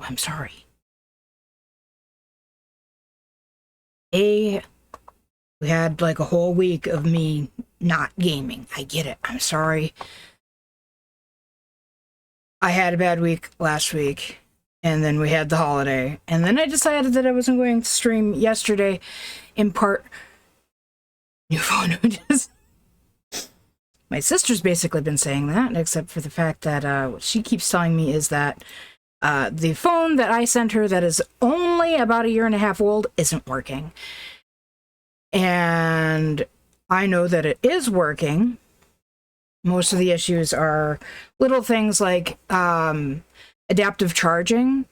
I'm sorry. We had like a whole week of me not gaming. I get it. I'm sorry. I had a bad week last week, and then we had the holiday, and then I decided that I wasn't going to stream yesterday, in part. New phone. My sister's basically been saying that, except for the fact that what she keeps telling me is that the phone that I sent her that is only about 1.5 years old isn't working. And I know that it is working. Most of the issues are little things like adaptive charging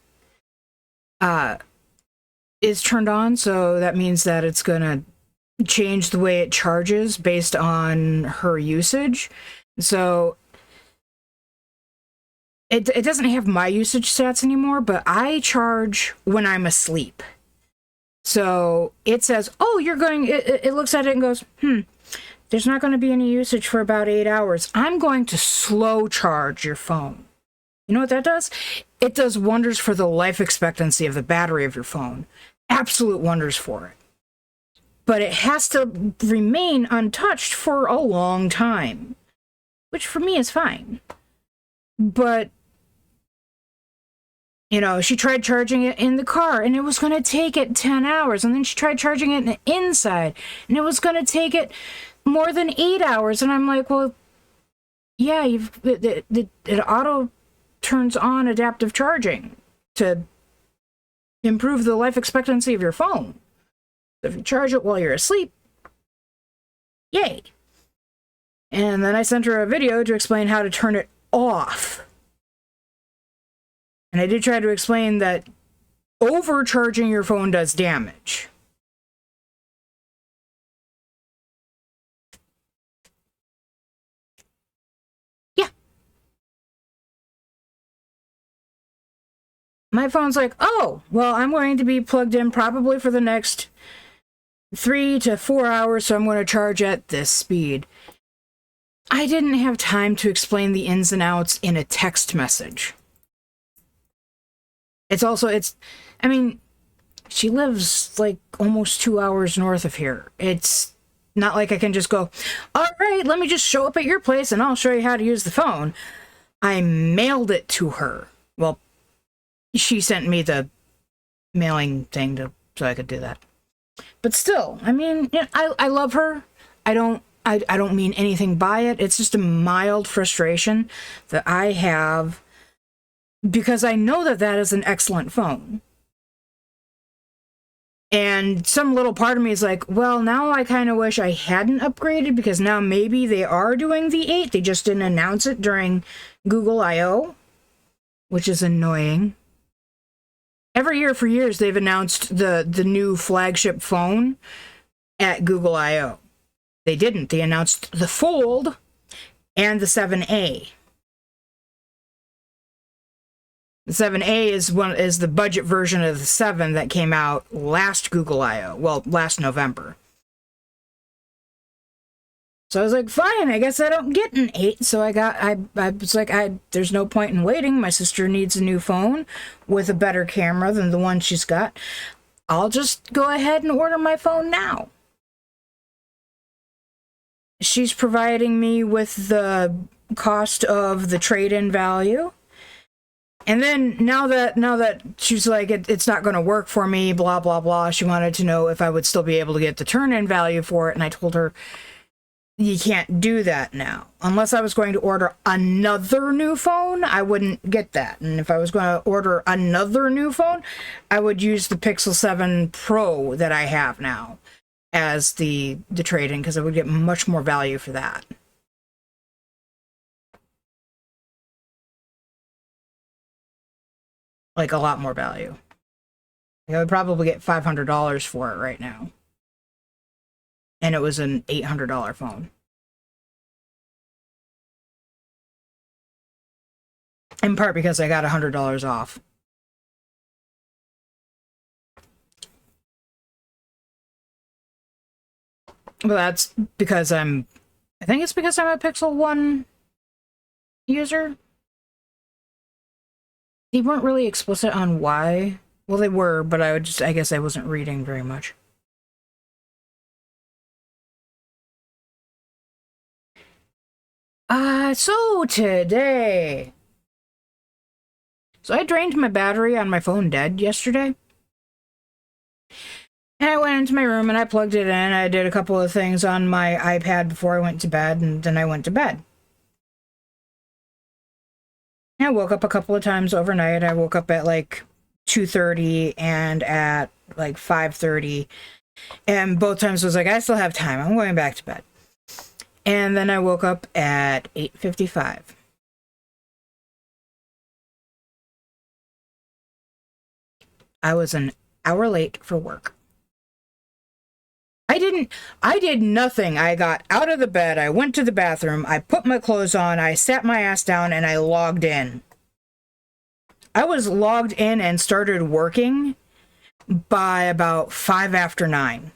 is turned on, so that means that it's going to change the way it charges based on her usage. So it doesn't have my usage stats anymore, but I charge when I'm asleep. So it says, oh, you're going, it looks at it and goes, there's not going to be any usage for about 8 hours. I'm going to slow charge your phone. You know what that does? It does wonders for the life expectancy of the battery of your phone. Absolute wonders for it. But it has to remain untouched for a long time, which for me is fine. But, you know, she tried charging it in the car, and it was going to take it 10 hours. And then she tried charging it inside, and it was going to take it more than 8 hours. And I'm like, well, yeah, it auto turns on adaptive charging to improve the life expectancy of your phone. If you charge it while you're asleep, yay. And then I sent her a video to explain how to turn it off. And I did try to explain that overcharging your phone does damage. Yeah. My phone's like, oh, well, I'm going to be plugged in probably for the next 3 to 4 hours, so I'm going to charge at this speed. I didn't have time to explain the ins and outs in a text message. I mean, she lives like almost 2 hours north of here. It's not like I can just go, all right, let me just show up at your place and I'll show you how to use the phone. I mailed it to her. Well, she sent me the mailing thing so I could do that. But still, I mean, I love her. I don't mean anything by it. It's just a mild frustration that I have because I know that that is an excellent phone. And some little part of me is like, well, now I kind of wish I hadn't upgraded because now maybe they are doing the 8. They just didn't announce it during Google I/O, which is annoying. Every year for years, they've announced the new flagship phone at Google I/O. They didn't. They announced the Fold and the 7A. The 7A is the budget version of the 7 that came out last Google I/O. Well, last November. So I was like, fine, I guess I don't get an 8. So I was like, there's no point in waiting. My sister needs a new phone with a better camera than the one she's got. I'll just go ahead and order my phone now. She's providing me with the cost of the trade-in value. And then now that she's like, it's not going to work for me, blah, blah, blah. She wanted to know if I would still be able to get the turn-in value for it. And I told her, you can't do that now. Unless I was going to order another new phone, I wouldn't get that. And if I was going to order another new phone, I would use the Pixel 7 Pro that I have now as the trade-in, because I would get much more value for that. Like, a lot more value. I would probably get $500 for it right now. And it was an $800 phone. In part because I got $100 off. Well, that's because I think it's because I'm a Pixel 1 user. They weren't really explicit on why. Well, they were, but I guess I wasn't reading very much. So today. So I drained my battery on my phone dead yesterday. And I went into my room and I plugged it in. I did a couple of things on my iPad before I went to bed, and then I went to bed. I woke up a couple of times overnight. I woke up at like 2:30 and at like 5:30. And both times I was like, I still have time. I'm going back to bed. And then I woke up at 8:55. I was an hour late for work. I did nothing. I got out of the bed, I went to the bathroom, I put my clothes on, I sat my ass down, and I logged in. I was logged in and started working by about 5 after 9.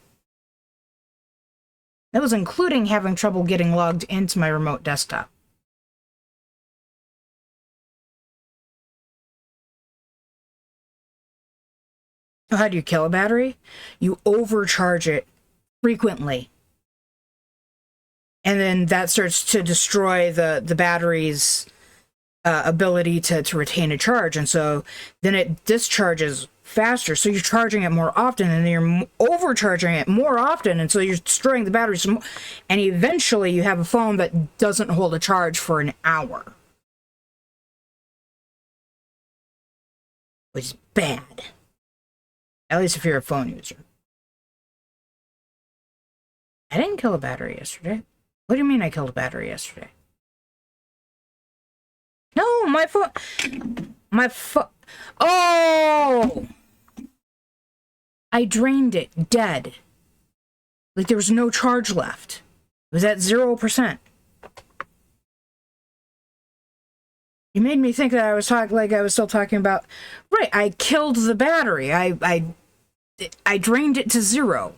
That was including having trouble getting logged into my remote desktop. How do you kill a battery? You overcharge it frequently. And then that starts to destroy the battery's ability to retain a charge. And so then it discharges faster. So you're charging it more often, and then you're overcharging it more often. And so you're destroying the battery some more. And eventually you have a phone that doesn't hold a charge for an hour. Which is bad. At least if you're a phone user. I didn't kill a battery yesterday. What do you mean I killed a battery yesterday? No, my phone. Oh! I drained it dead. Like there was no charge left. It was at 0%. You made me think that I was talking like I was still talking about. Right, I killed the battery. I drained it to 0.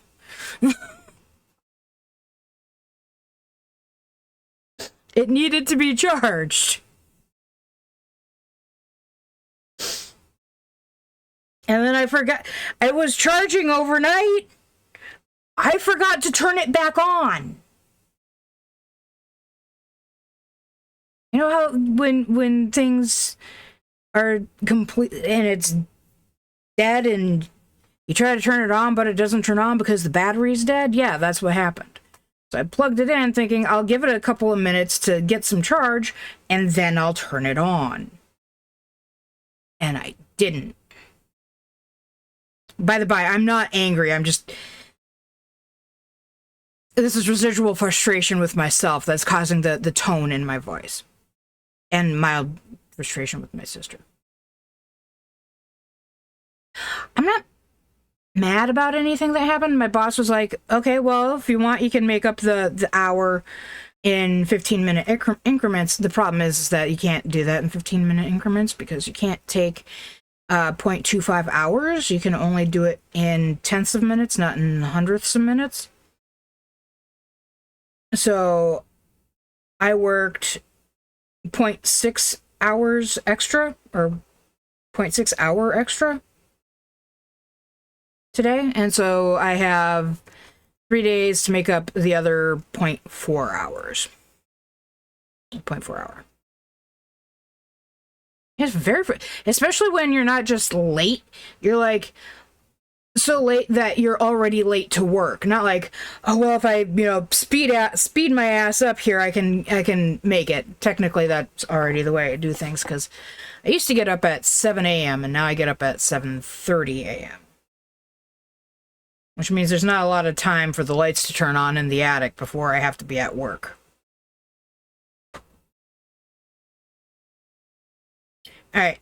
It needed to be charged. And then I forgot. I was charging overnight. I forgot to turn it back on. You know how when things are complete and it's dead and you try to turn it on but it doesn't turn on because the battery's dead? Yeah, that's what happened. So I plugged it in thinking I'll give it a couple of minutes to get some charge and then I'll turn it on. And I didn't. By the by, I'm not angry. I'm just... This is residual frustration with myself that's causing the tone in my voice. And mild frustration with my sister. I'm not mad about anything that happened. My boss was like, okay, well, if you want, you can make up the hour in 15-minute increments. The problem is that you can't do that in 15-minute increments because you can't take 0.25 hours. You can only do it in tenths of minutes, not in hundredths of minutes. So I worked 0.6 hours extra, or 0.6 hour extra today, and so I have 3 days to make up the other 0.4 hours. 0.4 hour. It's very, especially when you're not just late, you're like so late that you're already late to work. Not like, oh well, if I speed my ass up here, I can make it. Technically, that's already the way I do things because I used to get up at 7 a.m. and now I get up at 7:30 a.m. Which means there's not a lot of time for the lights to turn on in the attic before I have to be at work. Alright,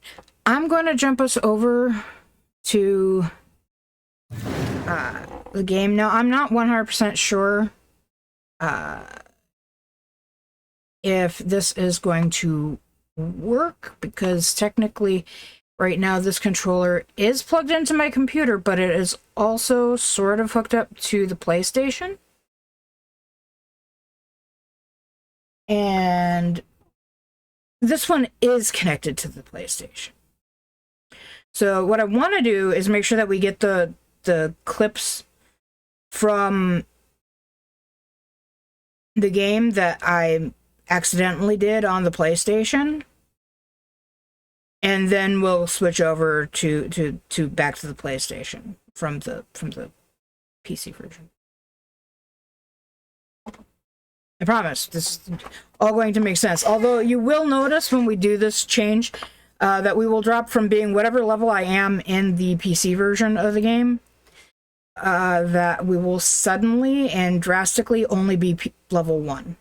I'm going to jump us over to the game. Now, I'm not 100% sure if this is going to work, because technically right now this controller is plugged into my computer, but it is also sort of hooked up to the PlayStation. And this one is connected to the PlayStation. So what I want to do is make sure that we get the clips from the game that I accidentally did on the PlayStation, and then we'll switch over to back to the PlayStation from the PC version. I promise this is all going to make sense. Although you will notice when we do this change that we will drop from being whatever level I am in the PC version of the game, that we will suddenly and drastically only be level 1.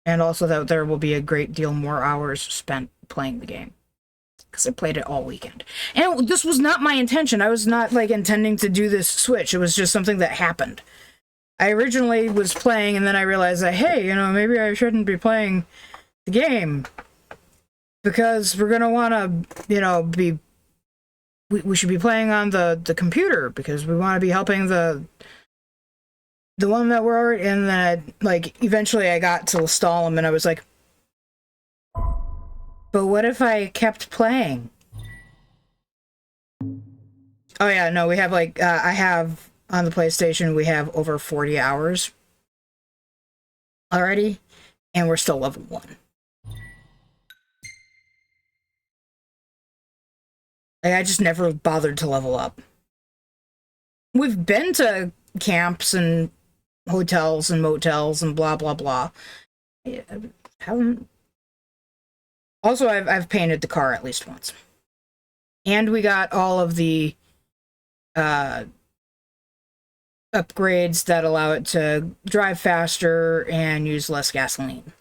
And also that there will be a great deal more hours spent playing the game, because I played it all weekend. And this was not my intention. I was not like intending to do this switch. It was just something that happened. I originally was playing, and then I realized that, hey, you know, maybe I shouldn't be playing the game, because we're gonna want to, you know, we should be playing on the computer, because we want to be helping the one that we're already. And then like eventually I got to install them, and I was like, but what if I kept playing? Oh yeah, no, we have like I have on the PlayStation, we have over 40 hours already, and we're still level 1. Like, I just never bothered to level up. We've been to camps and hotels and motels and blah blah blah. I haven't. Also, I've painted the car at least once, and we got all of the upgrades that allow it to drive faster and use less gasoline.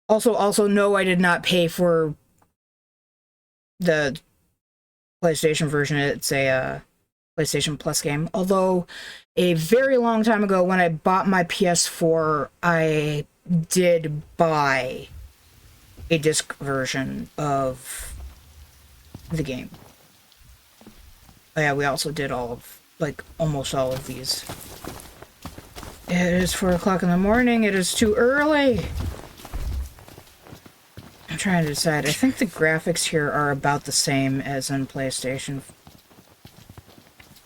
Also, no, I did not pay for the PlayStation version. It's a PlayStation Plus game. Although, a very long time ago, when I bought my PS4, I did buy a disc version of the game. Oh yeah, we also did all of, like, almost all of these. It is 4 o'clock in the morning. It is too early. I'm trying to decide. I think the graphics here are about the same as in PlayStation.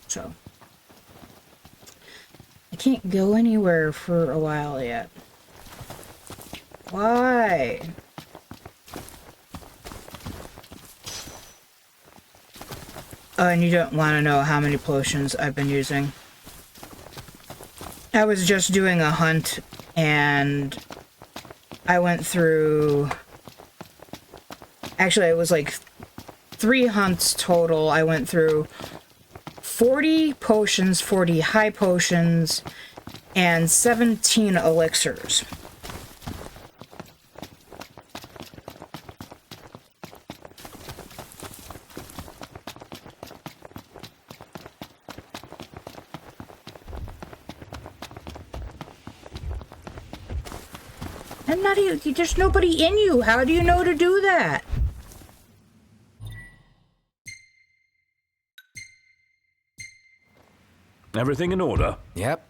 So, I can't go anywhere for a while yet. Why? Oh, and you don't want to know how many potions I've been using. I was just doing a hunt, and I went through... Actually, it was like 3 hunts total. I went through 40 potions, 40 high potions, and 17 elixirs. And not even, there's nobody in you. How do you know to do that? Everything in order? Yep.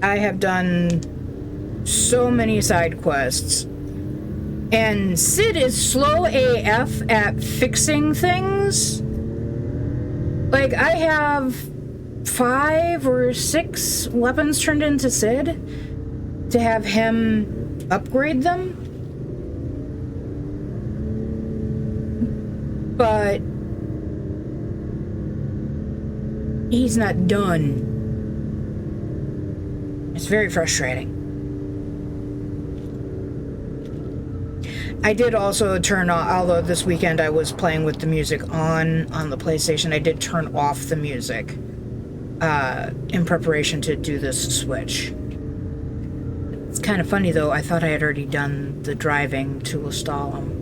I have done so many side quests. And Sid is slow AF at fixing things. Like, I have 5 or 6 weapons turned into Sid to have him upgrade them. But he's not done. It's very frustrating. I did also turn on, although this weekend I was playing with the music on the PlayStation, I did turn off the music in preparation to do this switch. It's kind of funny though, I thought I had already done the driving to install them.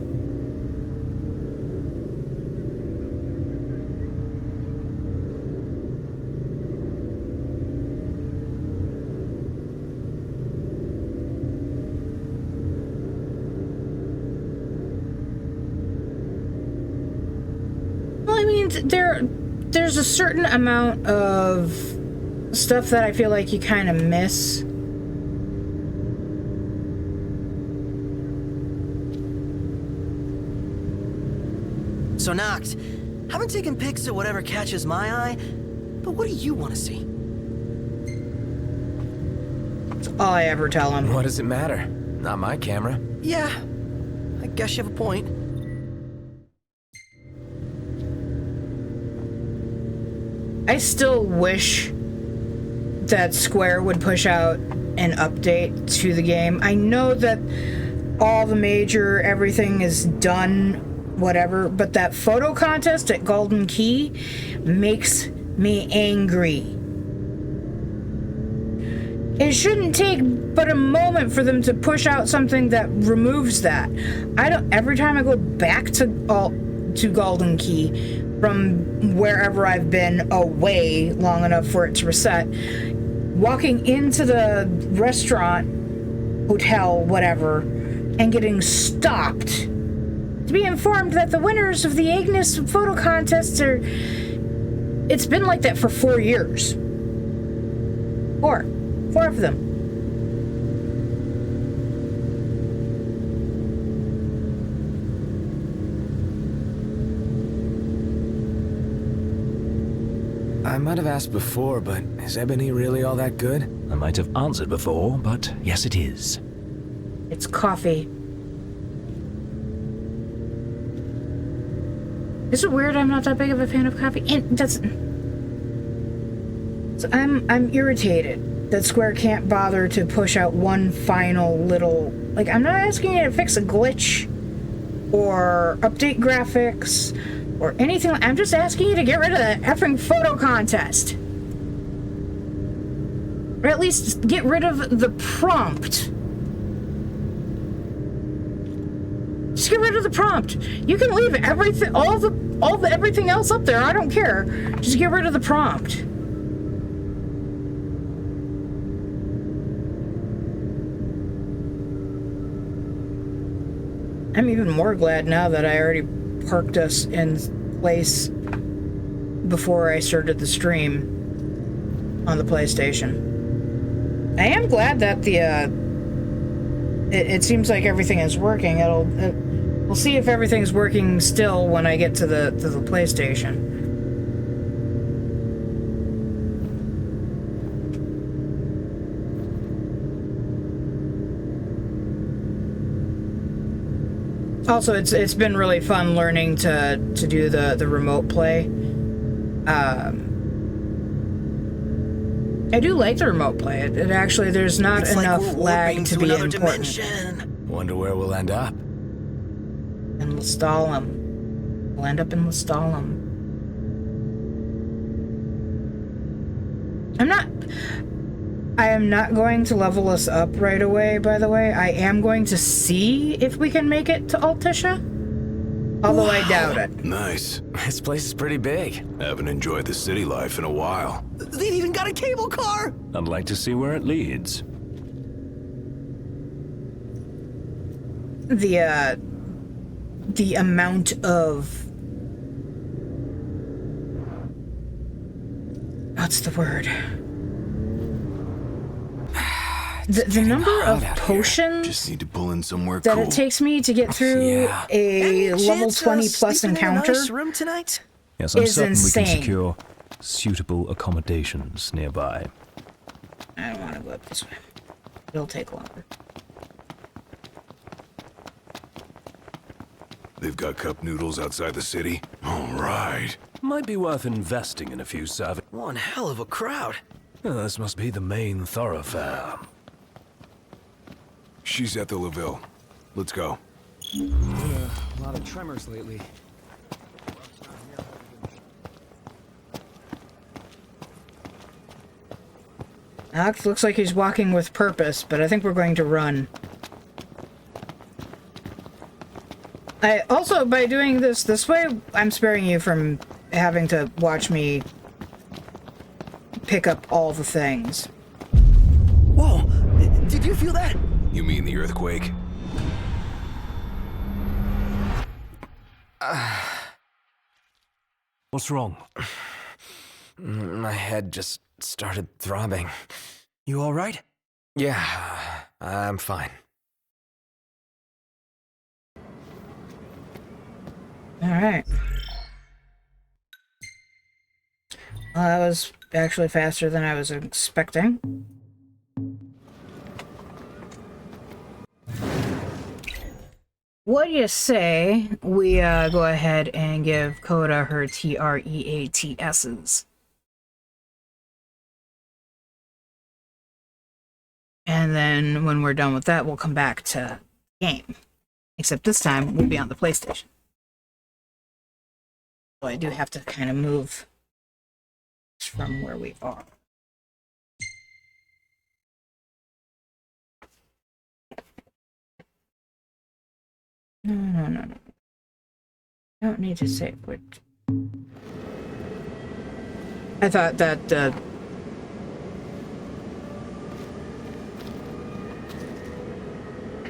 And there's a certain amount of stuff that I feel like you kind of miss. So Noct, haven't taken pics of whatever catches my eye, but what do you want to see? That's all I ever tell him. What does it matter? Not my camera. Yeah, I guess you have a point. I still wish that Square would push out an update to the game. I know that all the major everything is done, whatever, but that photo contest at Golden Key makes me angry. It shouldn't take but a moment for them to push out something that removes that. Every time I go back to Golden Key from wherever I've been away long enough for it to reset, walking into the restaurant, hotel, whatever, and getting stopped to be informed that the winners of the Ignis photo contests are... It's been like that for 4 years. Four of them. I might have asked before, but is ebony really all that good? I might have answered before, but yes, it is. It's coffee. Is it weird I'm not that big of a fan of coffee? And that's... So I'm irritated that Square can't bother to push out one final little... Like, I'm not asking you to fix a glitch or update graphics or anything. I'm just asking you to get rid of that effing photo contest. Or at least get rid of the prompt. Just get rid of the prompt. You can leave everything, all the everything else up there. I don't care. Just get rid of the prompt. I'm even more glad now that I already parked us in place before I started the stream on the PlayStation. I am glad that the it seems like everything is working. We'll see if everything's working still when I get to the PlayStation. Also, it's been really fun learning to do the remote play. I do like the remote play. It actually, there's not It's enough like we're lag warping to be another important. dimension. Wonder where we'll end up. In Lestalem. We'll end up in Lestalem. I am not going to level us up right away, by the way. I am going to see if we can make it to Altisha. Although I doubt it. Nice. This place is pretty big. Haven't enjoyed the city life in a while. They've even got a cable car! I'd like to see where it leads. The amount of... What's the word? The number of potions Just need to pull in somewhere that cool. it takes me to get through Yeah. a Any level chance, 20 plus sleeping in a encounter. nice room tonight? Yes, I'm Is certain we insane. can secure suitable accommodations nearby. I don't want to go up this way. It'll take longer. They've got cup noodles outside the city. All right. Might be worth investing in a few servings. One hell of a crowd. This must be the main thoroughfare. She's at the Laville. Let's go. A lot of tremors lately. Alex looks like he's walking with purpose, but I think we're going to run. Also, by doing this way, I'm sparing you from having to watch me pick up all the things. Whoa! Did you feel that? You mean the earthquake? What's wrong? My head just started throbbing. You all right? Yeah, I'm fine. All right. Well, that was actually faster than I was expecting. What do you say we go ahead and give Coda her TREATSs? And then when we're done with that, we'll come back to the game. Except this time, we'll be on the PlayStation. So I do have to kind of move from where we are. No. Don't need to save it. I thought that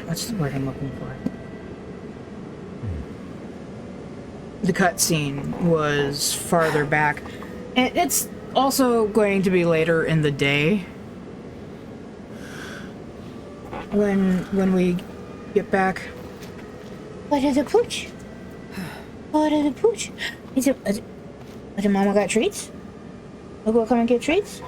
what's the word I'm looking for? The cutscene was farther back. And it's also going to be later in the day. When we get back. What is a pooch? What is a pooch? Did Mama got treats? We'll go come and get treats?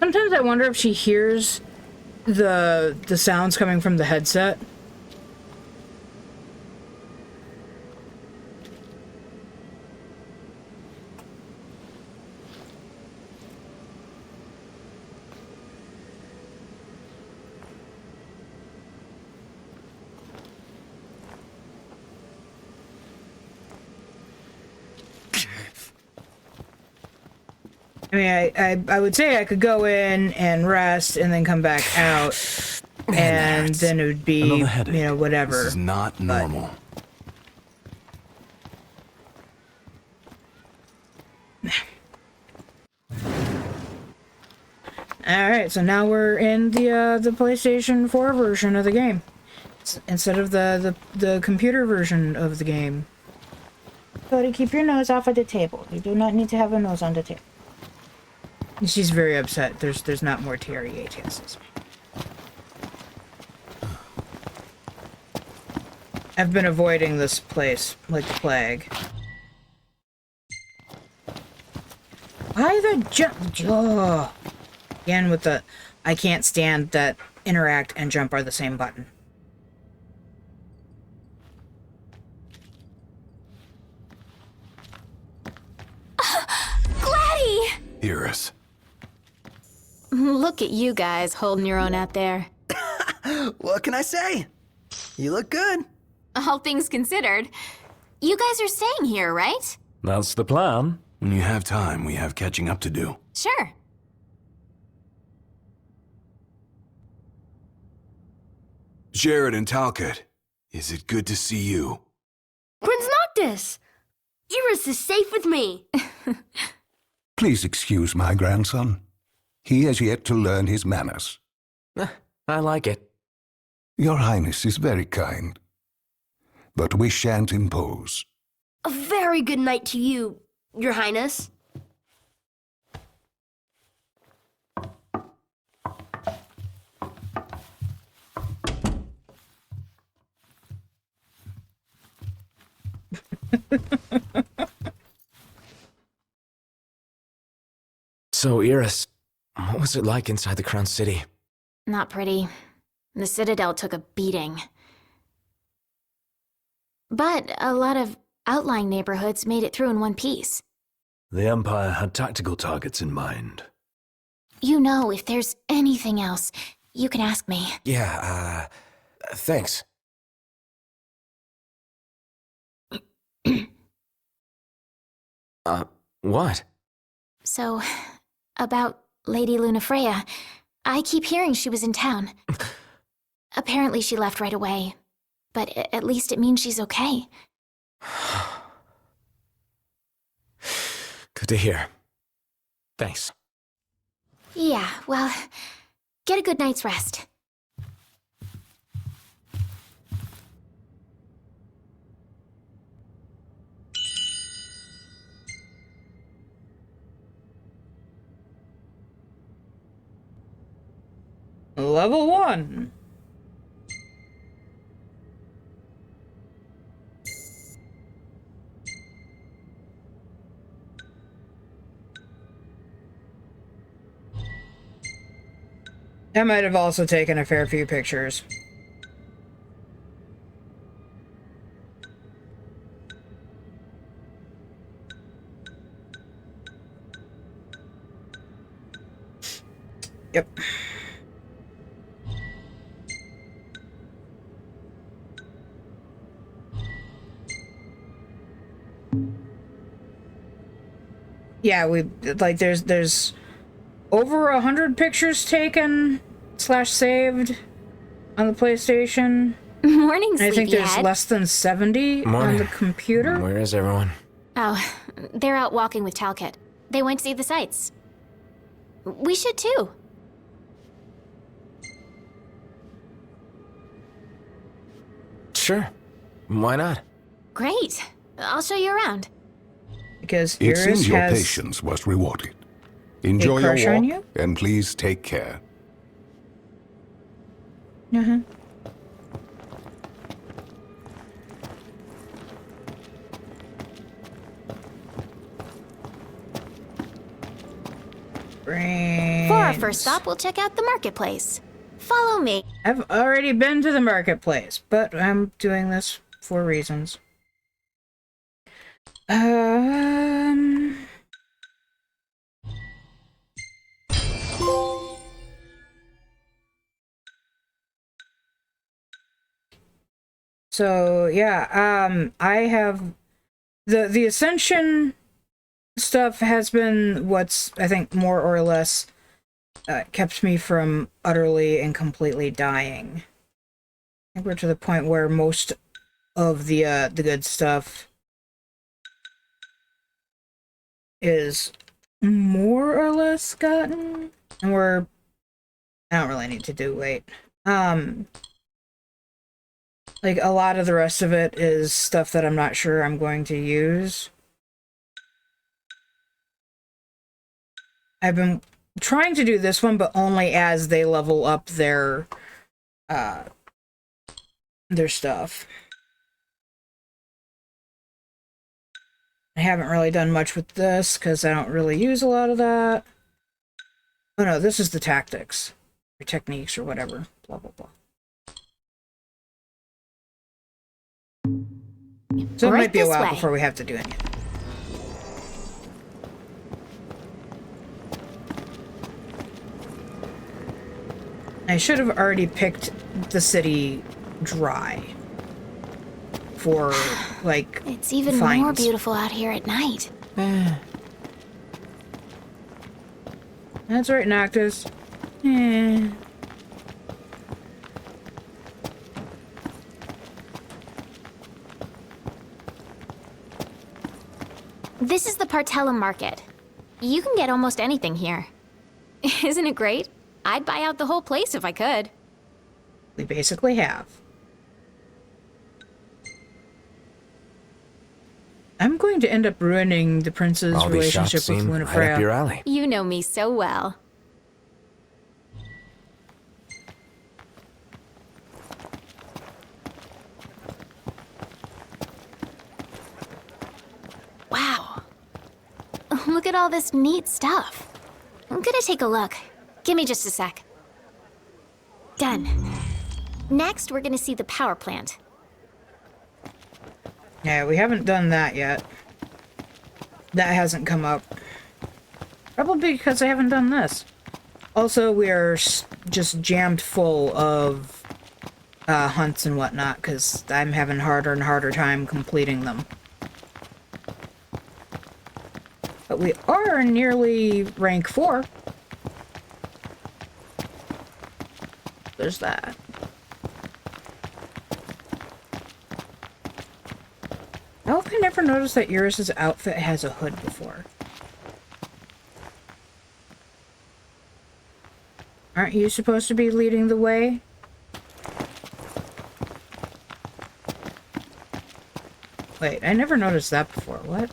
Sometimes I wonder if she hears the sounds coming from the headset. I mean, I would say I could go in and rest and then come back out, and then it would be, you know, whatever. This is not normal. Alright, so now we're in the PlayStation 4 version of the game. Instead of the computer version of the game. Cody, keep your nose off of the table. You do not need to have a nose on the table. She's very upset. There's not more TREATSs. I've been avoiding this place like the plague. Why the jump? Oh. Again with the I can't stand that interact and jump are the same button. Gladdy! Iris. Look at you guys holding your own out there. What can I say? You look good. All things considered. You guys are staying here, right? That's the plan. When you have time, we have catching up to do. Sure. Jared and Talcott, is it good to see you? Prince Noctis! Iris is safe with me. Please excuse my grandson. He has yet to learn his manners. I like it. Your Highness is very kind. But we shan't impose. A very good night to you, Your Highness. So, Iris, what was it like inside the Crown City? Not pretty. The Citadel took a beating. But a lot of outlying neighborhoods made it through in one piece. The Empire had tactical targets in mind. You know, if there's anything else, you can ask me. Yeah, thanks. What? So, about Lady Lunafreya, I keep hearing she was in town. Apparently she left right away, but at least it means she's okay. Good to hear. Thanks. Yeah, well, get a good night's rest. Level 1. I might have also taken a fair few pictures. Yep. Yeah, we like there's over 100 pictures taken / saved on the PlayStation. Morning, And I think there's sleepyhead. less than 70 on Morning. the computer. Where is everyone? Oh, they're out walking with Talcott. They went to see the sights. We should too. Sure. Why not? Great. I'll show you around. Because It Iris seems your has patience was rewarded. Enjoy your crush on walk, you? and please take care. Uh-huh. For our first stop, we'll check out the marketplace. Follow me. I've already been to the marketplace, but I'm doing this for reasons. So yeah, I have the Ascension stuff has been what's I think more or less kept me from utterly and completely dying. I think we're to the point where most of the good stuff is more or less gotten, and I don't really need to do wait. Like a lot of the rest of it is stuff that I'm not sure I'm going to use. I've been trying to do this one, but only as they level up their stuff. I haven't really done much with this because I don't really use a lot of that. Oh no, this is the tactics or techniques or whatever. Blah blah blah. So it Right might be a this while way. before we have to do anything. I should have already picked the city dry for, like, It's even finds. more beautiful out here at night. That's right, Noctis. Eh. This is the Partellum Market. You can get almost anything here. Isn't it great? I'd buy out the whole place if I could. We basically have. I'm going to end up ruining the prince's All these shops relationship with seem right up Lunafreya. your alley. You know me so well. Wow. Look at all this neat stuff. I'm gonna take a look. Give me just a sec. Done. Next, we're gonna see the power plant. Yeah, we haven't done that yet. That hasn't come up. Probably because I haven't done this. Also, we are just jammed full of hunts and whatnot, because I'm having harder and harder time completing them. But we are nearly rank 4. There's that. I hope I never noticed that Iris's outfit has a hood before. Aren't you supposed to be leading the way? Wait, I never noticed that before. What?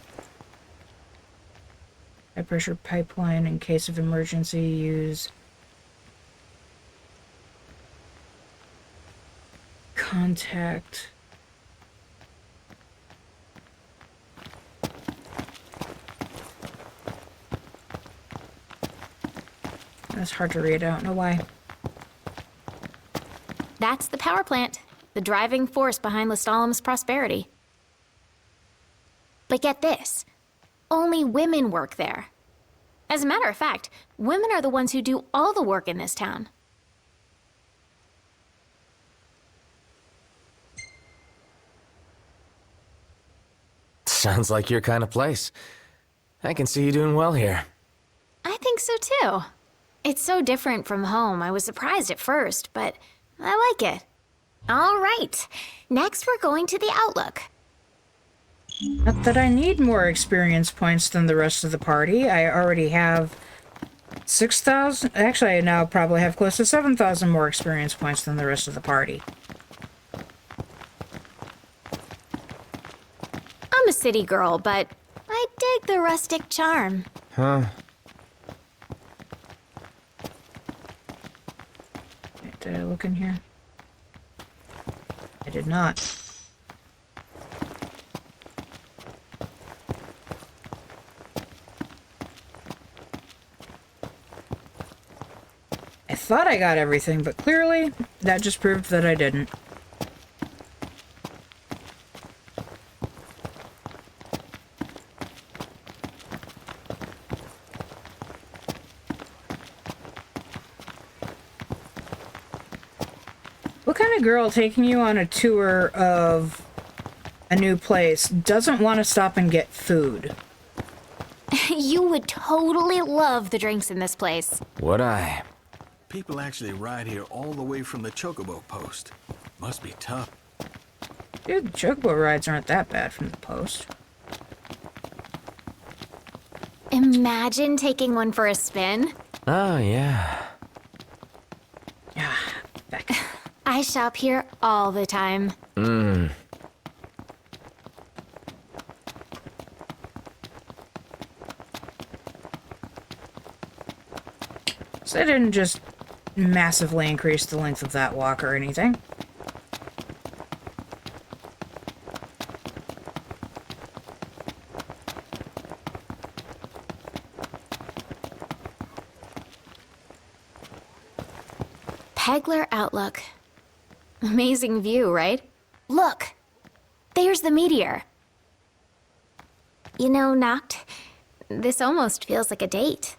High pressure pipeline in case of emergency, use contact. That's hard to read. I don't know why. That's the power plant, the driving force behind Lestalem's prosperity. But get this, only women work there. As a matter of fact, women are the ones who do all the work in this town. Sounds like your kind of place. I can see you doing well here. I think so too. It's so different from home. I was surprised at first, but I like it. All right, next we're going to the Outlook. Not that I need more experience points than the rest of the party. I already have 6,000. Actually, I now probably have close to 7,000 more experience points than the rest of the party. I'm a city girl, but I dig the rustic charm. Huh? Wait, did I look in here? I did not. I thought I got everything, but clearly that just proved that I didn't. What kind of girl taking you on a tour of a new place doesn't want to stop and get food? You would totally love the drinks in this place. Would I? People actually ride here all the way from the Chocobo post. Must be tough. Dude, the chocobo rides aren't that bad from the post. Imagine taking one for a spin. Oh, yeah. Yeah, back. I shop here all the time. So I didn't just massively increase the length of that walk or anything. Pegler Outlook. Amazing view, right? Look! There's the meteor. You know, Noct, this almost feels like a date.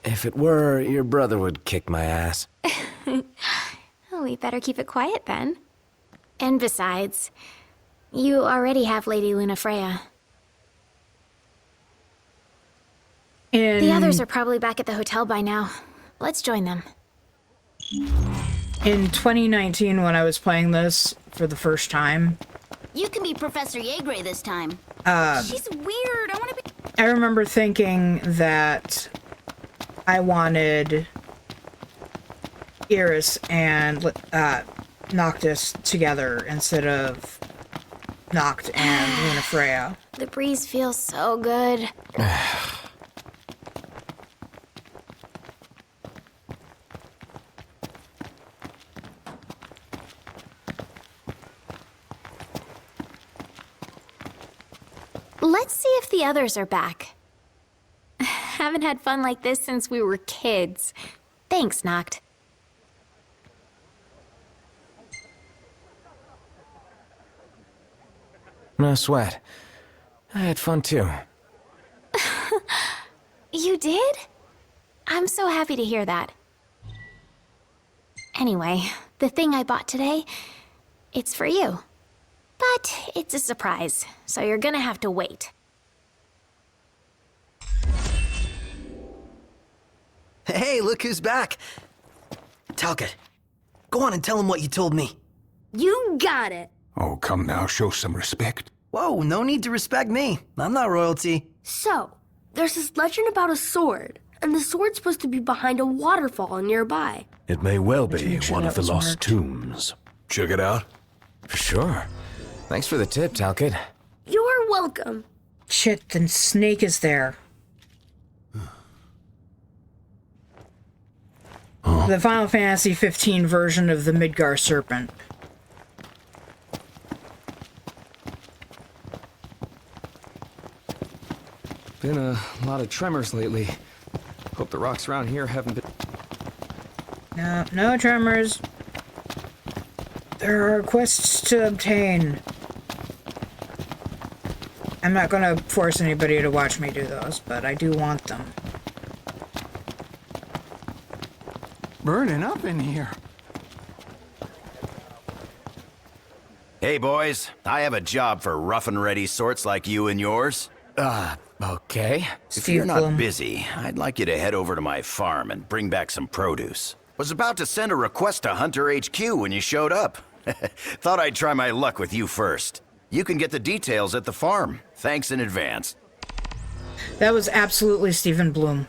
If it were, your brother would kick my ass. Oh, we better keep it quiet then. And besides, you already have Lady Lunafreya. The others are probably back at the hotel by now. Let's join them. In 2019, when I was playing this for the first time, You can be Professor Yegre this time. She's weird. I want to be. I remember thinking that I wanted Iris and Noctis together instead of Noct and Lunafreya. The breeze feels so good. Let's see if the others are back. Haven't had fun like this since we were kids. Thanks, Noct. No sweat. I had fun too. You did? I'm so happy to hear that. Anyway, the thing I bought today, it's for you. But it's a surprise, so you're gonna have to wait. Hey, look who's back. Talcott, go on and tell him what you told me. You got it. Oh, come now, show some respect. Whoa, no need to respect me. I'm not royalty. So, there's this legend about a sword, and the sword's supposed to be behind a waterfall nearby. It may well be Make sure one that of the was lost marked. tombs. Check it out. For sure. Thanks for the tip, Talcott. You're welcome. Shit, the snake is there. The Final Fantasy 15 version of the Midgar Serpent. Been a lot of tremors lately. Hope the rocks around here haven't been... No tremors. There are quests to obtain. I'm not gonna force anybody to watch me do those, but I do want them. Burning up in here. Hey, boys. I have a job for rough and ready sorts like you and yours. Okay. If you're not Bloom. busy, I'd like you to head over to my farm and bring back some produce. Was about to send a request to Hunter HQ when you showed up. Thought I'd try my luck with you first. You can get the details at the farm. Thanks in advance. That was absolutely Stephen Bloom.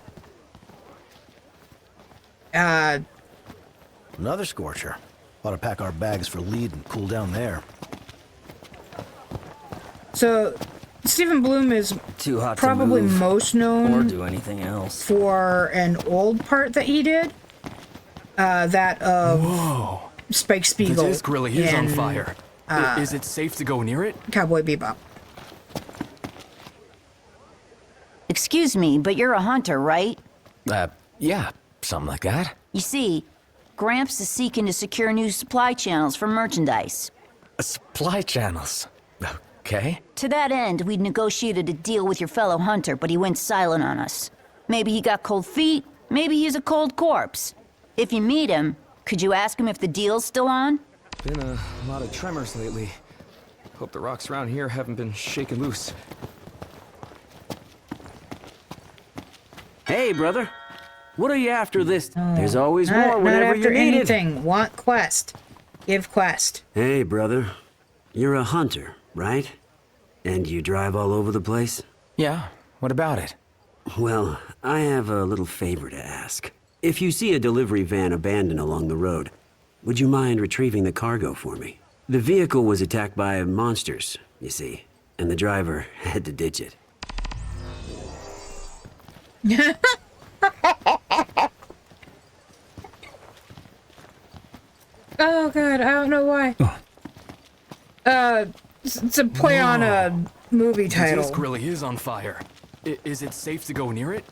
Another scorcher. Ought to pack our bags for lead and cool down there. So, Stephen Bloom is Too hot probably to move most known or do anything else. for an old part that he did. That of Spike Spiegel. The disc really is on in fire. Is it safe to go near it? Cowboy Bebop. Excuse me, but you're a hunter, right? Yeah, something like that. You see, Gramps is seeking to secure new supply channels for merchandise. Supply channels. Okay. To that end, we'd negotiated a deal with your fellow hunter, but he went silent on us. Maybe he got cold feet, maybe he's a cold corpse. If you meet him, could you ask him if the deal's still on? Been a lot of tremors lately. Hope the rocks around here haven't been shaken loose. Hey, brother. What are you after this? There's always Not, more not whenever after you need it. anything. Want quest. Give quest. Hey, brother. You're a hunter, right? And you drive all over the place? Yeah, what about it? Well, I have a little favor to ask. If you see a delivery van abandoned along the road, would you mind retrieving the cargo for me? The vehicle was attacked by monsters, you see, and the driver had to ditch it. Oh god, I don't know why. It's a play on a movie The title. disc really is on fire. Is it safe to go near it?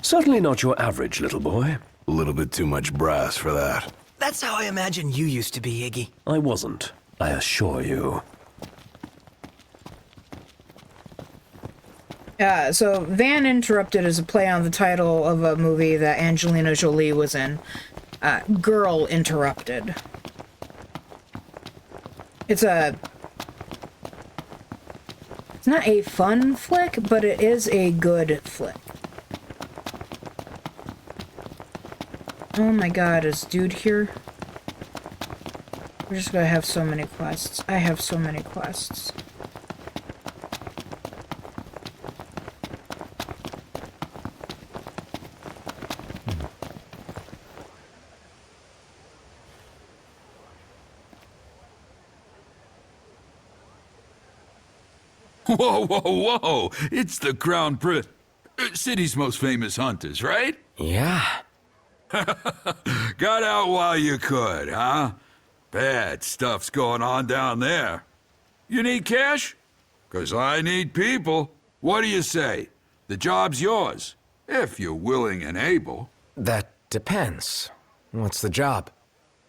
Certainly not your average little boy. A little bit too much brass for that. That's how I imagine you used to be, Iggy. I wasn't, I assure you. So Van Interrupted is a play on the title of a movie that Angelina Jolie was in. Girl Interrupted. It's not a fun flick, but it is a good flick. Oh my god, is dude here? We're just gonna have so many quests. I have so many quests. Whoa, whoa, whoa! It's the city's most famous hunters, right? Yeah. Got out while you could, huh? Bad stuff's going on down there. You need cash? 'Cause I need people. What do you say? The job's yours, if you're willing and able. That depends. What's the job?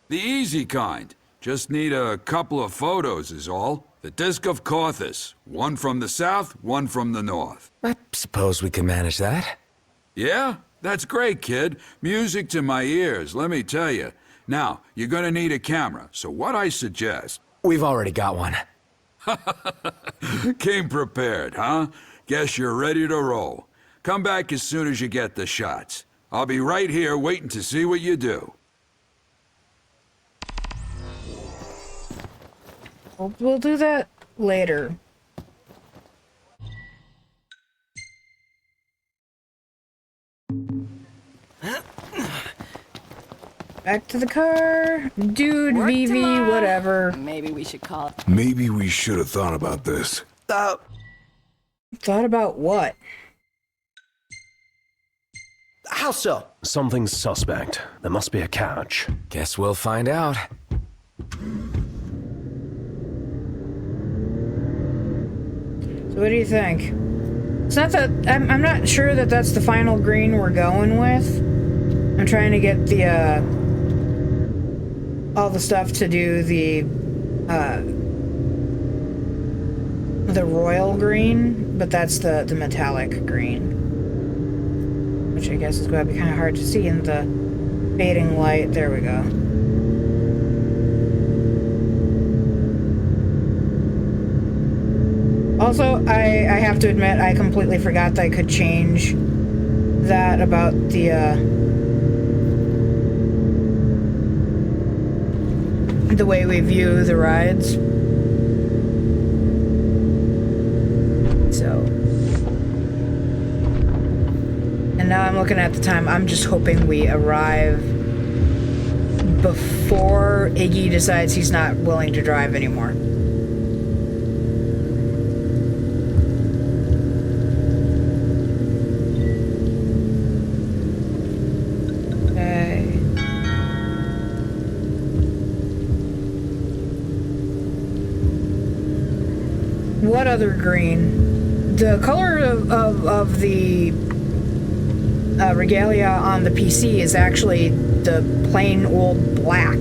The easy kind. Just need a couple of photos is all. The Disc of Cauthus. One from the south, one from the north. I suppose we can manage that. Yeah? That's great, kid. Music to my ears, let me tell you. Now, you're gonna need a camera, so what I suggest... We've already got one. Came prepared, huh? Guess you're ready to roll. Come back as soon as you get the shots. I'll be right here waiting to see what you do. We'll do that later. Back to the car. Dude, Vivi, whatever. Maybe we should call it. Maybe we should have thought about this. Thought about what? How so? Something's suspect. There must be a catch. Guess we'll find out. So what do you think? It's not that I'm not sure that that's the final green we're going with. I'm trying to get the all the stuff to do the royal green, but that's the metallic green, which I guess is going to be kind of hard to see in the fading light. There we go. Also, I have to admit, I completely forgot that I could change that about the way we view the rides. So. And now I'm looking at the time. I'm just hoping we arrive before Iggy decides he's not willing to drive anymore. What other green? The color of the regalia on the PC is actually the plain old black.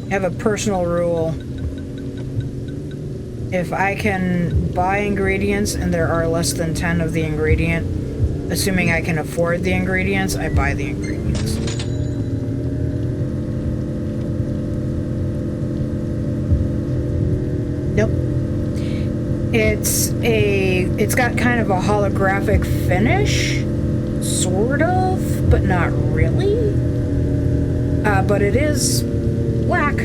I have a personal rule. If I can buy ingredients and there are less than 10 of the ingredient, assuming I can afford the ingredients, I buy the ingredients. Nope. It's got kind of a holographic finish, sort of, but not really. But it is black.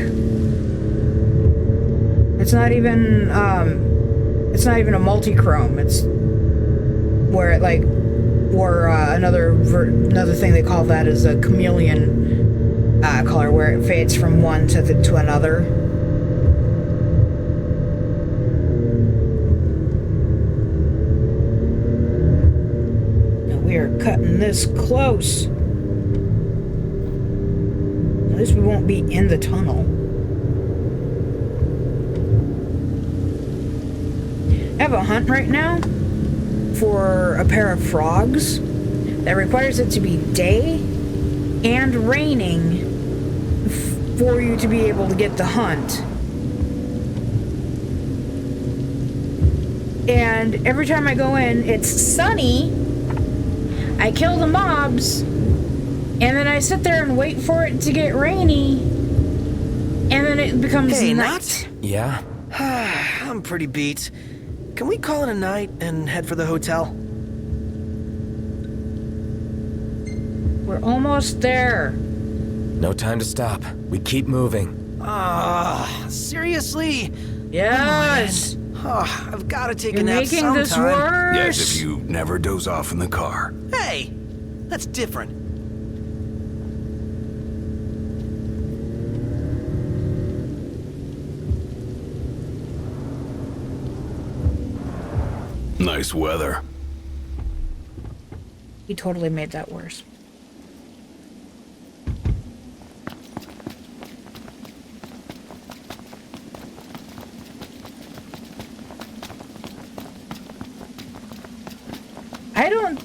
It's not even a multi-chrome. It's where it another thing they call that is a chameleon color, where it fades from one to another. Now we are cutting this close. At least we won't be in the tunnel. I have a hunt right now for a pair of frogs that requires it to be day and raining for you to be able to get the hunt. And every time I go in, it's sunny, I kill the mobs, and then I sit there and wait for it to get rainy, and then it becomes night. Yeah? I'm pretty beat. Can we call it a night and head for the hotel? We're almost there. No time to stop. We keep moving. Seriously? Yes. I've got to take You're a nap making sometime. this worse. Yes, if you never doze off in the car. Hey, that's different. Nice weather. He totally made that worse. I don't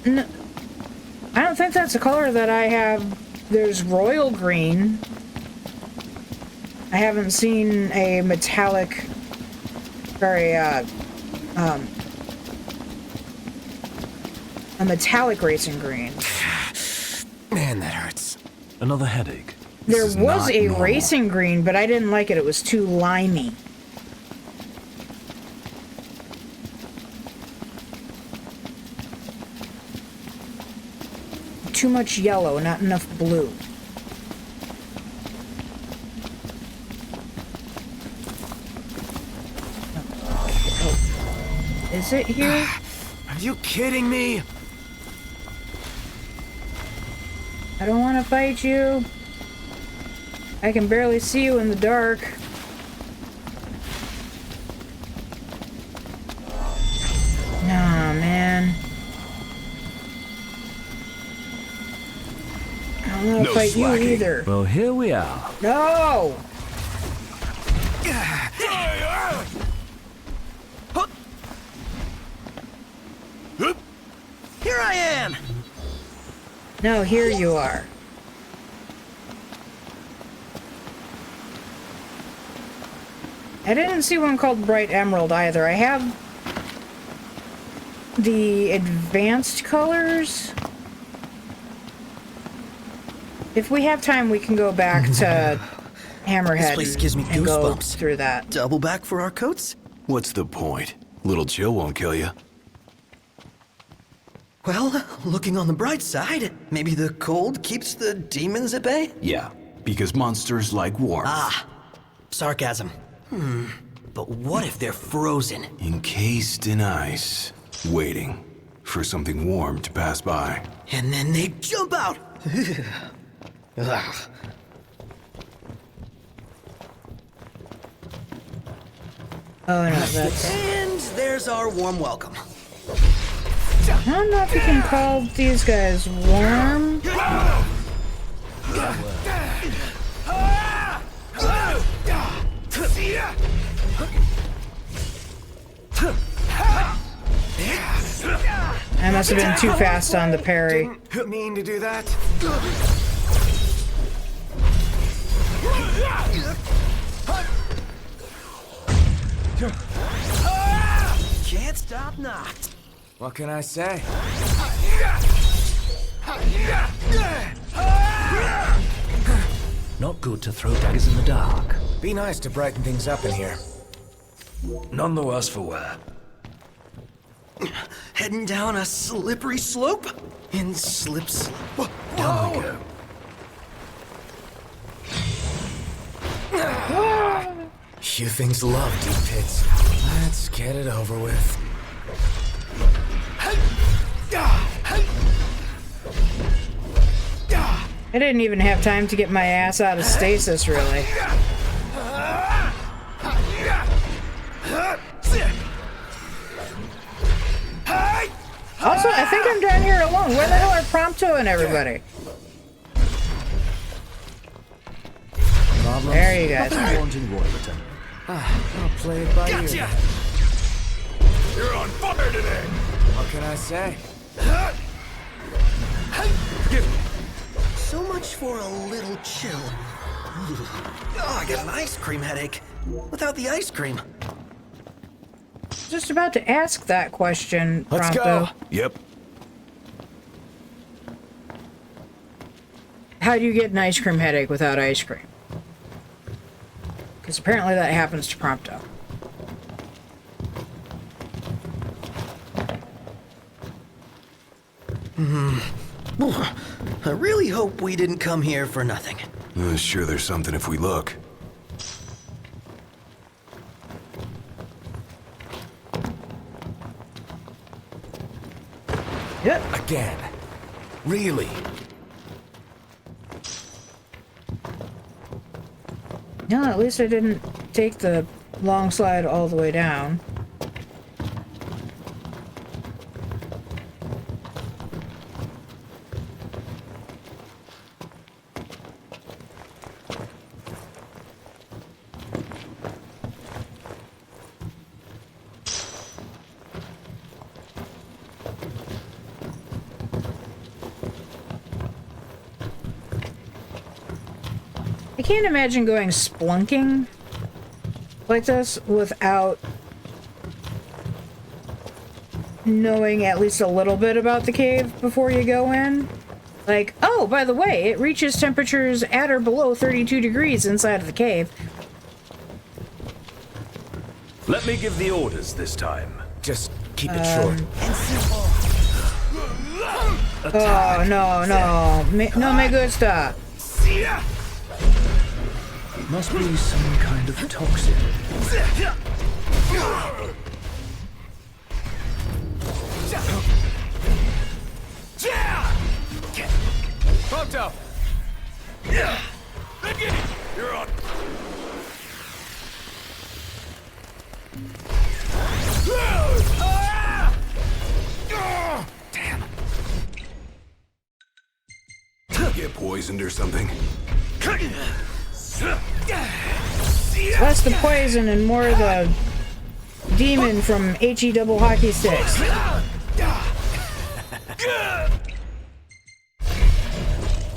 think that's the color that I have. There's royal green. I haven't seen a metallic, very, a metallic racing green. Man, that hurts. Another headache. There was a racing green, but I didn't like it. It was too limey. too much yellow, not enough blue. Oh. Is it here? Are you kidding me? I don't want to fight you. I can barely see you in the dark. Nah, man. I don't want to fight you either. Well, here we are. No! Here I am! No, here you are. I didn't see one called Bright Emerald either. I have the advanced colors. If we have time, we can go back to Hammerhead This place gives me and go goosebumps. through that. Double back for our coats? What's the point? Little chill won't kill you. Well, looking on the bright side, maybe the cold keeps the demons at bay? Yeah, because monsters like warmth. Ah, sarcasm. But what if they're frozen? Encased in ice, waiting for something warm to pass by. And then they jump out! Ugh. Oh no, that's... And there's our warm welcome. I don't know if you can call these guys warm. I must have been too fast on the parry. Didn't mean to do that. Can't stop knocked. What can I say? Not good to throw daggers in the dark. Be nice to brighten things up in here. None the worse for wear. Heading down a slippery slope? In slip slope. Down we go. You things love deep pits. Let's get it over with. I didn't even have time to get my ass out of stasis, really. Also, I think I'm down here alone. Where the hell are Prompto and everybody? There you guys are. I'll play it by ear. You're on fire today! What can I say? So much for a little chill. Oh, I got an ice cream headache. Without the ice cream. Just about to ask that question, Prompto. Let's go. Yep. How do you get an ice cream headache without ice cream? Because apparently that happens to Prompto. I really hope we didn't come here for nothing. Sure, there's something if we look. Yep. Again. Really? No, at least I didn't take the long slide all the way down. I can't imagine going splunking like this without knowing at least a little bit about the cave before you go in. Like, oh, by the way, it reaches temperatures at or below 32 degrees inside of the cave. Let me give the orders this time. Just keep it short. And simple. Oh, no, no. No me gusta. Must be some kind of toxin. Prompto! You're on. Damn. Get poisoned or something? Less the poison and more the demon from HE double hockey sticks.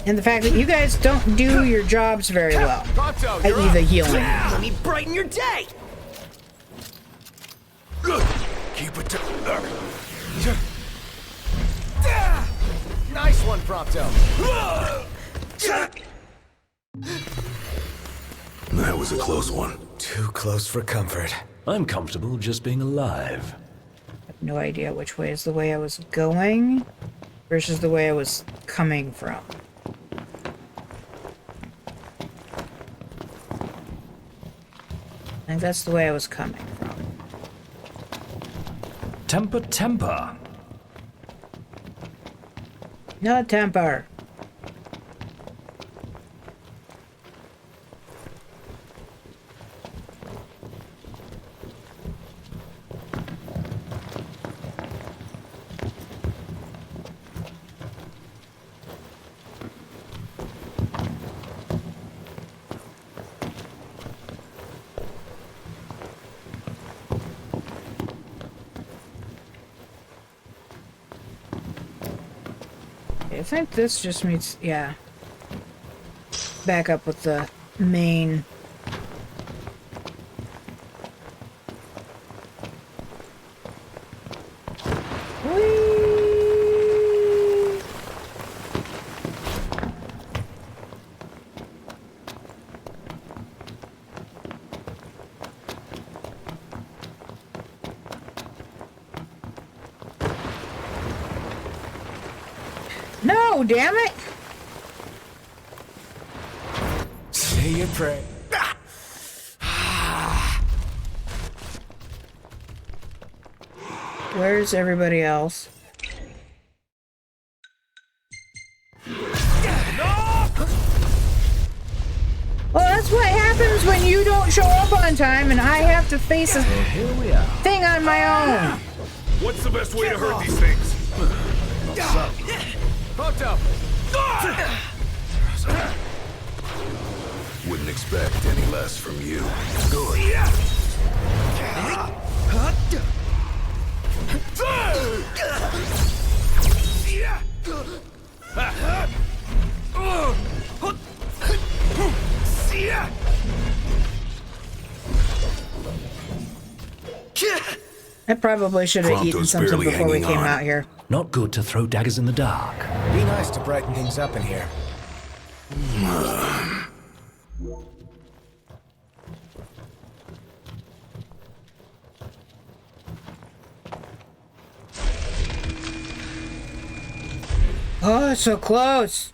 And the fact that you guys don't do your jobs very well. I.e. the healing. Let me brighten your day! Keep it Nice one, Prompto. That was a close one. Too close for comfort. I'm comfortable just being alive. I have no idea which way is the way I was going versus the way I was coming from. I think that's the way I was coming from. Temper, temper. No temper. I think this just means, yeah. Back up with the main. No, damn it! Say your prayer. Where's everybody else? Well, that's what happens when you don't show up on time and I have to face a thing on my own. What's the best way to hurt these things? Prompto! Wouldn't expect any less from you. Good. I probably should have eaten Prompto's something barely before we hanging came on. out here. Not good to throw daggers in the dark. Be nice to brighten things up in here. Oh, it's so close.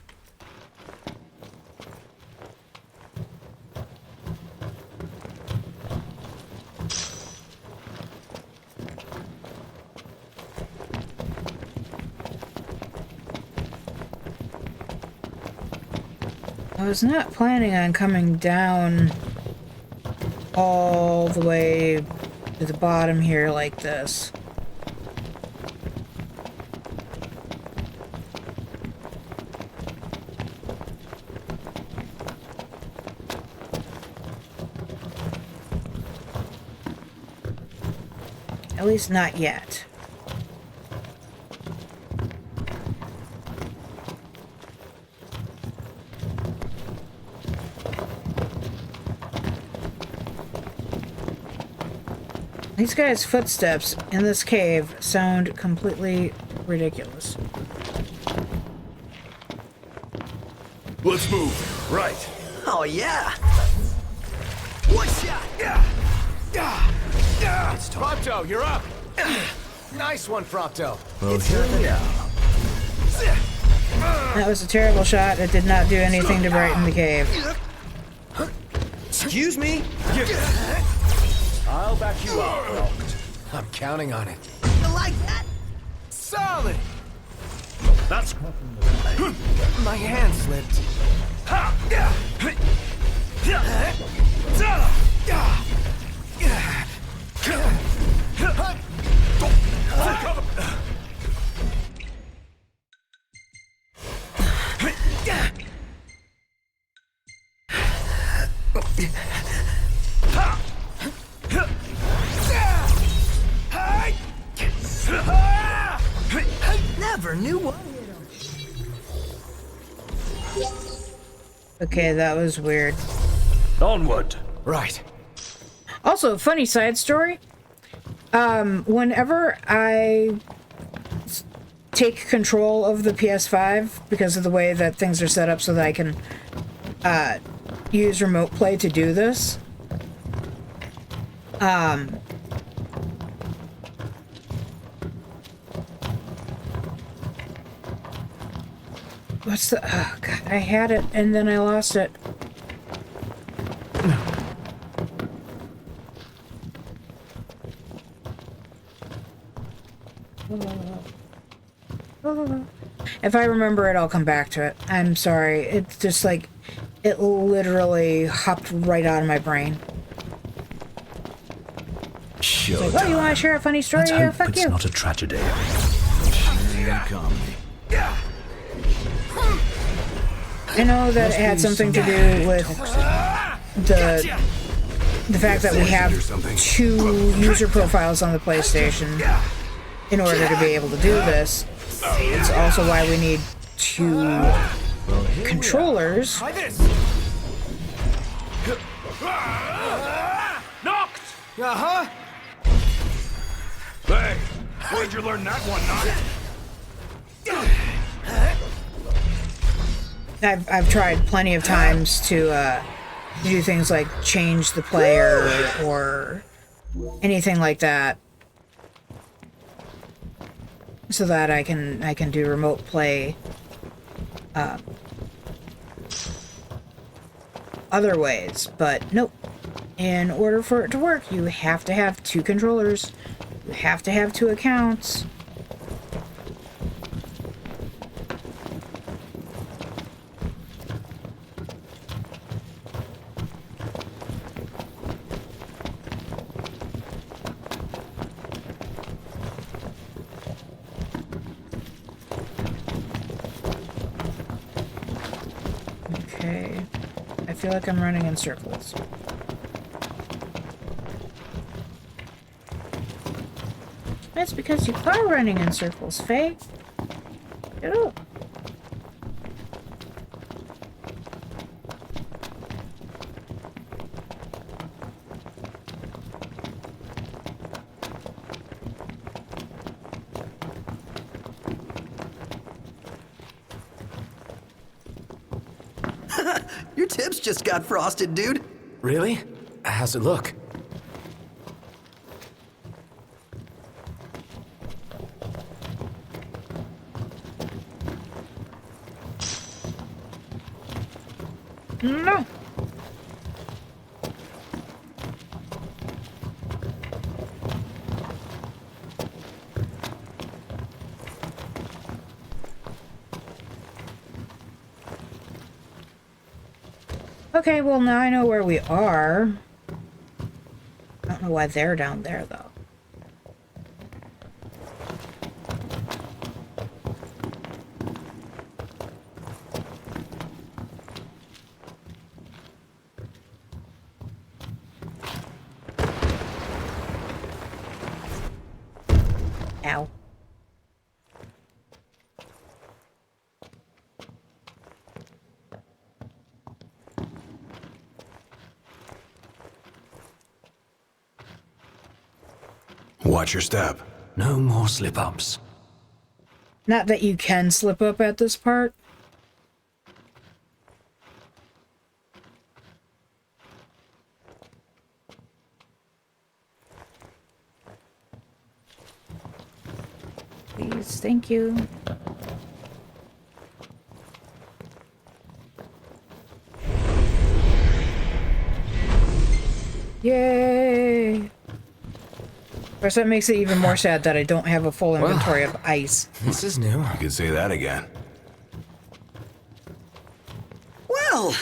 I was not planning on coming down all the way to the bottom here like this. At least not yet. These guys' footsteps in this cave sound completely ridiculous. Let's move. Right. Oh, yeah. What's ya? Prompto, you're up! Nice one, Prompto. Well, here we are. That was a terrible shot. It did not do anything to brighten the cave. Excuse me? I'll back you up. I'm counting on it. Like that? Solid! That's... My hand slipped. Never knew what. Okay, that was weird. Onward. Right. Also, funny side story. Whenever I take control of the PS5, because of the way that things are set up so that I can use remote play to do this, what's the... Oh, God, I had it, and then I lost it. If I remember it, I'll come back to it. I'm sorry. It's just like... It literally hopped right out of my brain. Sure. It's like, oh, you want to share a funny story? Let's Yeah, hope fuck it's you. not a tragedy. I know that it had something to do with the fact that we have 2 user profiles on the PlayStation in order to be able to do this. It's also why we need 2 controllers. Knocked! Uh-huh! Hey, where'd you learn that one, Knocked? I've tried plenty of times to do things like change the player or anything like that, so that I can do remote play other ways. But nope. In order for it to work, you have to have 2 controllers. You have to have 2 accounts. Okay. I feel like I'm running in circles. That's because you are running in circles, Faye. Get up. Your tips just got frosted, dude. Really? How's it look? No. Okay, well now I know where we are. I don't know why they're down there though. Ow. Watch your step. No more slip-ups. Not that you can slip up at this part. Please, thank you. course, that makes it even more sad that I don't have a full inventory of ice. This is new. You could say that again. Well,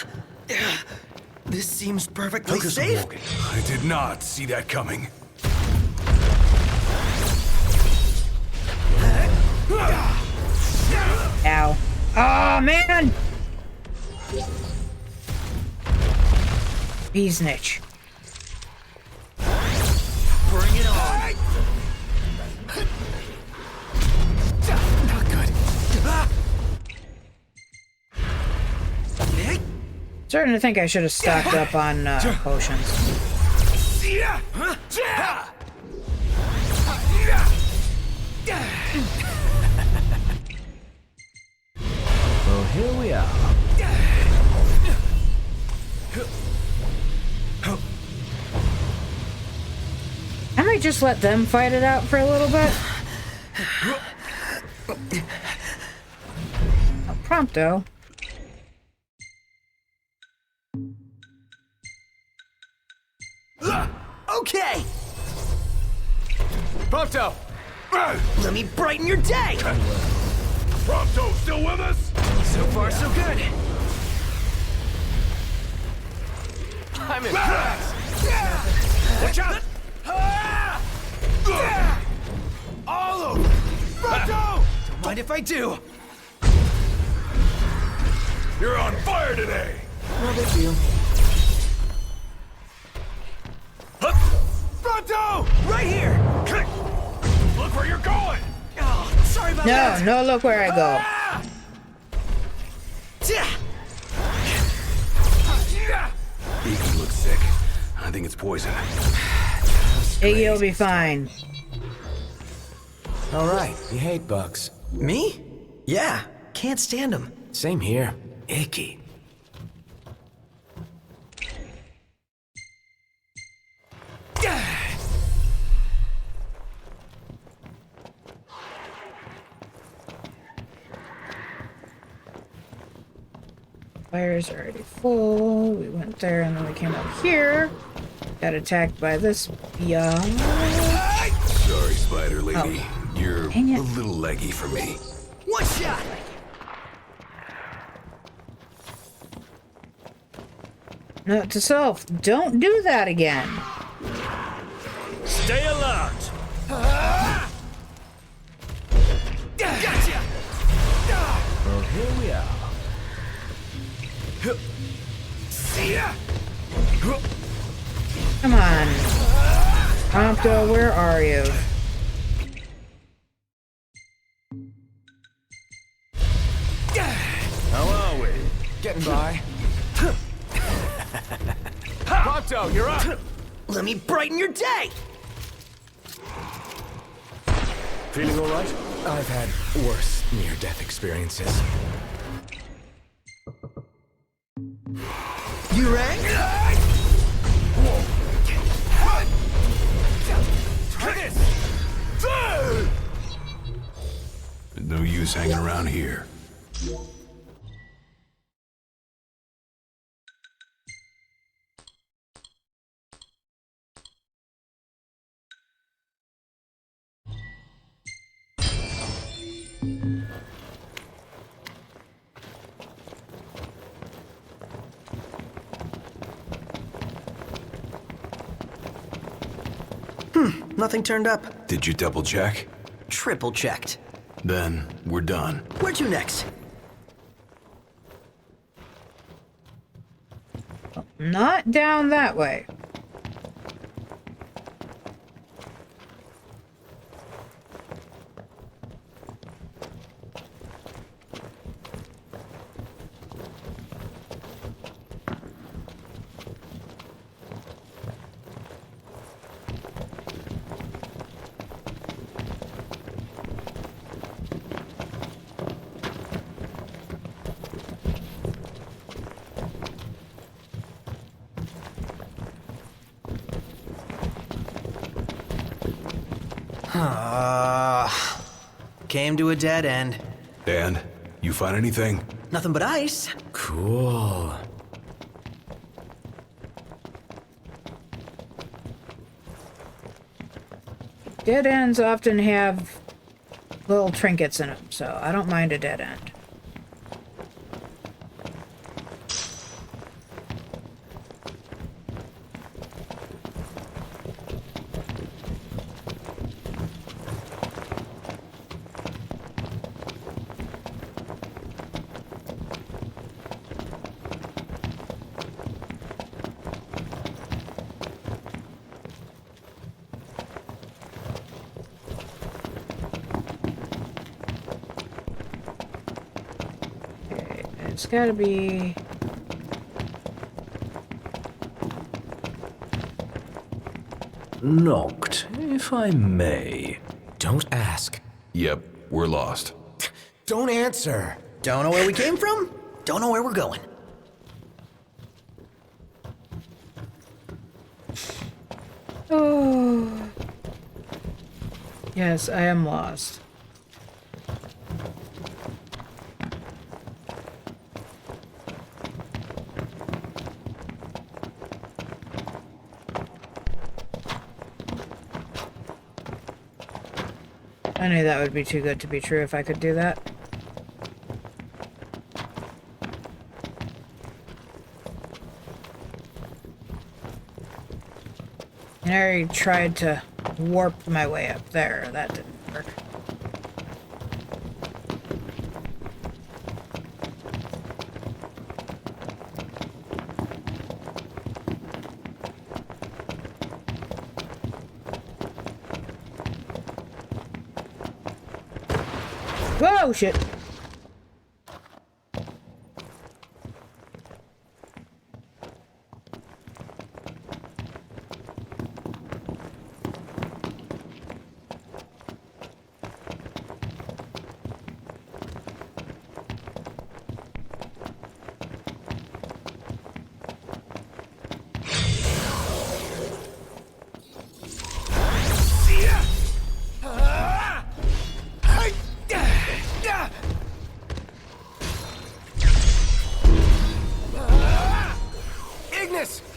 this seems perfectly safe. I did not see that coming. Ow. Oh, man! Beesnitch. Bring it on. Not good. Starting to think I should have stocked up on potions. Well, here we are. I might just let them fight it out for a little bit. Oh, Prompto. Okay, Prompto! let me brighten your day. Prompto still with us? So far, so good. I'm impressed! Watch out! All over! Prompto! Don't mind if I do. You're on fire today! No big deal. Prompto! Right here. Look where you're going! Oh, sorry about No, that. no, look where I go. Iggy looks sick. I think it's poison. Iggy will be fine. All right, you hate bugs. Me? Yeah, can't stand them. Same here. Icky. Fire's already full. We went there and then we came up here. Got attacked by this beyond. Sorry, Spider Lady. You're Dang it. a little leggy for me. One shot. Note to self, don't do that again. Stay alert! Gotcha. Well, here we are. See ya! Come on. Prompto, where are you? How are we? Getting by. Prompto, you're up! Let me brighten your day. Feeling all right? I've had worse near-death experiences. You rang? Try this! No use hanging around here. Nothing turned up. Did you double check? Triple checked. Then we're done. Where to next? Not down that way. Came to a dead end. And you find anything? Nothing but ice. Cool. Dead ends often have little trinkets in them, so I don't mind a dead end. It's gotta be... Locked, if I may. Don't ask. Yep, we're lost. Don't answer. Don't know where we came from? Don't know where we're going. Oh. Yes, I am lost. I knew that would be too good to be true if I could do that. And I already tried to warp my way up there. That didn't work. Whoa, shit.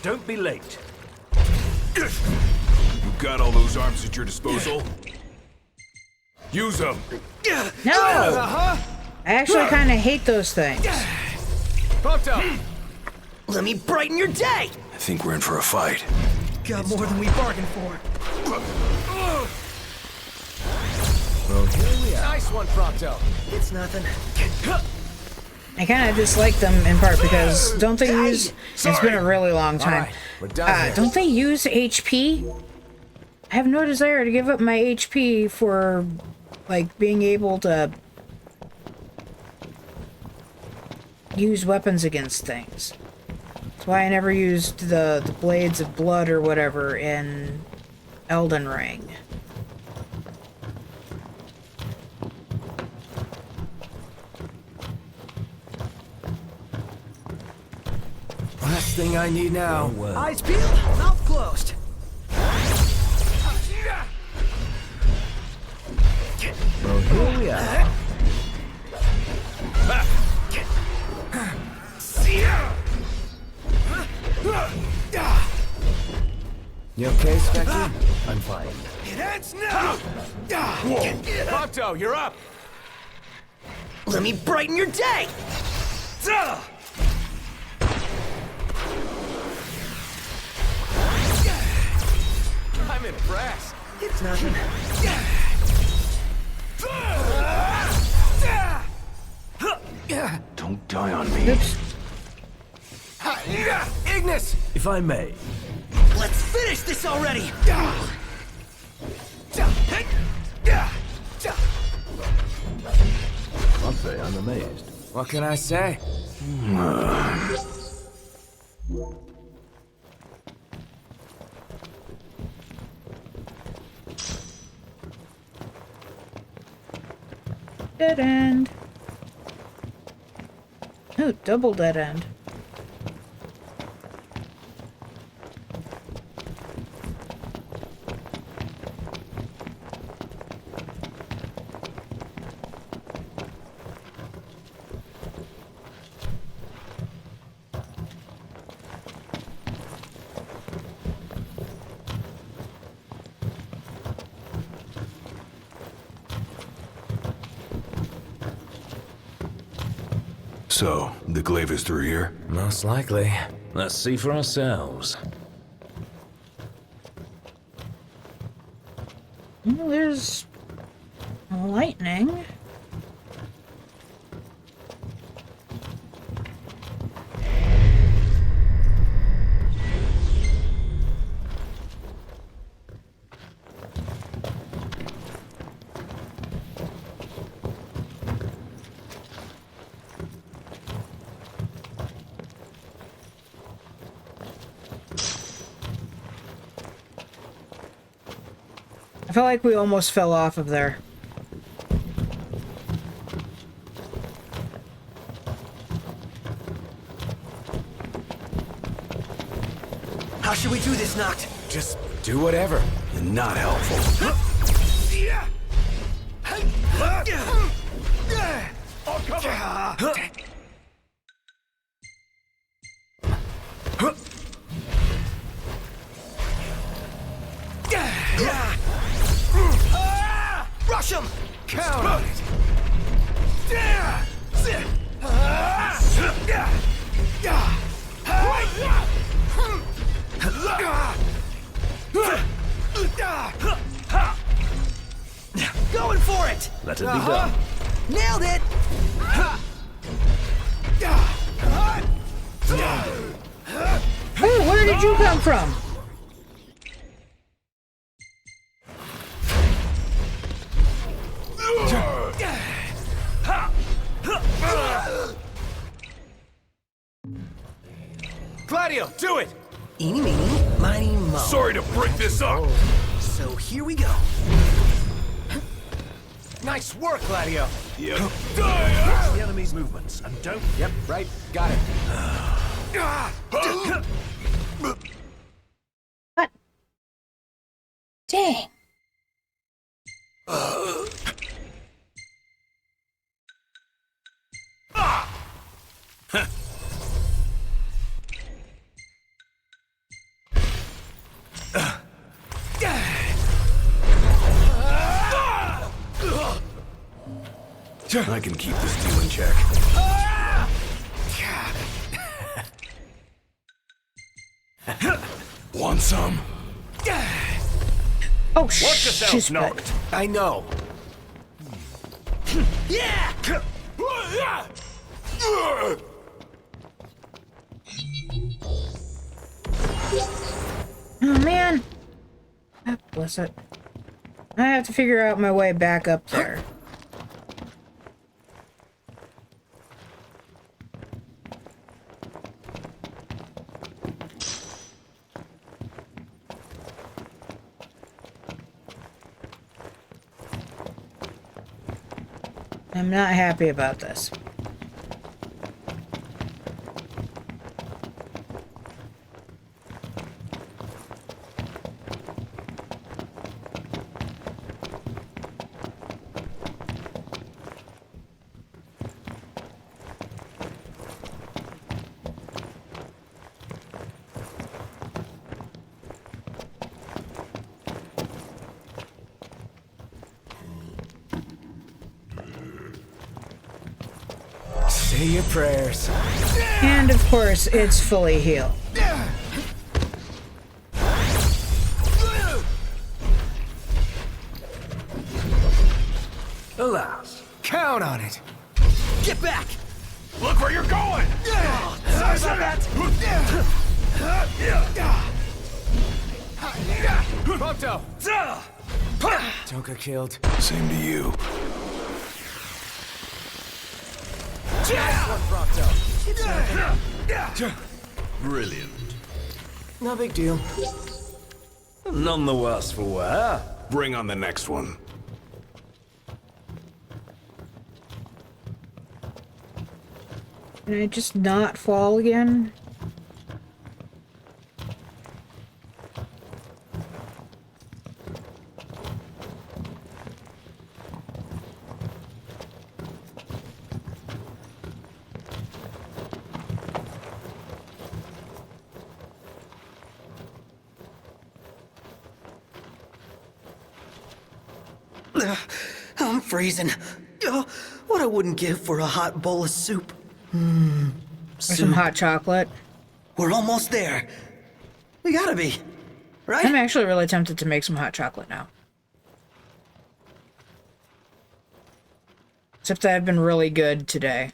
Don't be late. You got all those arms at your disposal? Use them. No! I actually kind of hate those things. Let me brighten your day! I think we're in for a fight. Got more than we bargained for. Well, here we are. Nice one, Prompto. It's nothing. I kind of dislike them in part because don't they use... It's been a really long time. Right, we're done here. Don't they use HP? I have no desire to give up my HP for, like, being able to use weapons against things. That's why I never used the Blades of Blood or whatever in Elden Ring. Last thing I need now. Well. Eyes peeled, mouth closed. Well, here we are. You okay, Spectre? I'm fine. It ends now! Prompto, you're up! Let me brighten your day! I'm impressed. It's nothing. Don't die on me. Oops. Ignis! If I may. Let's finish this already! I'll say I'm amazed. What can I say? Dead end. Ooh, double dead end. So, the glaive is through here? Most likely. Let's see for ourselves. Well, there's lightning. I feel like we almost fell off of there. How should we do this, Noct? Just do whatever. You're not helpful. Rush him! Count on it! Going for it! Let it be done. Nailed it! Oh, where did you come from? Gladio, do it! Eeny, meeny, miny, mo. Sorry to break this up! So here we go. Nice work, Gladio. Yep. Watch the enemy's movements and don't... Yep, right, got it. What? Dang. I can keep this deal in check. Want some? Oh, Watch yourself, she's Noct. I know. Yeah! Oh, man. Oh, bless it. I have to figure out my way back up there. I'm not happy about this. Say your prayers. And of course, it's fully healed. Alas, count on it. Get back! Look where you're going! Sorry about that! Prompto! Don't get killed. Same to you. Nice one, Prompto. Brilliant. No big deal. None the worse for wear. Bring on the next one. Can I just not fall again? I'm freezing. Oh, what I wouldn't give for a hot bowl of soup. Or some hot chocolate. We're almost there. We gotta be, right? I'm actually really tempted to make some hot chocolate now. Except that I've been really good today.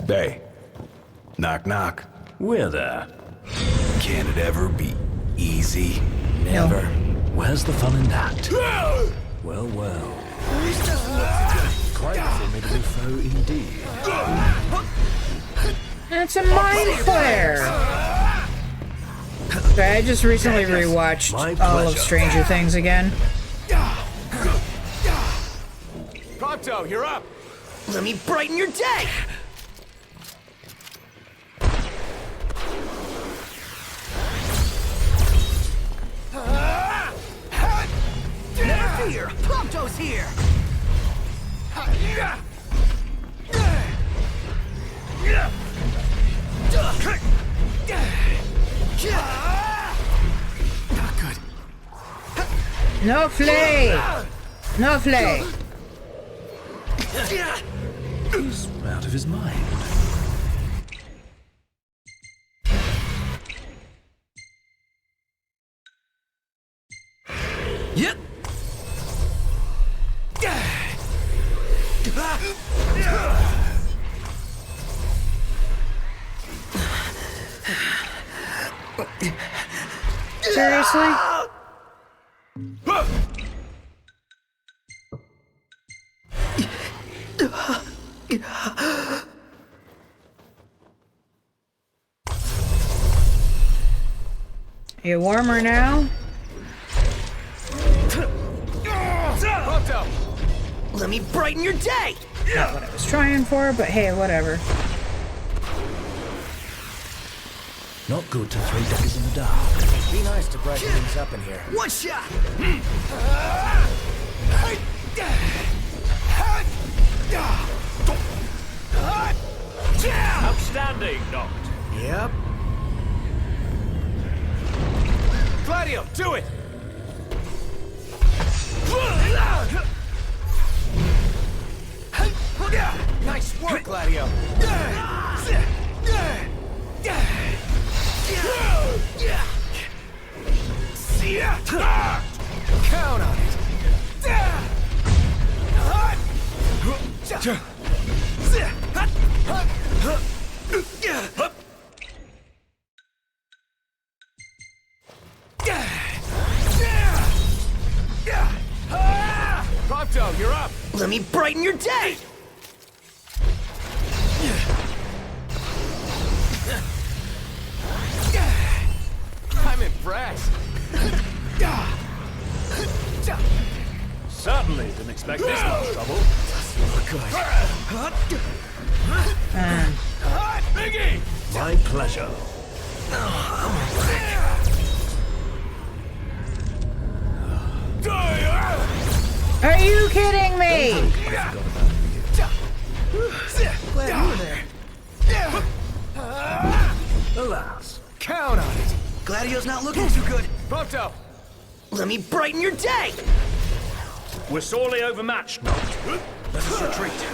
Hey. Knock, knock. We're there. Can it ever be easy? Never. Where's the fun in that? Well, well. Quite a formidable foe indeed. It's a mind flare! Okay, I just recently rewatched all of Stranger Things again. Prompto, you're up! Let me brighten your day! Never fear! Prompto's here! Not good. No flay! No flay! He's out of his mind. Yep. Seriously? Are you warmer now? Prompto! Let me brighten your day! Not what I was trying for, but hey, whatever. Not good to throw daggers in the dark. Be nice to brighten things up in here. One shot! Outstanding, knocked. Yep. Gladio, do it! Nice work, Gladio. Count on it. Prompto, you're up. Let me brighten your day. I'm impressed. Certainly didn't expect this much trouble. Biggie! My pleasure. Are you kidding me? Glad you were there. Alas. Count on it. Gladio's not looking too good. Prompto, Let me brighten your day. we're sorely overmatched, knocked. Let us retreat.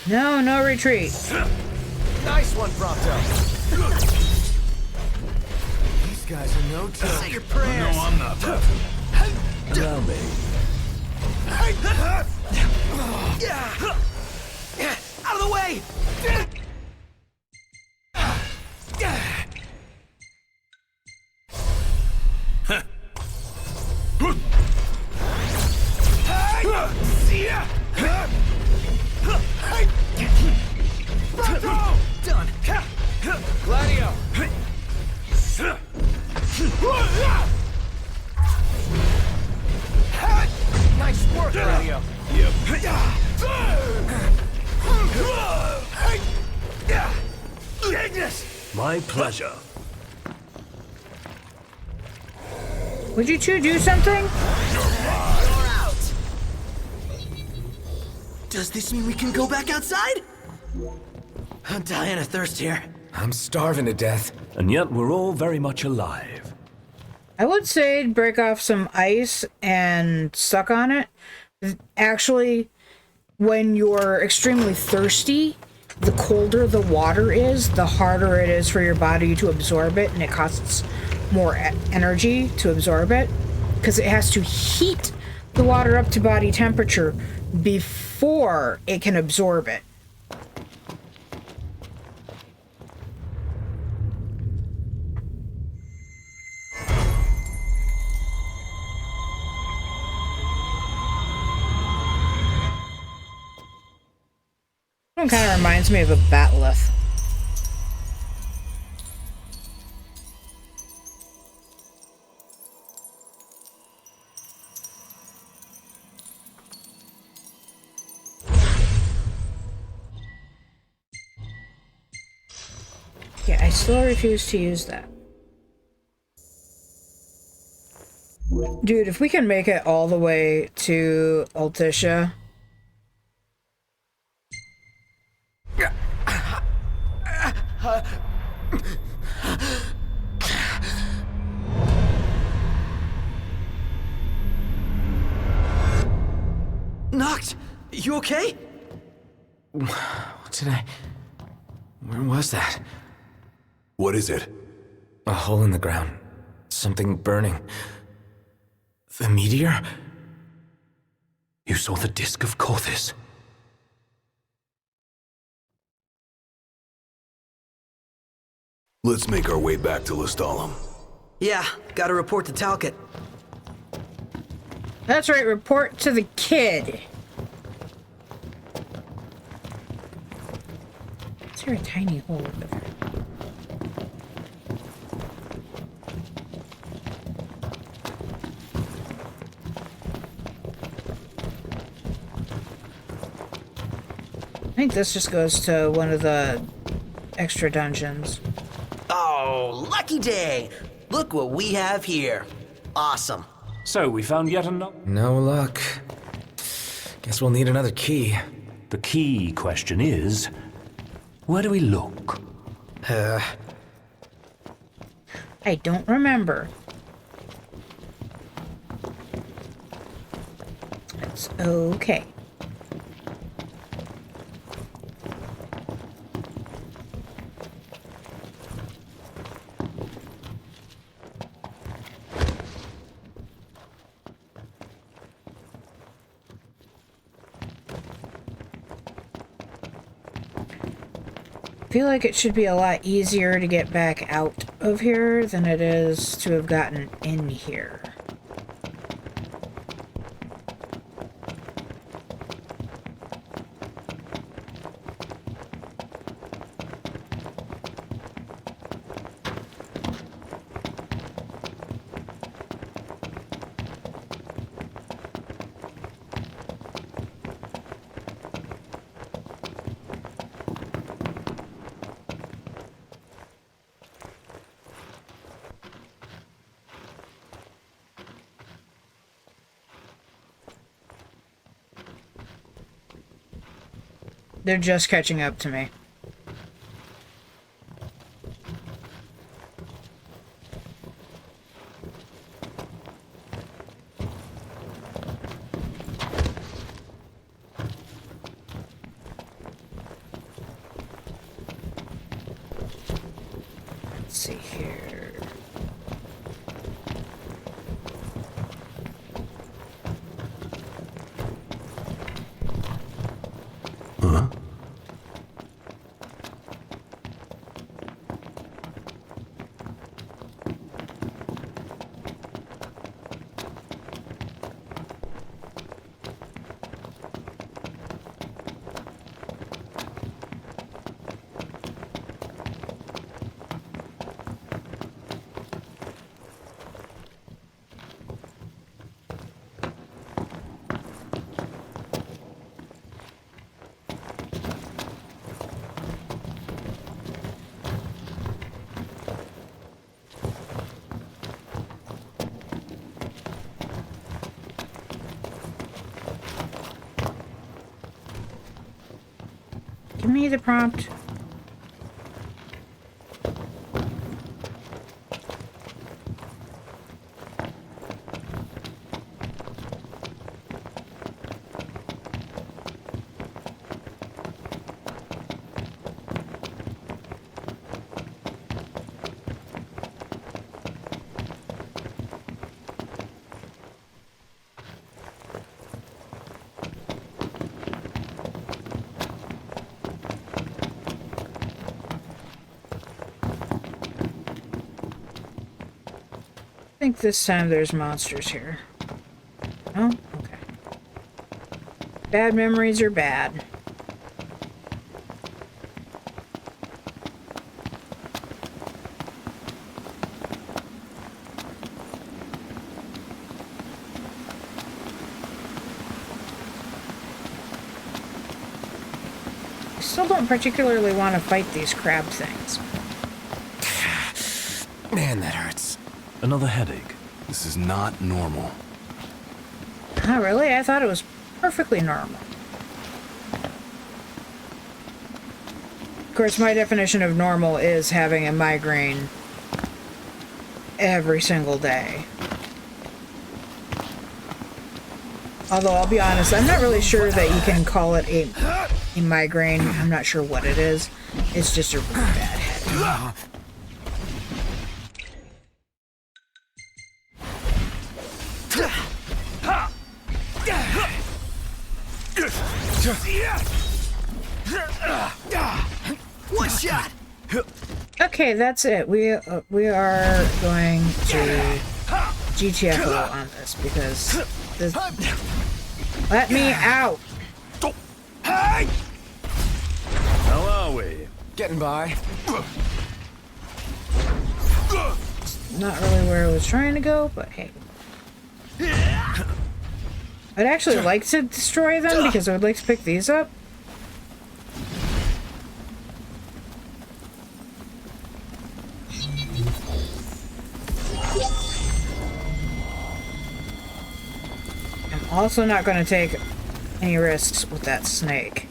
No, no retreat. Nice one, Prompto. These guys are no joke. Say your prayers. No, I'm not. Allow me. Out of the way! Done. Gladio. Nice work, Gladio. My pleasure. Would you two do something? You're out. Does this mean we can go back outside? I'm dying of thirst here. I'm starving to death. And yet we're all very much alive. I would say break off some ice and suck on it. Actually, when you're extremely thirsty, the colder the water is, the harder it is for your body to absorb it, and it costs more energy to absorb it, because it has to heat the water up to body temperature before it can absorb it. It kind of reminds me of a batleth. Yeah, I still refuse to use that. Dude, if we can make it all the way to Altisha... Noct, you okay? What did I... Where was that? What is it? A hole in the ground. Something burning. The meteor? You saw the disk of Kothis. Let's make our way back to Lestalem. Yeah, gotta report to Talcott. That's right, report to the kid. Is there a tiny hole over there? I think this just goes to one of the extra dungeons. Oh, lucky day! Look what we have here. Awesome. So, we found yet another... No luck. Guess we'll need another key. The key question is... where do we look? I don't remember. That's okay. I feel like it should be a lot easier to get back out of here than it is to have gotten in here. They're just catching up to me. Let's see here. Huh? Give me the prompt. think this time there's monsters here. Oh, okay. Bad memories are bad. I still don't particularly want to fight these crab things. Man, that hurts. Another headache. This is not normal. Oh, really? I thought it was perfectly normal. Of course, my definition of normal is having a migraine every single day. Although, I'll be honest, I'm not really sure that you can call it a migraine. I'm not sure what it is. It's just a really bad headache. One shot. Okay, that's it. We are going to GTFO on this because this. Let me out. How are we? Getting by. Not really where I was trying to go, but hey. I'd actually like to destroy them because I would like to pick these up. I'm also not going to take any risks with that snake.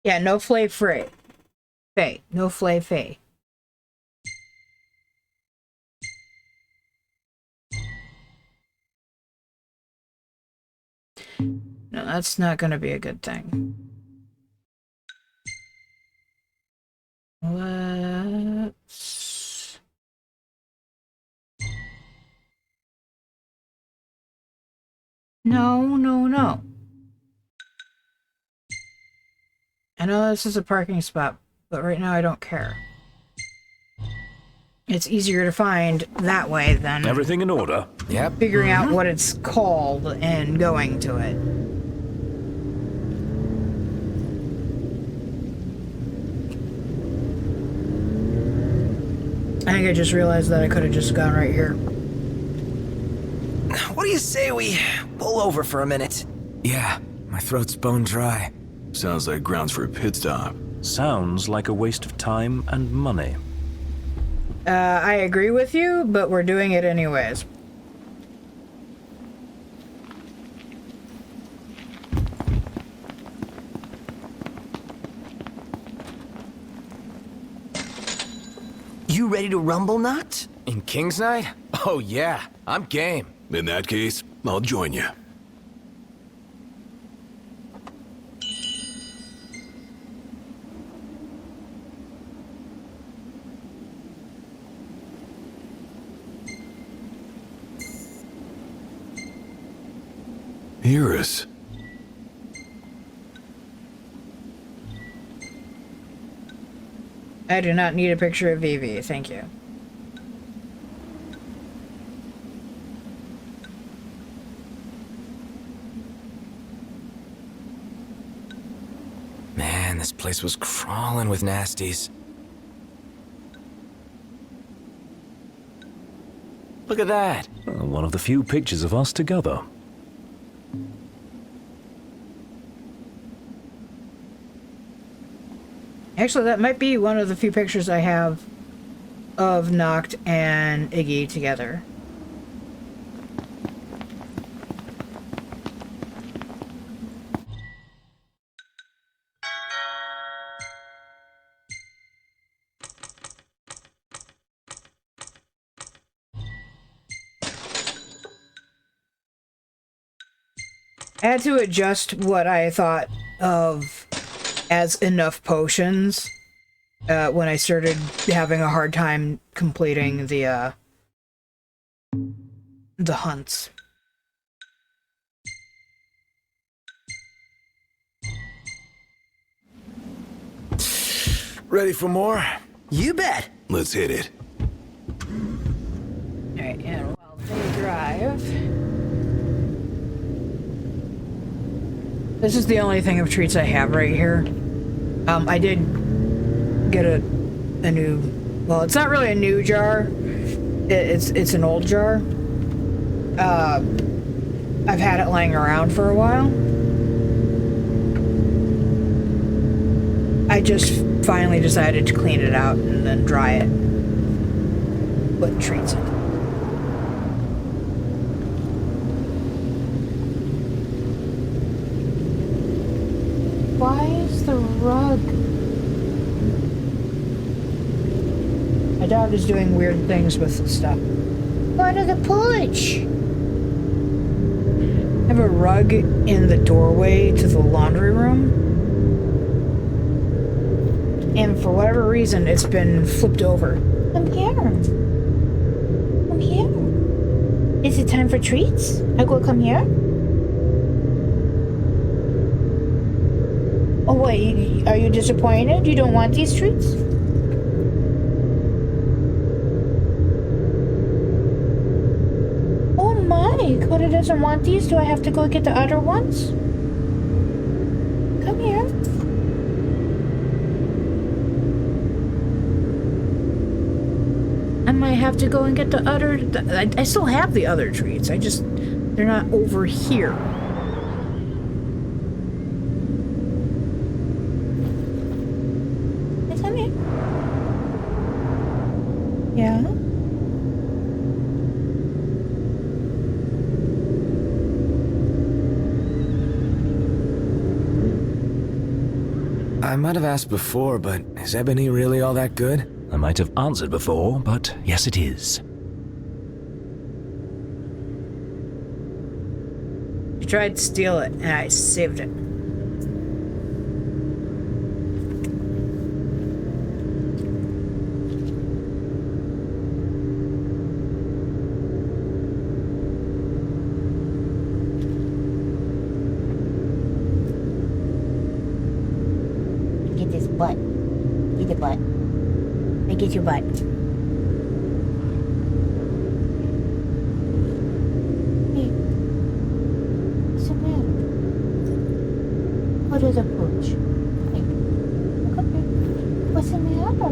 Yeah, no flay free. Fay. No flay fay. No, that's not going to be a good thing. Let's... No, no, no. I know this is a parking spot, but right now I don't care. It's easier to find that way than... Everything in order? Yep. Figuring out what it's called and going to it. I think I just realized that I could have just gone right here. What do you say we pull over for a minute? Yeah, my throat's bone dry. Sounds like grounds for a pit stop. Sounds like a waste of time and money. I agree with you, but we're doing it anyways. You ready to rumble, Noct? In King's Night? Oh yeah, I'm game. In that case, I'll join you. Iris. I do not need a picture of Vivi, thank you. Man, this place was crawling with nasties. Look at that. One of the few pictures of us together. Actually, that might be one of the few pictures I have of Noct and Iggy together. I had to adjust what I thought of as enough potions when I started having a hard time completing the hunts. Ready for more? You bet. Let's hit it. Alright, and while they drive... This is the only thing of treats I have right here. I did get a new... Well, it's not really a new jar. It's an old jar. I've had it laying around for a while. I just finally decided to clean it out and then dry it. Put treats in. Why is the rug? My dog is doing weird things with the stuff. What are the push? I have a rug in the doorway to the laundry room. And for whatever reason, it's been flipped over. Come here. Come here. Is it time for treats? I go come here? Oh, wait. Are you disappointed? You don't want these treats? Oh my. Coda doesn't want these. Do I have to go get the other ones? Come here. I might have to go and get the other... I still have the other treats. They're not over here. Hey, come here. Yeah? I might have asked before, but is ebony really all that good? I might have answered before, but yes, it is. You tried to steal it, and I saved it. Get this butt. Get the butt. Get your butt. Hey. What's the matter? What is a pooch? Hey. Look up here. What's the matter?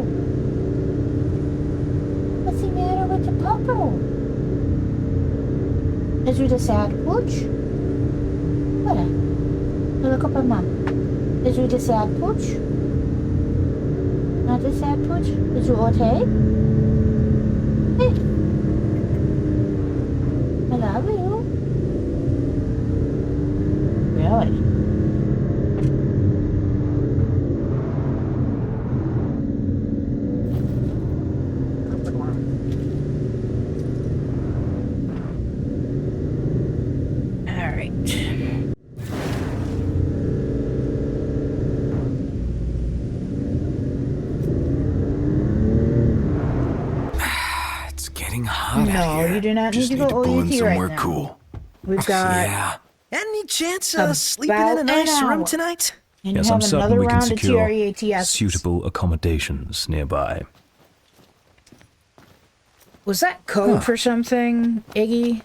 What's the matter with the puppo? Is it a sad pooch? What? Look up at Mom. Is it a sad pooch? Not a sad pooch? Is you okay? Hey. I love you. Really? No, you do not need to go OUT right now. Cool. We've got... Yeah. Any chance of sleeping in a nice room tonight? And yes, you I'm have certain another we can round of secure TREATS. suitable accommodations nearby. Was that code for something, Iggy?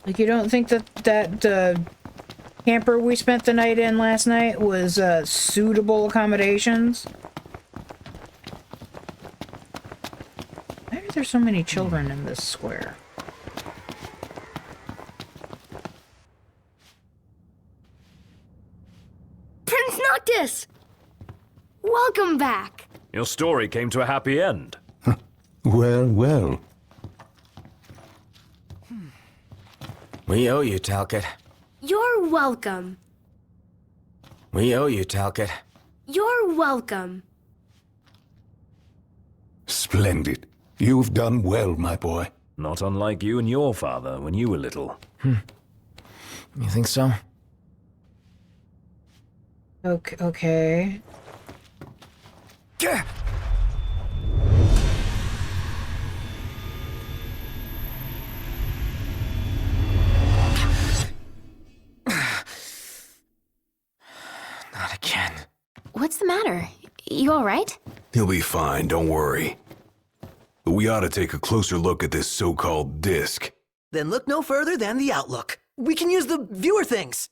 Like, you don't think that the camper we spent the night in last night was suitable accommodations? Why are there so many children in this square? Prince Noctis! Welcome back! Your story came to a happy end. Well, well. We owe you, Talcott. You're welcome. We owe you, Talcott. You're welcome. Splendid. You've done well, my boy. Not unlike you and your father when you were little. You think so? Okay. Not again. What's the matter? You all right? He'll be fine, don't worry. But we ought to take a closer look at this so-called disc. Then look no further than the Outlook. We can use the viewer things.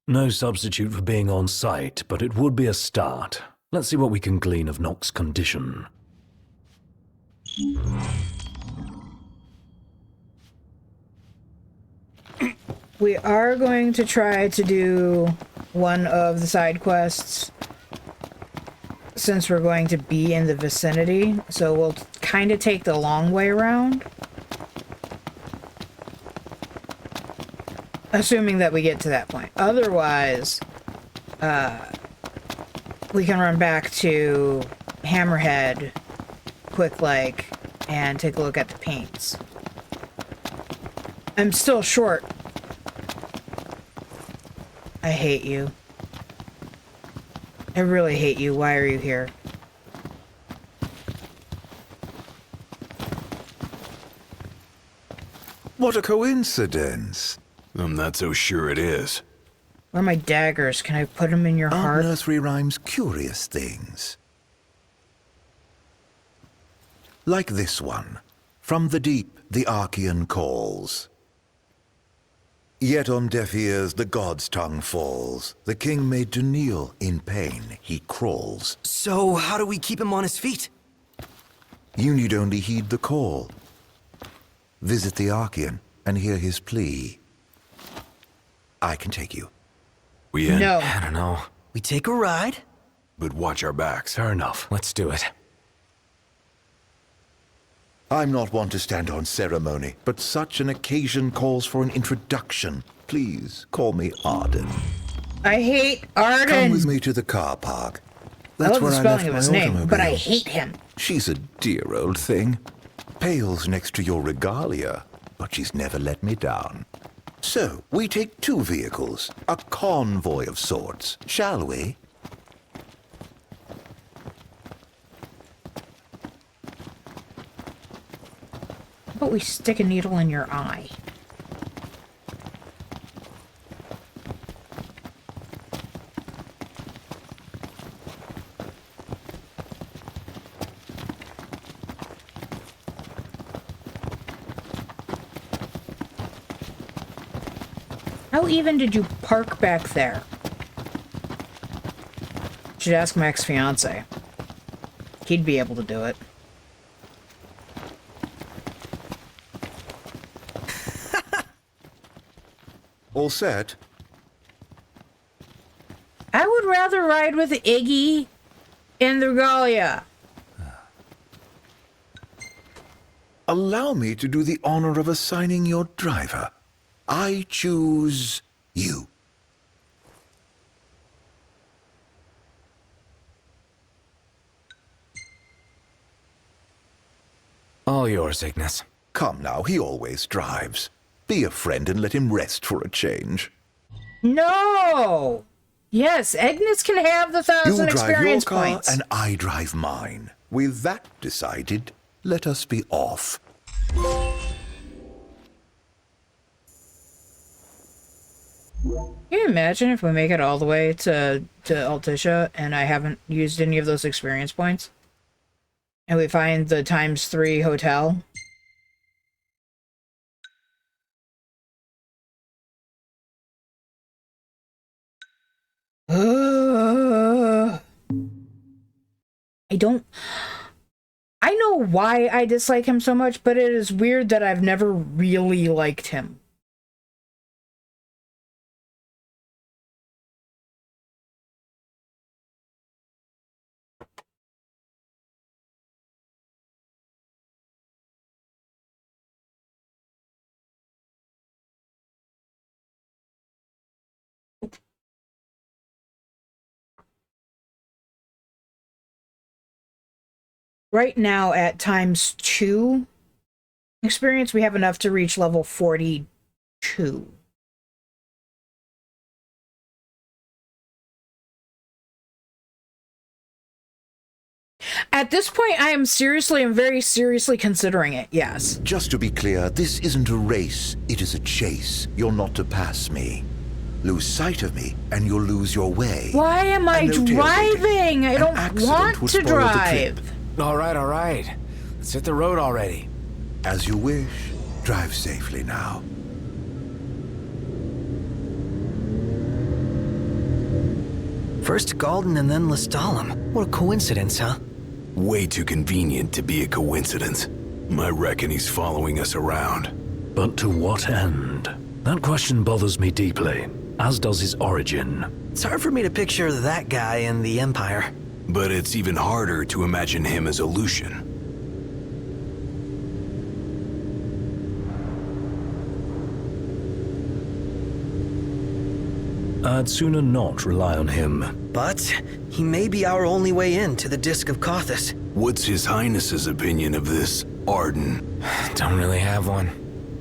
No substitute for being on site, but it would be a start. Let's see what we can glean of Nock's condition. We are going to try to do one of the side quests since we're going to be in the vicinity, so we'll kind of take the long way around. Assuming that we get to that point. Otherwise, we can run back to Hammerhead, quick like, and take a look at the paints. I'm still short. I hate you. I really hate you. Why are you here? What a coincidence. I'm not so sure it is. Where are my daggers? Can I put them in your Our heart? nursery rhymes curious things. Like this one. From the deep, the Archean calls. Yet on deaf ears the god's tongue falls. The king made to kneel, in pain he crawls. So how do we keep him on his feet? You need only heed the call. Visit the Archean and hear his plea. I can take you. We in? No. I don't know. We take a ride? But watch our backs. Fair enough. Let's do it. I'm not one to stand on ceremony, but such an occasion calls for an introduction. Please call me Arden. I hate Arden. Come with me to the car park. I love the where spelling left of my his name, but I automobile. hate him. She's a dear old thing. Pales next to your regalia, but she's never let me down. So, we take two vehicles, a convoy of sorts, shall we? How about we stick a needle in your eye? How even did you park back there? Should ask my ex-fiance. He'd be able to do it. All set? I would rather ride with Iggy in the regalia. Allow me to do the honor of assigning your driver. I choose you. All yours, Ignis. Come now, he always drives. Be a friend and let him rest for a change. No! Yes, Agnes can have the 1,000 You drive your experience car points. and I drive mine. With that decided, let us be off. Can you imagine if we make it all the way to Altisha and I haven't used any of those experience points? And we find the ×3 hotel? I know why I dislike him so much, but it is weird that I've never really liked him. Right now at ×2, Experience, we have enough to reach level 42. At this point, I am very seriously considering it, yes. Just to be clear, this isn't a race, it is a chase. You're not to pass me. Lose sight of me, and you'll lose your way. Why am I driving? I don't want to drive. All right. Let's hit the road already. As you wish. Drive safely now. First Galden and then Lestalem. What a coincidence, huh? Way too convenient to be a coincidence. I reckon he's following us around. But to what end? That question bothers me deeply, as does his origin. It's hard for me to picture that guy in the Empire. But it's even harder to imagine him as a Lucian. I'd sooner not rely on him. But he may be our only way in to the Disc of Kothis. What's His Highness's opinion of this Arden? Don't really have one.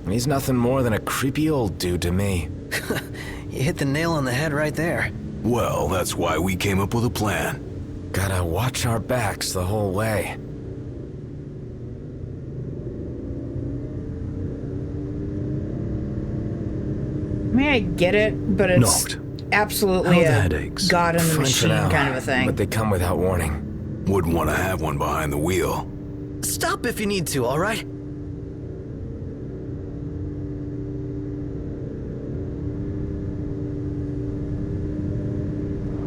He's nothing more than a creepy old dude to me. You hit the nail on the head right there. Well, that's why we came up with a plan. Gotta watch our backs the whole way. I mean, I get it, but it's absolutely a god in the machine kind of a thing. But they come without warning. Wouldn't want to have one behind the wheel. Stop if you need to, all right?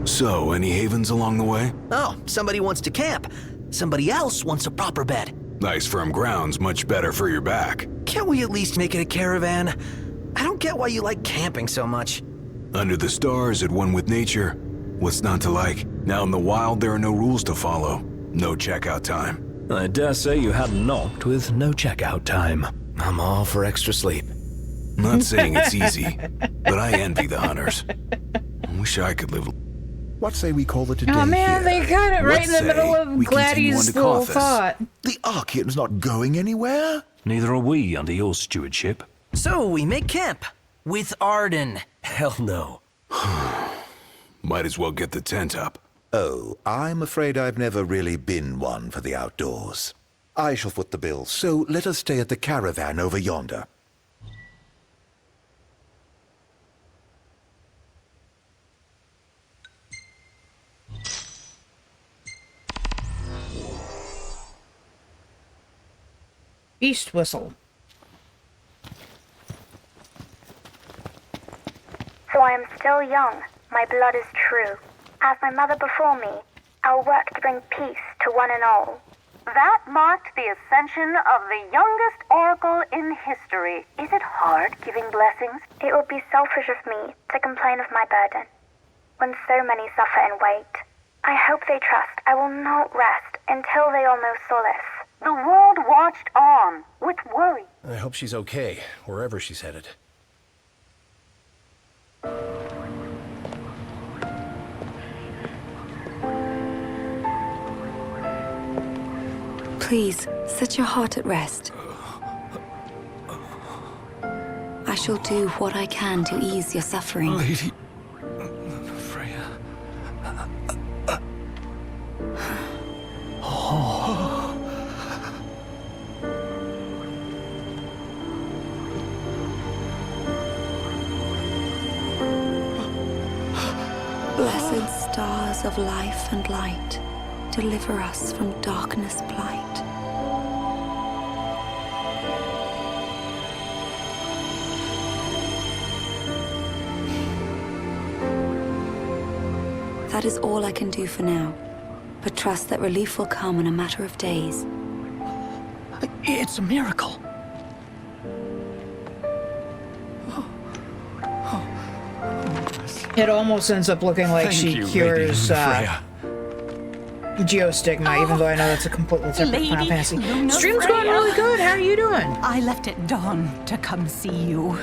So, any havens along the way? Oh, somebody wants to camp. Somebody else wants a proper bed. Nice firm ground's much better for your back. Can't we at least make it a caravan? I don't get why you like camping so much. Under the stars, at one with nature. What's not to like? Now in the wild, there are no rules to follow. No checkout time. I dare say you hadn't knocked with no checkout time. I'm all for extra sleep. Not saying it's easy, but I envy the hunters. I wish I could live. What say we call it a day? Oh man, here? they got it right in the middle of we continue Gladys' on to little Kothis? thought. The Archean's not going anywhere. Neither are we under your stewardship. So we make camp with Arden. Hell no. Might as well get the tent up. Oh, I'm afraid I've never really been one for the outdoors. I shall foot the bill, so let us stay at the caravan over yonder. Beast whistle. So I am still young, my blood is true. As my mother before me, I'll work to bring peace to one and all. That marked the ascension of the youngest oracle in history. Is it hard giving blessings? It would be selfish of me to complain of my burden, when so many suffer and wait. I hope they trust I will not rest until they all know solace. The world watched on, with worry. I hope she's okay, wherever she's headed. Please, set your heart at rest. I shall do what I can to ease your suffering. Lady... Freya... Blessed stars of life and light, deliver us from darkness blight. That is all I can do for now, but trust that relief will come in a matter of days. It's a miracle. It almost ends up looking like she cures geostigma, even though I know that's a completely separate Final Fantasy. Stream's going really good. How are you doing? I left at dawn to come see you.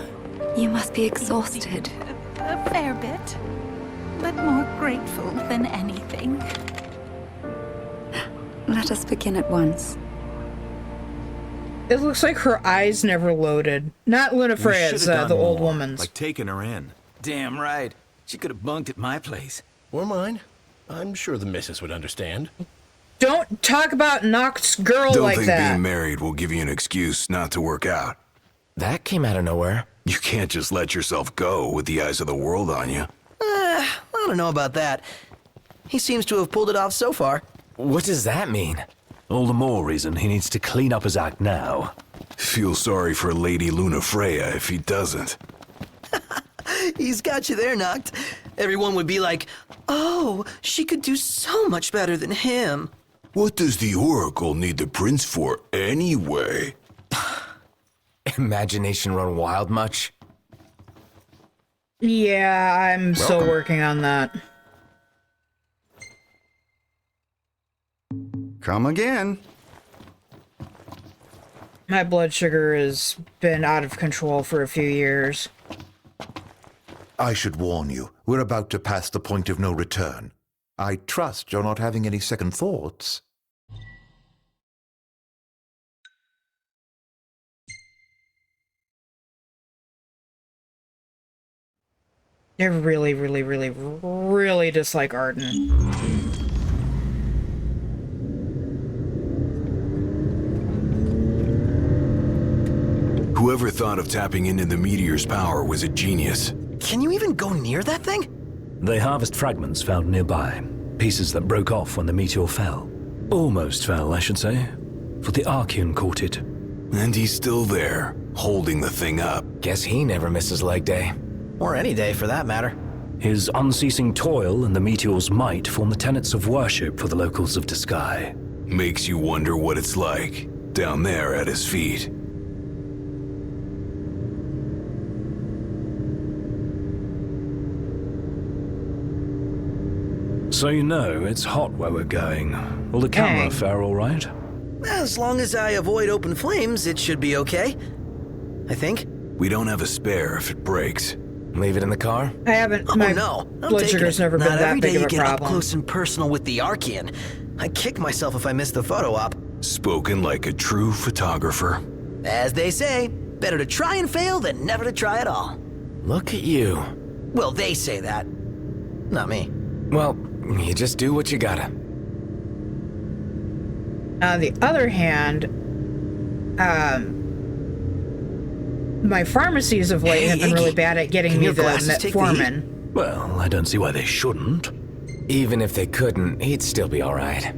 You must be exhausted. A fair bit, but more grateful than anything. Let us begin at once. It looks like her eyes never loaded. Not Luna Freya's, the old woman's. Like taking her in. Damn right. She could have bunked at my place. Or mine. I'm sure the missus would understand. Don't talk about Noct's girl Don't like think that. being married will give you an excuse not to work out. That came out of nowhere. You can't just let yourself go with the eyes of the world on you. I don't know about that. He seems to have pulled it off so far. What does that mean? All the more reason he needs to clean up his act now. Feel sorry for Lady Luna Freya if he doesn't. He's got you there, Noct. Everyone would be like, oh, she could do so much better than him. What does the Oracle need the prince for anyway? Imagination run wild much? Yeah, I'm still working on that. Come again. My blood sugar has been out of control for a few years. I should warn you, we're about to pass the point of no return. I trust you're not having any second thoughts. I really, really, really, really dislike Arden. Whoever thought of tapping into the meteor's power was a genius. Can you even go near that thing? They harvest fragments found nearby. Pieces that broke off when the meteor fell. Almost fell, I should say. For the Archean caught it. And he's still there, holding the thing up. Guess he never misses leg day. Or any day, for that matter. His unceasing toil and the meteor's might form the tenets of worship for the locals of the sky. Makes you wonder what it's like, down there at his feet. So you know, it's hot where we're going. Will the camera fare all right? As long as I avoid open flames, it should be okay. I think. We don't have a spare if it breaks. Leave it in the car? I haven't. My blood sugar's never been that big of a Not every day you get up problem. close and personal with the Archean. I kick myself if I miss the photo op. Spoken like a true photographer. As they say, better to try and fail than never to try at all. Look at you. Well, they say that. Not me. Well, you just do what you gotta. On the other hand, my pharmacies of late have been really bad at getting me the metformin. Well, I don't see why they shouldn't. Even if they couldn't, he'd still be alright.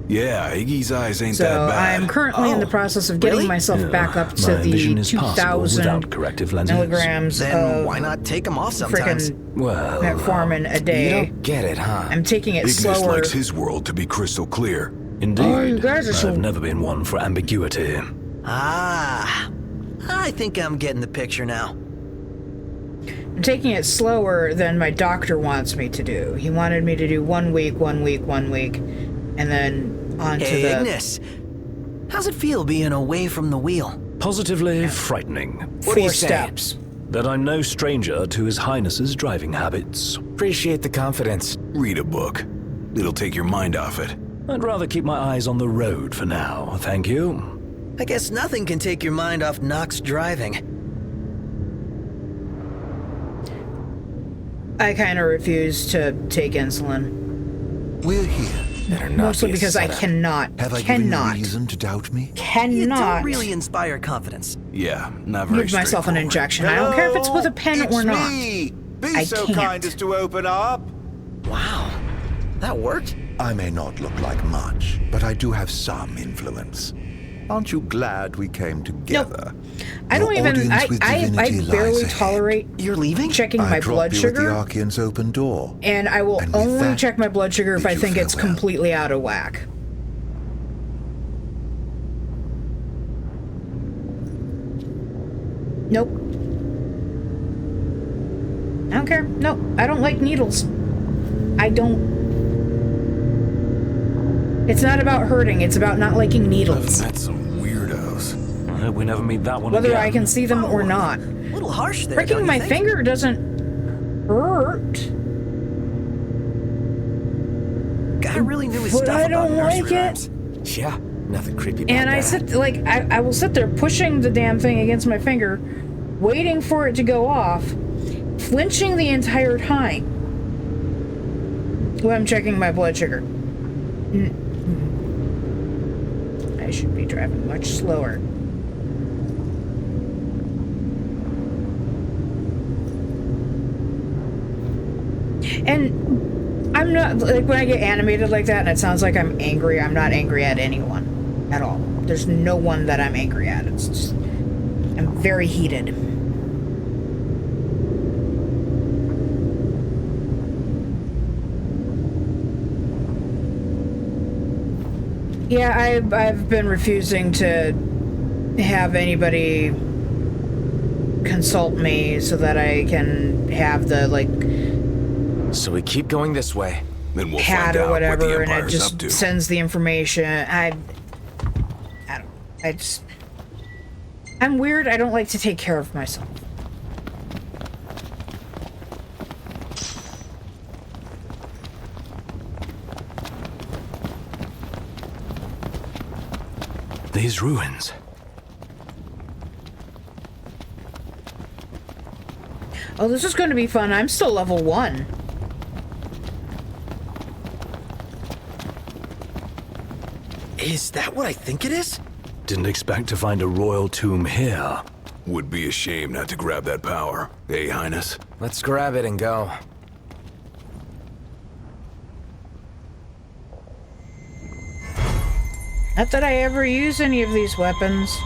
Yeah, Iggy's eyes ain't So that bad. I'm currently in the process of getting myself back up to the 2,000 milligrams Then of why not take them off sometimes? frickin' metformin a day. You don't get it, huh? I'm taking it Ignis slower. likes his world to be crystal clear. Indeed. Oh, you guys are so... I've never been one for ambiguity. Ah, I think I'm getting the picture now. I'm taking it slower than my doctor wants me to do. He wanted me to do 1 week, 1 week, 1 week, and then on to the... Ignis, how's it feel being away from the wheel? Positively frightening. What do you 4 say? steps. That I'm no stranger to His Highness's driving habits. Appreciate the confidence. Read a book. It'll take your mind off it. I'd rather keep my eyes on the road for now, thank you. I guess nothing can take your mind off Nox driving. I kind of refuse to take insulin. We're here. Mostly because I cannot. Have I given you reason to doubt me? You Cannot don't really inspire confidence. Yeah, not very give myself an injection. I don't care if it's with a pen or not. Me. Be I so can't. kind as to open up. Wow, that worked? I may not look like much, but I do have some influence. Aren't you glad we came together? I don't Your even. audience with I divinity barely lies ahead. tolerate. You're leaving? Checking I my drop blood you sugar. at the Archean's open door. And I will And with only that, check my blood sugar if I bid you think it's farewell. completely out of whack. Nope. I don't care. Nope. I don't like needles. I don't. It's not about hurting. It's about not liking needles. I've met some weirdos. I hope we never meet that one Whether again. I can see them or not. A little harsh there, don't Pricking you my think? finger doesn't hurt. Guy really knew his But stuff I about don't nursery like it. rhymes. Yeah, Nothing creepy about And that. I will sit there pushing the damn thing against my finger, waiting for it to go off, flinching the entire time when I'm checking my blood sugar. I should be driving much slower. And I'm not, like, when I get animated like that and it sounds like I'm angry, I'm not angry at anyone at all. There's no one that I'm angry at. It's just, I'm very heated. Yeah, I've been refusing to have anybody consult me so that I can have the, like, So we keep going this way. Then we'll pad find or out what the whatever, and it Empire's up just to. sends the information. I'm weird. I don't like to take care of myself. These ruins. Oh, this is going to be fun. I'm still level 1. Is that what I think it is? Didn't expect to find a royal tomb here. Would be a shame not to grab that power. Hey, Highness. Let's grab it and go. Not that I ever use any of these weapons.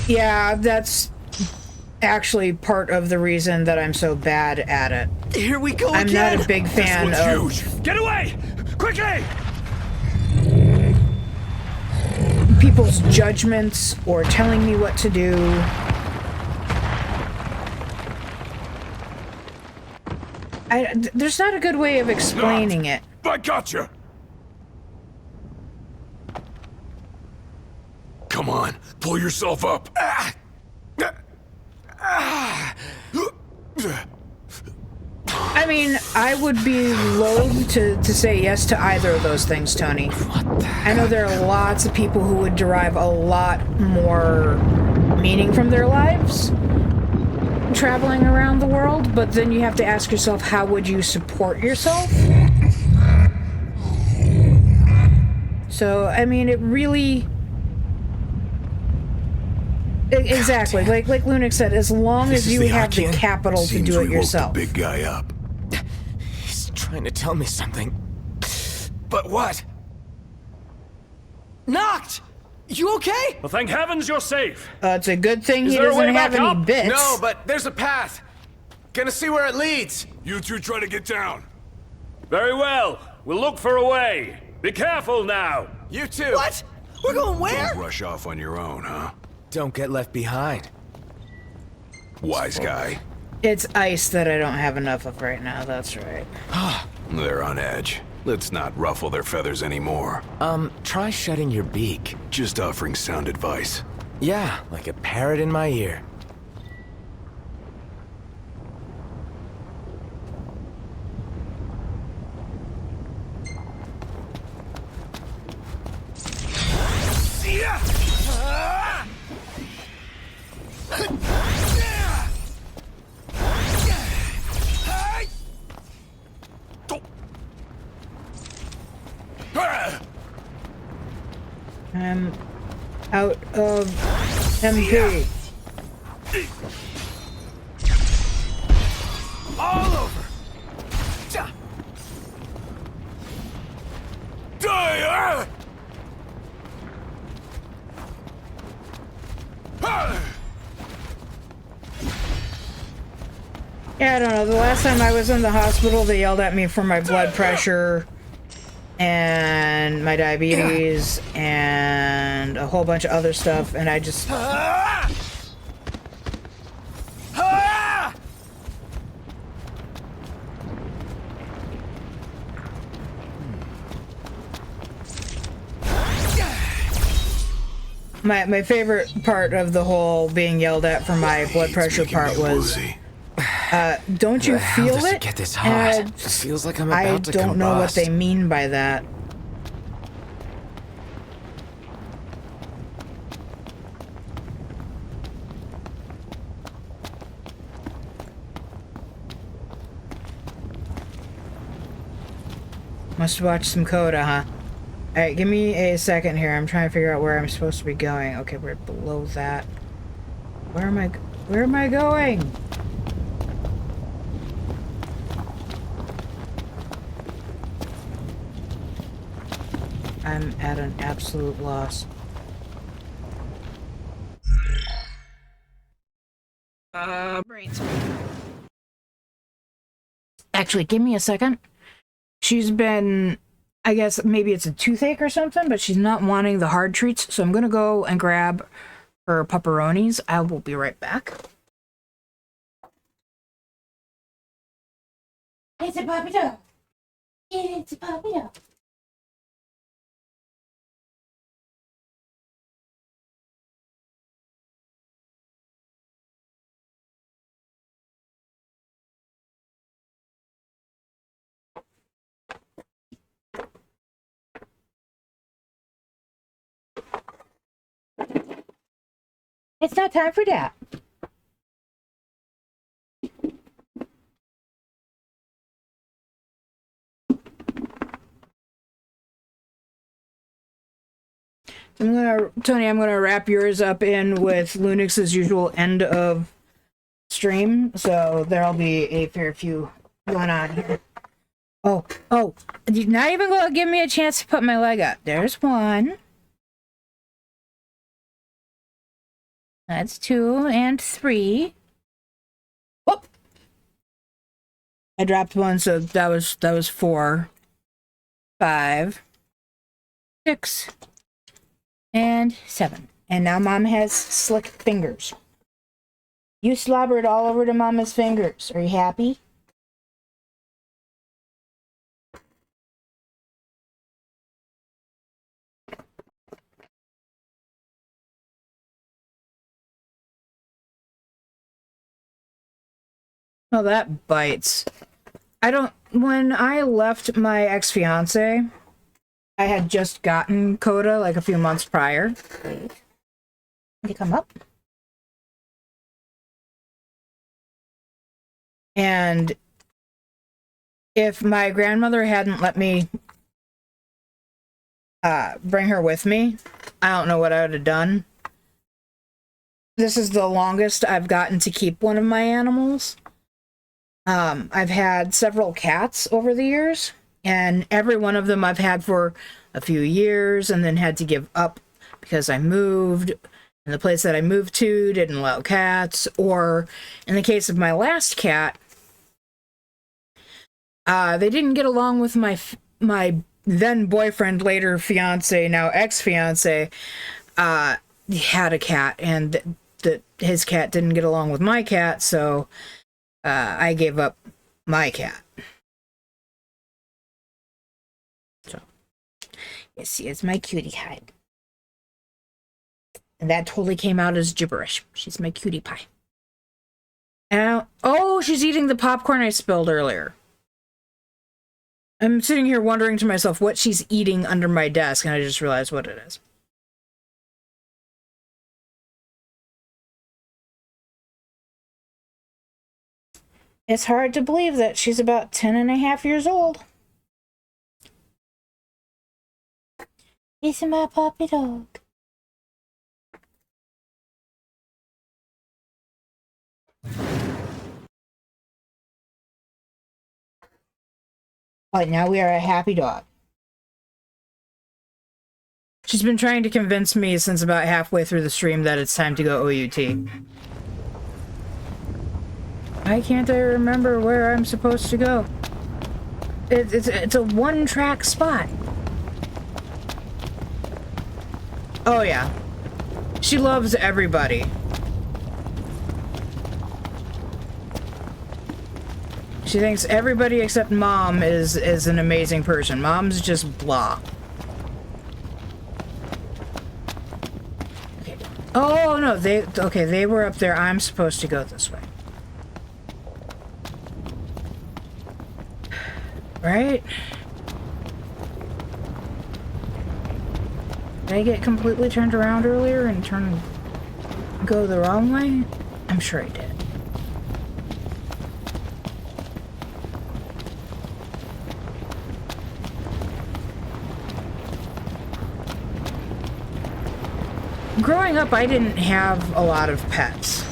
Yeah, that's actually part of the reason that I'm so bad at it. Here we go I'm again. not a big fan of Get away! Quickly! people's judgments or telling me what to do. There's not a good way of explaining it. I gotcha. Come on, pull yourself up. I mean, I would be loath to say yes to either of those things, Tony. I know there are lots of people who would derive a lot more meaning from their lives traveling around the world, but then you have to ask yourself, how would you support yourself? So, I mean, it really... Exactly, like Lunix said, as long as you have the capital to do it yourself. Big guy up. He's trying to tell me something. But what? Knocked! You okay? Well, thank heavens you're safe. It's a good thing Is he there a way doesn't have back any up? bits. No, but there's a path. Gonna see where it leads. You two try to get down. Very well. We'll look for a way. Be careful now. You too. What? We're going where? Don't rush off on your own, huh? Don't get left behind. Wise guy. It's ice that I don't have enough of right now, that's right. They're on edge. Let's not ruffle their feathers anymore. Try shutting your beak. Just offering sound advice. Yeah, like a parrot in my ear. I'm out of MP. All over. Die! Yeah, I don't know. The last time I was in the hospital, they yelled at me for my blood pressure and my diabetes and a whole bunch of other stuff, and I just... my favorite part of the whole being yelled at for my blood pressure part was, don't you How feel does it? it get this hot? And It feels like I'm about to I don't know what combust. they mean by that. Must watch some Coda, huh? Alright, give me a second here. I'm trying to figure out where I'm supposed to be going. Okay, we're below that. Where am I going? I'm at an absolute loss. Brains. Actually, give me a second. She's been, I guess maybe it's a toothache or something, but she's not wanting the hard treats, so I'm gonna go and grab her pepperonis. I will be right back. It's a puppy dog. It's a puppy dog. It's not time for that. Tony, I'm gonna wrap yours up in with Lunix's usual end of stream, so there'll be a fair few going on here. Oh, you're not even gonna give me a chance to put my leg up. There's one. That's 2 and 3. Whoop! I dropped one, so that was 4, 5, 6, and 7. And now Mom has slick fingers. You slobbered all over to Mama's fingers. Are you happy? Oh, that bites. When I left my ex-fiance, I had just gotten Coda like a few months prior. Can you come up? And if my grandmother hadn't let me bring her with me, I don't know what I would have done. This is the longest I've gotten to keep one of my animals. I've had several cats over the years, and every one of them I've had for a few years and then had to give up because I moved, and the place that I moved to didn't allow cats, or in the case of my last cat, they didn't get along with my then boyfriend, later fiance, now ex-fiance. He had a cat, and his cat didn't get along with my cat, so I gave up my cat. So, you see, it's my cutie hide. And that totally came out as gibberish. She's my cutie pie. And oh, she's eating the popcorn I spilled earlier. I'm sitting here wondering to myself what she's eating under my desk, and I just realized what it is. It's hard to believe that she's about 10 and a half years old. He's my puppy dog. Right, now we are a happy dog. She's been trying to convince me since about halfway through the stream that it's time to go OUT. Why can't I remember where I'm supposed to go? It's a one-track spot. Oh yeah. She loves everybody. She thinks everybody except Mom is an amazing person. Mom's just blah. Oh, no, they were up there. I'm supposed to go this way. Right? Did I get completely turned around earlier and go the wrong way? I'm sure I did. Growing up, I didn't have a lot of pets.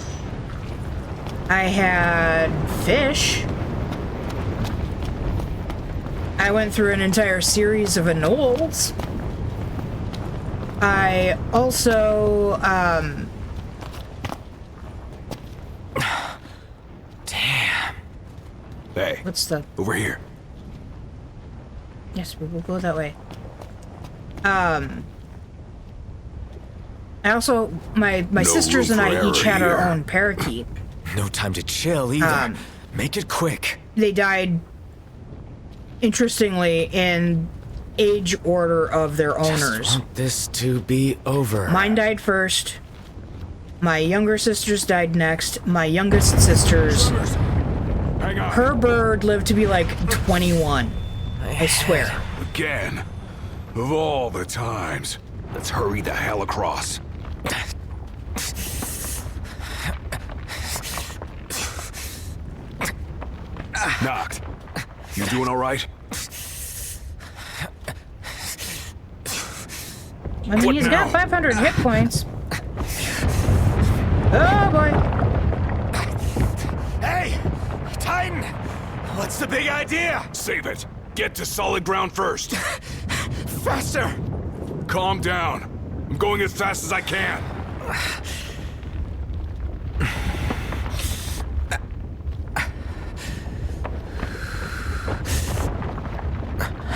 I had fish. I went through an entire series of anoles. I also, Damn. Hey. What's the... Over here. Yes, we will go that way. I also, my sisters and I each had our own parakeet. No time to chill either. Make it quick. They died, interestingly, in age order of their owners. Just want this to be over. Mine died first. My younger sisters died next. My youngest sister's... Her bird lived to be like 21. I swear. Again. Of all the times. Let's hurry the hell across. Knocked. You doing all right? I mean, he's got 500 hit points. Oh, boy. Hey! Titan! What's the big idea? Save it. Get to solid ground first. Faster! Calm down. I'm going as fast as I can.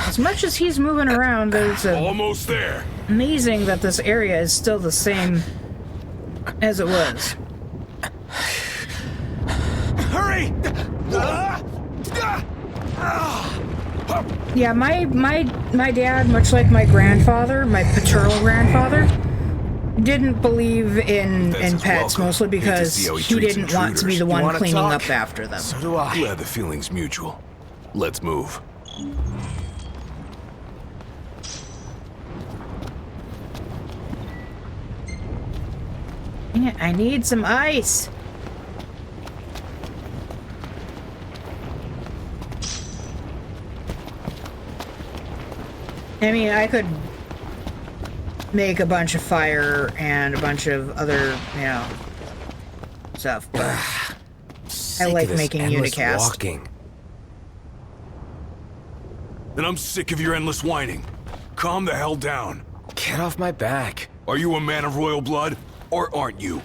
As much as he's moving around, there's almost there. Amazing that this area is still the same as it was. Hurry! Yeah, my dad, much like my grandfather, my paternal grandfather, didn't believe in pets, mostly because he didn't want to be the one cleaning up after them. So do I. Glad the feeling's mutual. Let's move. Yeah, I need some ice. I mean, I could make a bunch of fire and a bunch of other, you know, stuff, but I like making unicast. Walking. And I'm sick of your endless whining. Calm the hell down. Get off my back. Are you a man of royal blood, or aren't you?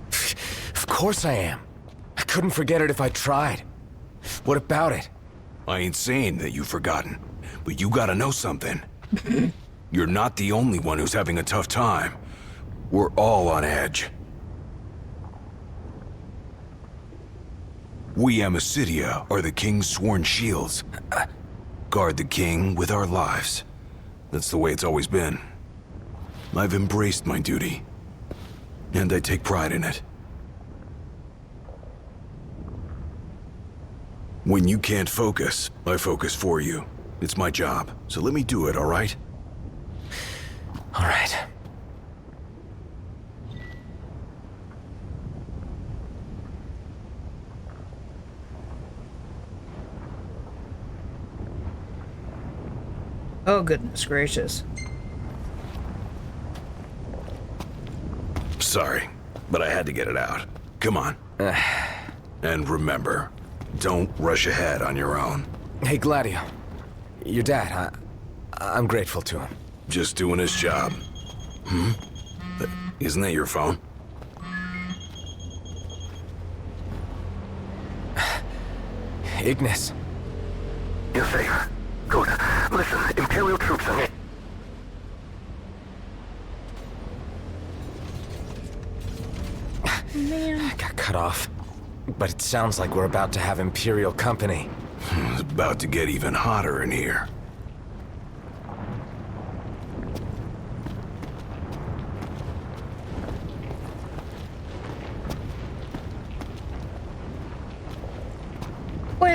Of course I am. I couldn't forget it if I tried. What about it? I ain't saying that you've forgotten, but you gotta know something. You're not the only one who's having a tough time. We're all on edge. We Amicitia are the king's sworn shields. Guard the king with our lives. That's the way it's always been. I've embraced my duty, and I take pride in it. When you can't focus, I focus for you. It's my job, so let me do it, all right? All right. Oh, goodness gracious. Sorry, but I had to get it out. Come on. And remember, don't rush ahead on your own. Hey, Gladio. Your dad, I'm grateful to him. Just doing his job. Isn't that your phone? Ignis. You're safe. Good. Listen, Imperial troops are... Man. I got cut off. But it sounds like we're about to have Imperial company. It's about to get even hotter in here.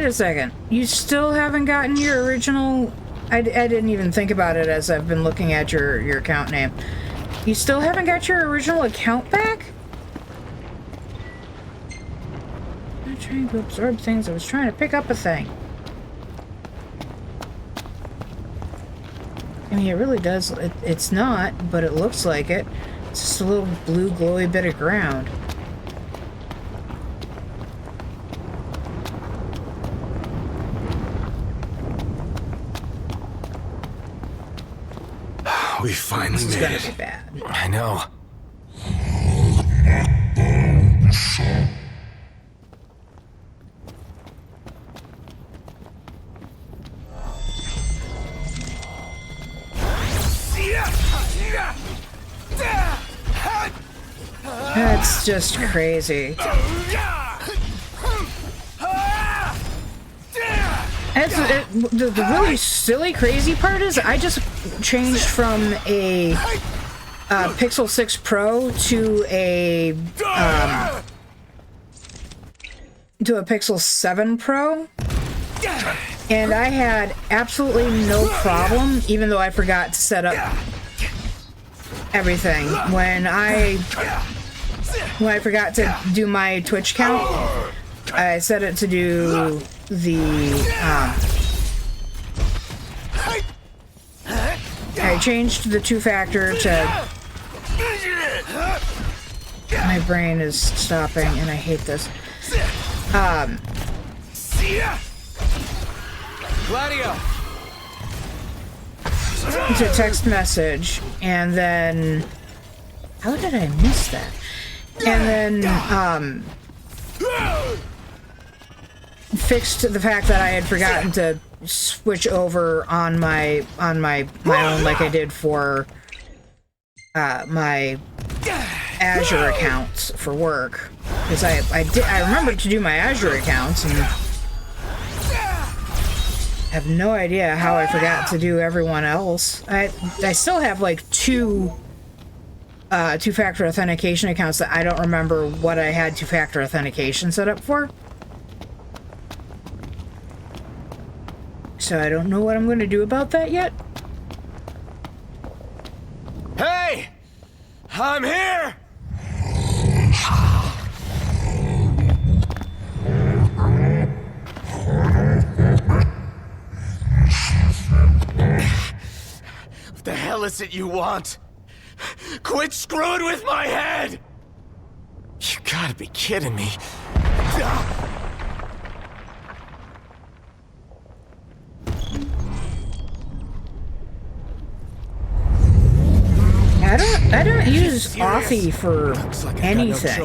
wait a second. You still haven't gotten your original... I didn't even think about it as I've been looking at your account name. You still haven't got your original account back? I'm not trying to absorb things. I was trying to pick up a thing. I mean, it really does. It's not, but it looks like it. It's just a little blue glowy bit of ground. We finally made it. Be bad. I know. That's just crazy. The really silly, crazy part is I just changed from a Pixel 6 Pro to a Pixel 7 Pro, and I had absolutely no problem, even though I forgot to set up everything when I forgot to do my Twitch count. I set it to do the I changed the two-factor to... My brain is stopping and I hate this. Gladio! To text message, and then... How did I miss that? And then, fixed the fact that I had forgotten to switch over on my own like I did for my Azure accounts for work, because I remembered to do my Azure accounts and have no idea how I forgot to do everyone else. I still have like two-factor authentication accounts that I don't remember what I had two-factor authentication set up for. So I don't know what I'm going to do about that yet. Hey! I'm here! What the hell is it you want? Quit screwing with my head! You gotta be kidding me. I don't use Authy for anything.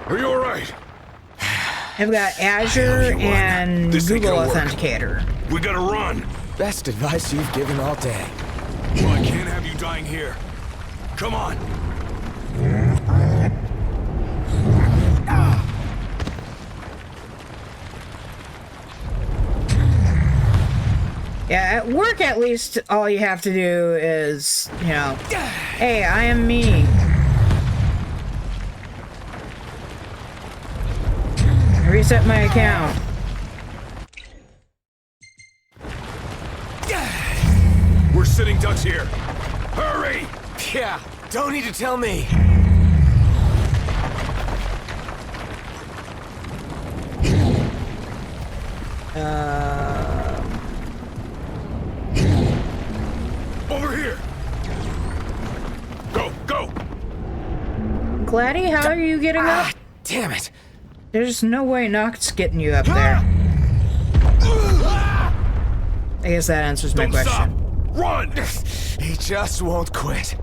Are you alright? I've got Azure and Google Authenticator. We gotta run. Best advice you've given all day. Well, I can't have you dying here. Come on. Yeah, at work at least all you have to do is, you know, hey, I am me. Reset my account. We're sitting ducks here. Hurry! Yeah, don't need to tell me. Over here! Go, go! Gladdy, how are you getting up? Damn it! There's no way Noct's getting you up there. I guess that answers my question. Stop. Run! He just won't quit.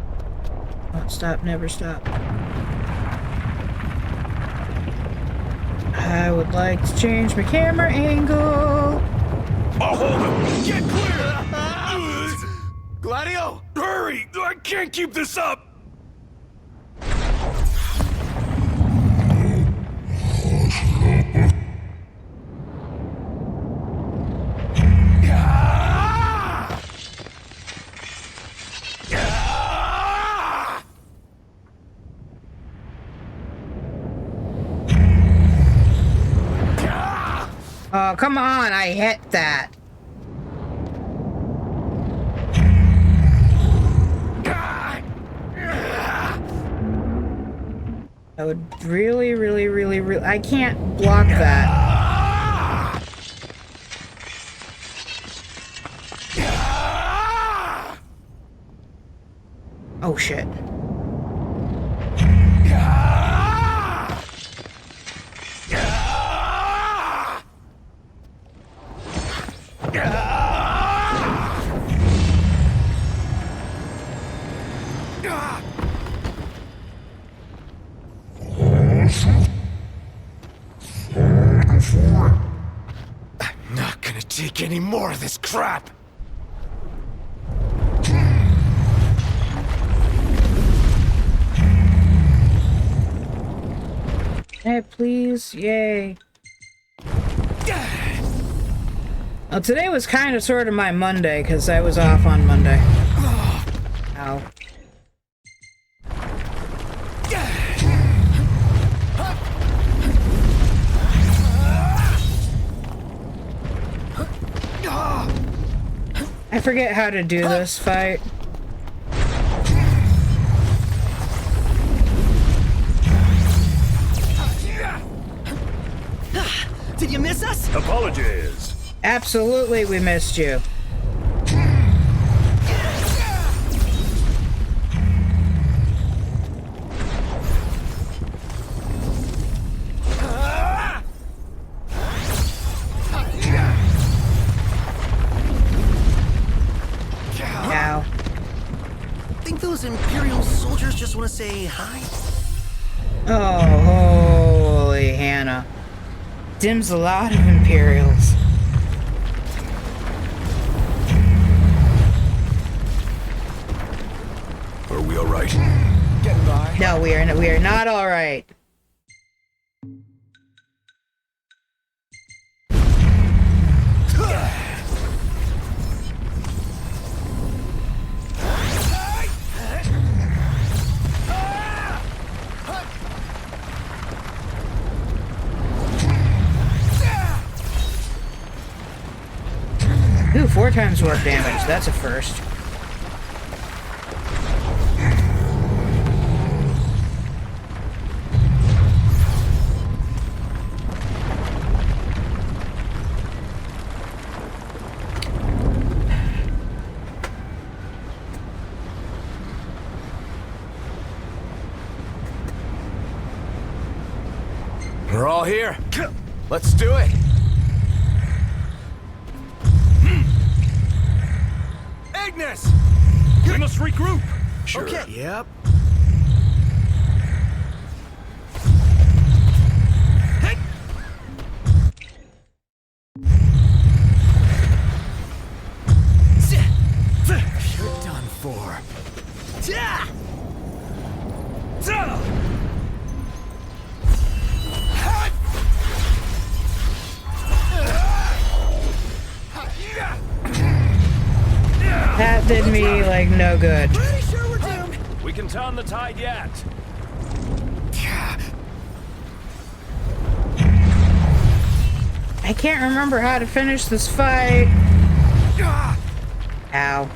Won't stop, never stop. I would like to change my camera angle. I'll hold him! Get clear! Gladio! Hurry! I can't keep this up! Oh, come on, I hit that. I would really, I can't block that. Oh shit. I'm not gonna take any more of this crap! Hey, please, yay. Well, today was kind of sort of my Monday, because I was off on Monday. Ow. I forget how to do this fight. Did you miss us? Apologies. Absolutely, we missed you. Ow. Think those Imperial soldiers just want to say hi? Oh, holy Hannah. Dim's a lot of Imperials. Are we all right? Getting by. No, we are not all right. Ooh, 4 times more damage. That's a first. We're all here. Let's do it. Ignis! We must regroup. Sure. Okay. Yep. Hey. You're done for. That did me, like, no good. Pretty sure we're doomed. We can turn the tide yet. I can't remember how to finish this fight. Ow.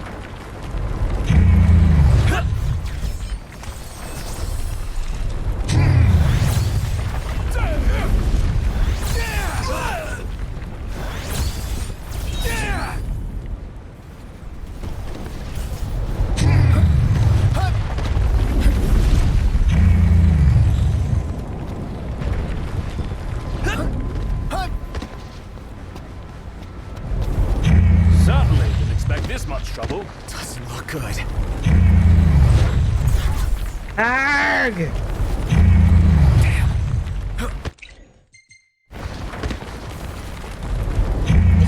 Certainly didn't expect this much trouble. Doesn't look good. Arg!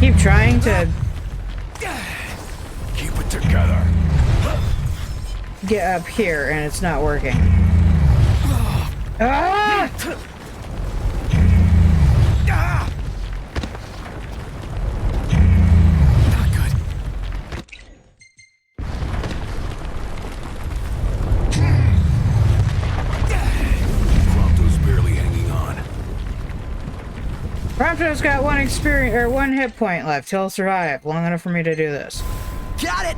Keep trying to Keep it together. get up here and it's not working. Ah! Not good. Prompto's barely hanging on. Prompto's got one experience or one hit point left. He'll survive long enough for me to do this. Got it!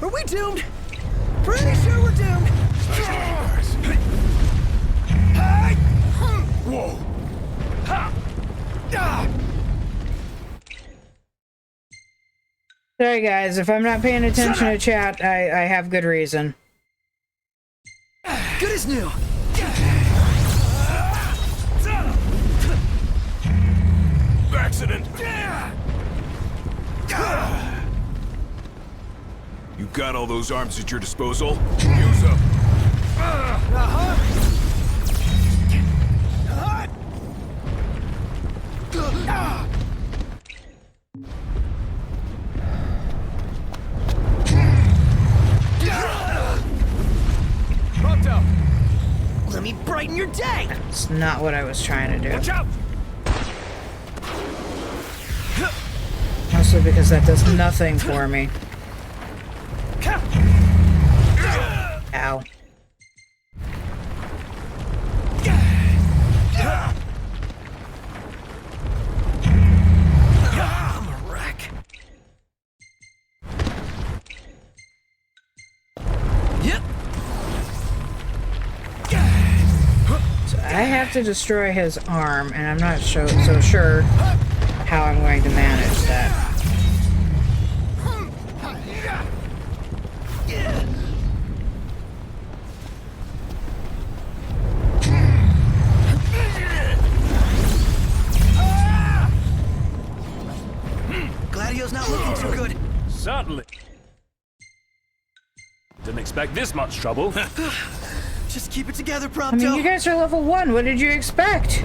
Are we doomed? Pretty sure we're doomed. Whoa! Sorry guys, if I'm not paying attention to chat, I have good reason. Good as new. Accident. You got all those arms at your disposal? Use them. Prompto! Let me brighten your day! That's not what I was trying to do. Watch out! Mostly because that does nothing for me. Ow. I'm a wreck. Yep. So I have to destroy his arm, and I'm not so sure how I'm going to manage that. Gladio's not looking too good. Certainly. Didn't expect this much trouble. Just keep it together, Prompto. I mean, you guys are level 1. What did you expect?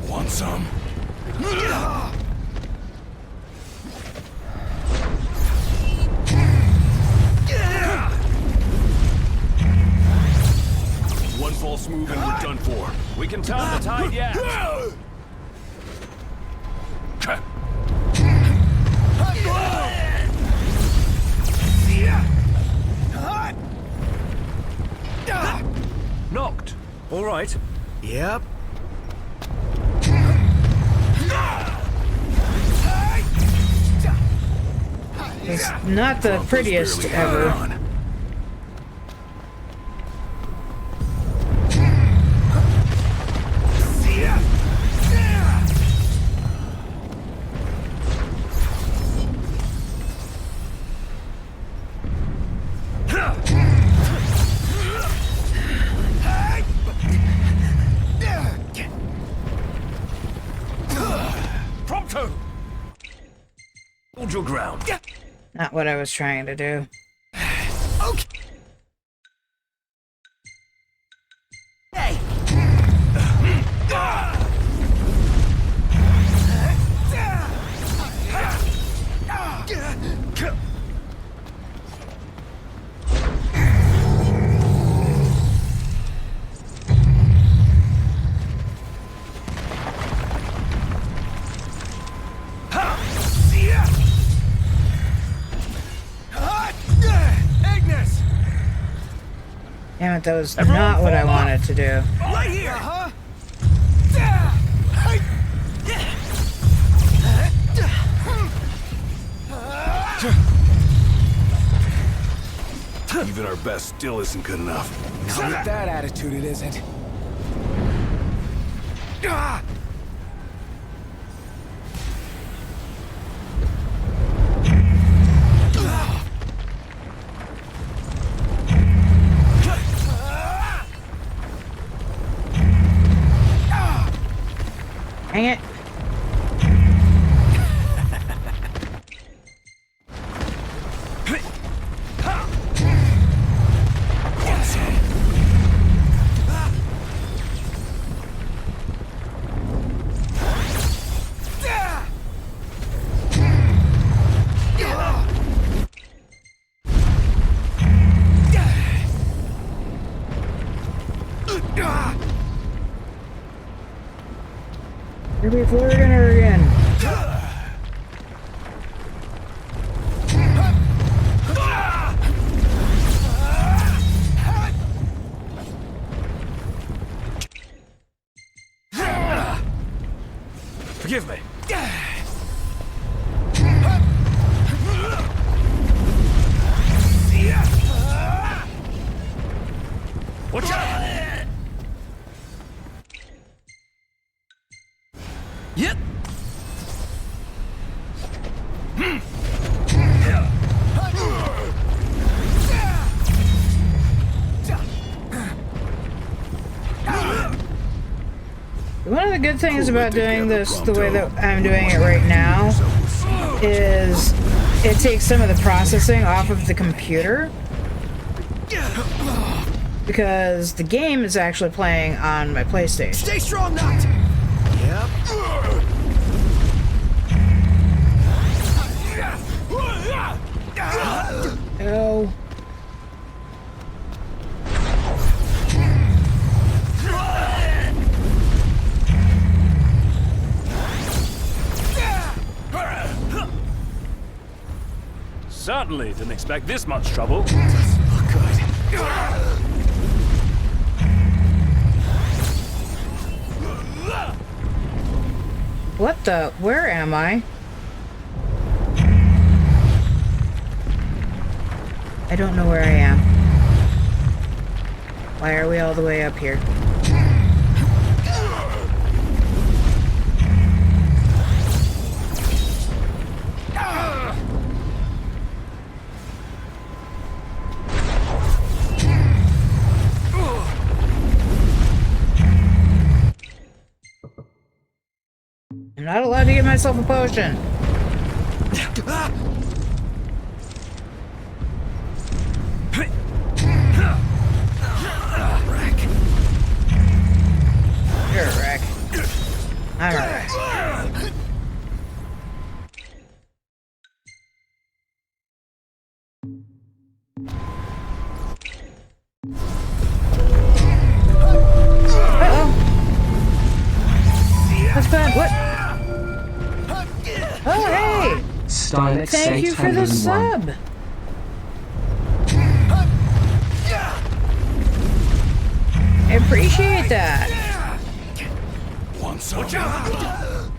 Want some? One false move and we're done for. We can turn the tide yet. Knocked. All right. Yep. It's not the prettiest ever. Prompto! Hold your ground. Not what I was trying to do. Okay. Hey. Damn it, that was not what I wanted to do. Right here. Even our best still isn't good enough. Not with that attitude, it isn't. Dang it. Here we flirting her again. Forgive me. Watch out! Yep. One of the good things about doing this the way that I'm doing it right now is it takes some of the processing off of the computer, because the game is actually playing on my PlayStation. Stay strong, Noct! Yep. Oh. Certainly didn't expect this much trouble. What the? Where am I? I don't know where I am. Why are we all the way up here? I'm not allowed to give myself a potion. You're a wreck. I'm a wreck. Uh-oh. That's bad. What? Oh, hey! Thank you for the sub! I appreciate that. Watch out!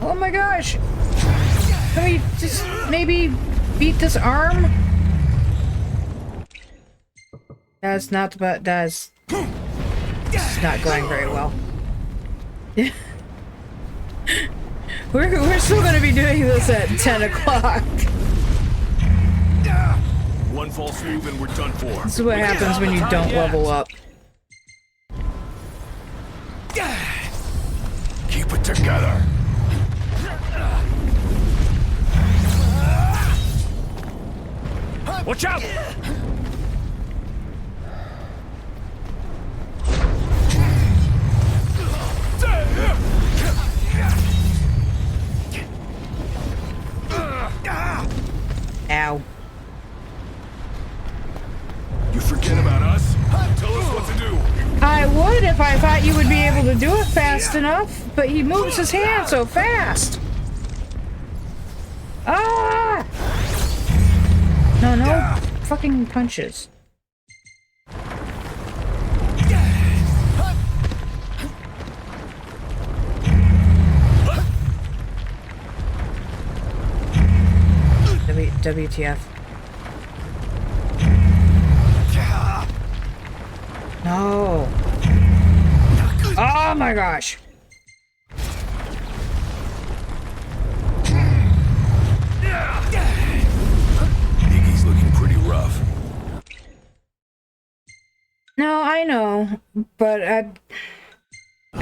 Oh my gosh! Can we just maybe beat this arm? That's not the this is not going very well. We're still gonna be doing this at 10 o'clock. One false move and we're done for. This is what happens when you don't level up. Keep it together. Watch out! Ow. You forget about us? Tell us what to do. I would if I thought you would be able to do it fast enough, but he moves his hand so fast. Ah! No fucking punches. WTF. No. Oh my gosh. Iggy's looking pretty rough. No, I know, but I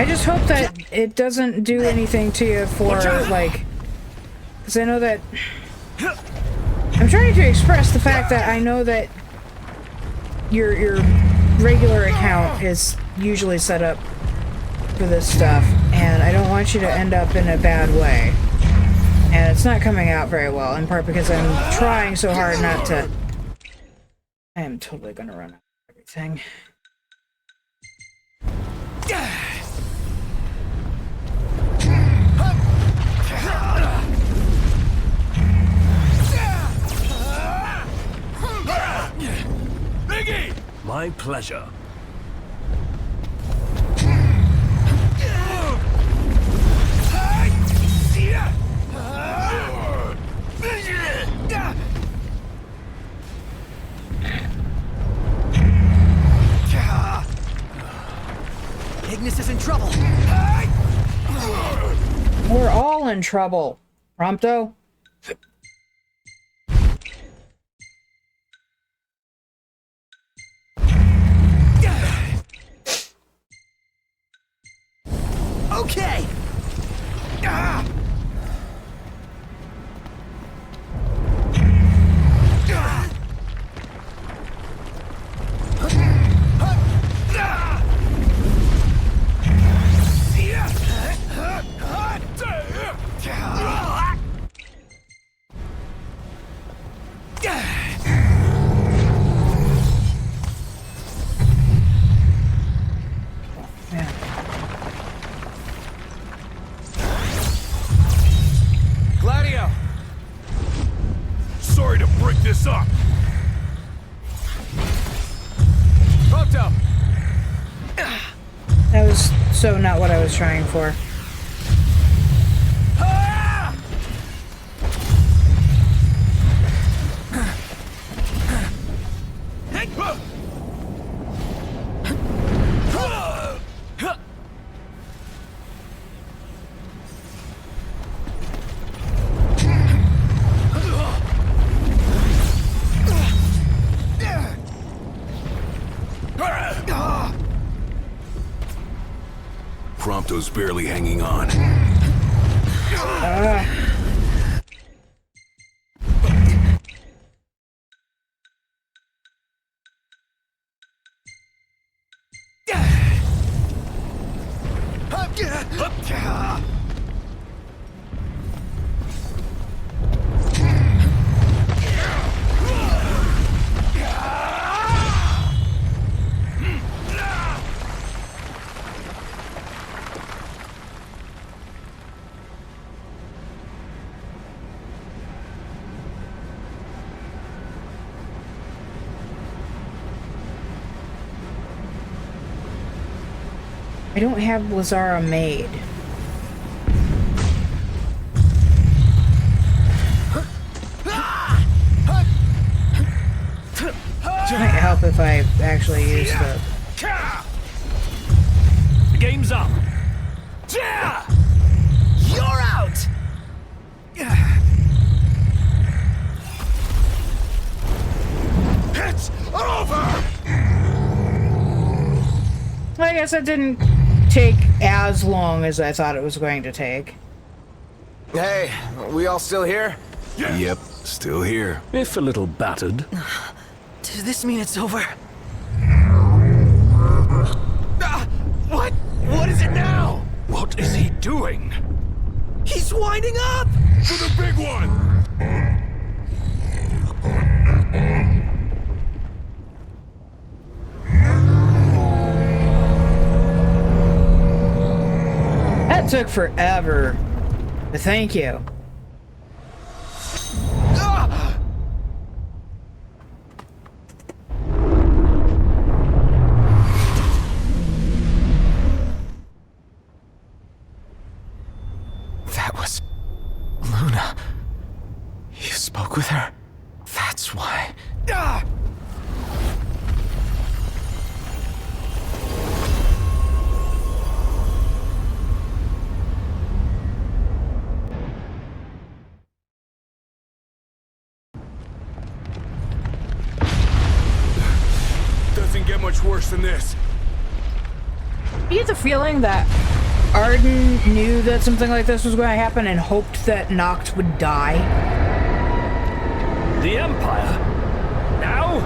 just hope that it doesn't do anything to you for, like, because I know that I'm trying to express the fact that I know that your regular account is usually set up for this stuff, and I don't want you to end up in a bad way. And it's not coming out very well, in part because I'm trying so hard not to. I am totally gonna run out of everything. thing. Biggie! My pleasure. Ignis is in trouble. We're all in trouble. Prompto? Okay. Gladio! Sorry to break this up. Prompto! That was so not what I was trying for. Prompto's barely hanging on. I don't have Lazara made. It might help if I actually use the... The game's up. You're out! It's over! I guess it didn't take as long as I thought it was going to take. Hey, we all still here? Yep, still here. If a little battered. Does this mean it's over? What? What is it now? What is he doing? He's winding up! For the big one! That took forever. But thank you. That was Luna. You spoke with her? That's why. Doesn't get much worse than this. You get the feeling that Arden knew that something like this was going to happen and hoped that Noct would die. The Empire? Now?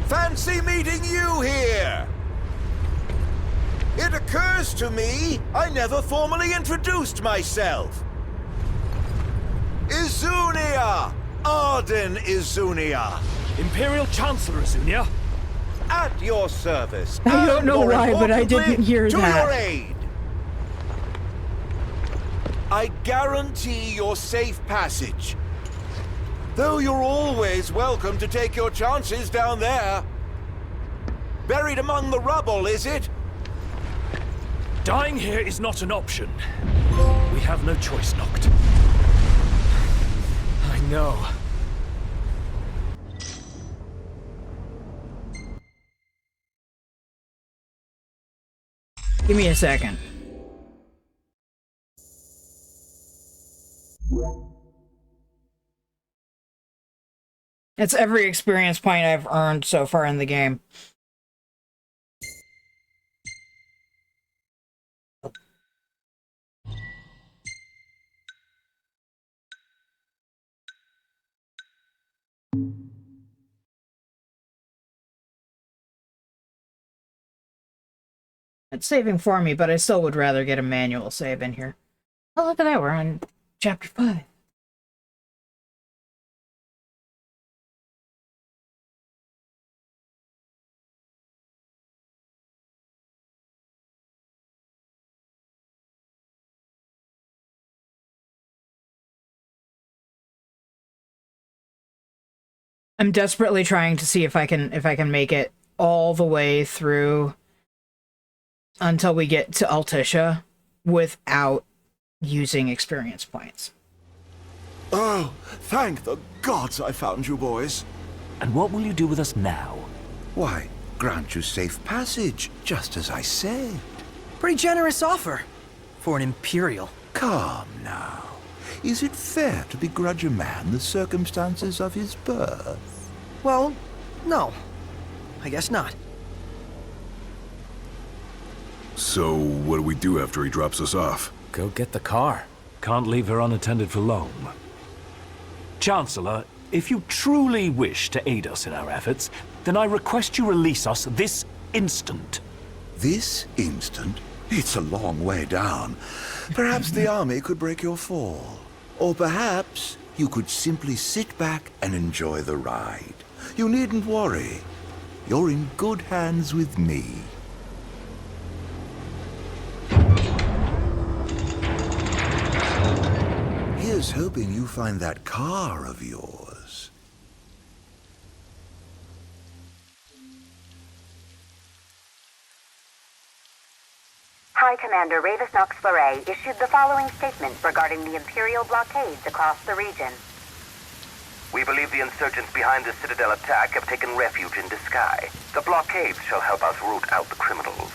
Fancy meeting you here! It occurred occurs to me I never formally introduced myself. Izunia! Arden Izunia! Imperial Chancellor Izunia? At your service. I don't know why, but I didn't hear to that. your aid. I guarantee your safe passage. Though you're always welcome to take your chances down there. Buried among the rubble, is it? Dying here is not an option. We have no choice, Noct. I know. Give me a second. That's every experience point I've earned so far in the game. It's saving for me, but I still would rather get a manual save in here. Oh, look at that. We're on chapter 5. I'm desperately trying to see if I can make it all the way through until we get to Altisha without using experience points. Oh, thank the gods I found you boys. And what will you do with us now? Why, grant you safe passage, just as I said. Pretty generous offer for an Imperial. Calm now. Is it fair to begrudge a man the circumstances of his birth? Well, no. I guess not. So, what do we do after he drops us off? Go get the car. Can't leave her unattended for long. Chancellor, if you truly wish to aid us in our efforts, then I request you release us this instant. This instant? It's a long way down. Perhaps the army could break your fall. Or perhaps you could simply sit back and enjoy the ride. You needn't worry. You're in good hands with me. Here's hoping you find that car of yours. High Commander Ravis Nox Fleury issued the following statement regarding the Imperial blockades across the region. We believe the insurgents behind the Citadel attack have taken refuge in Disguise. The blockades shall help us root out the criminals.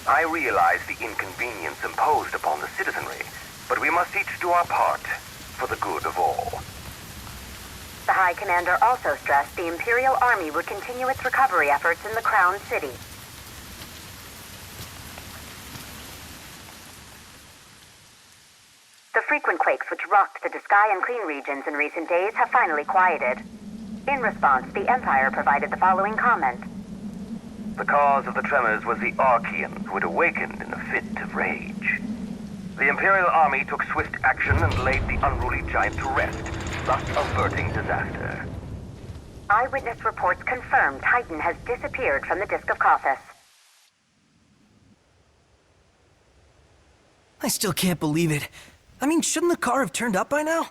I realize the inconvenience imposed upon the citizenry, but we must each do our part for the good of all. The High Commander also stressed the Imperial Army would continue its recovery efforts in the Crown City. The frequent quakes which rocked the Disguise and Clean regions in recent days have finally quieted. In response, the Empire provided the following comment. The cause of the tremors was the Archean, who had awakened in a fit of rage. The Imperial Army took swift action and laid the unruly giant to rest, thus averting disaster. Eyewitness reports confirm Titan has disappeared from the Disk of Cauthus. I still can't believe it. I mean, shouldn't the car have turned up by now?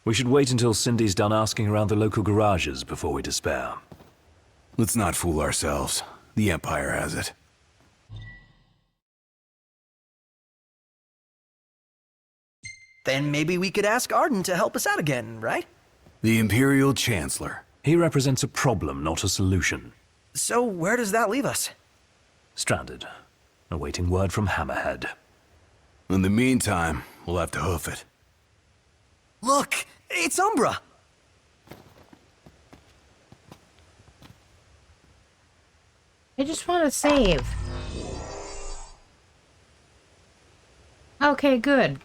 We should wait until Cindy's done asking around the local garages before we despair. Let's not fool ourselves. The Empire has it. Then maybe we could ask Arden to help us out again, right? The Imperial Chancellor. He represents a problem, not a solution. So where does that leave us? Stranded, awaiting word from Hammerhead. In the meantime, we'll have to hoof it. Look! It's Umbra! I just want to save. Okay, good.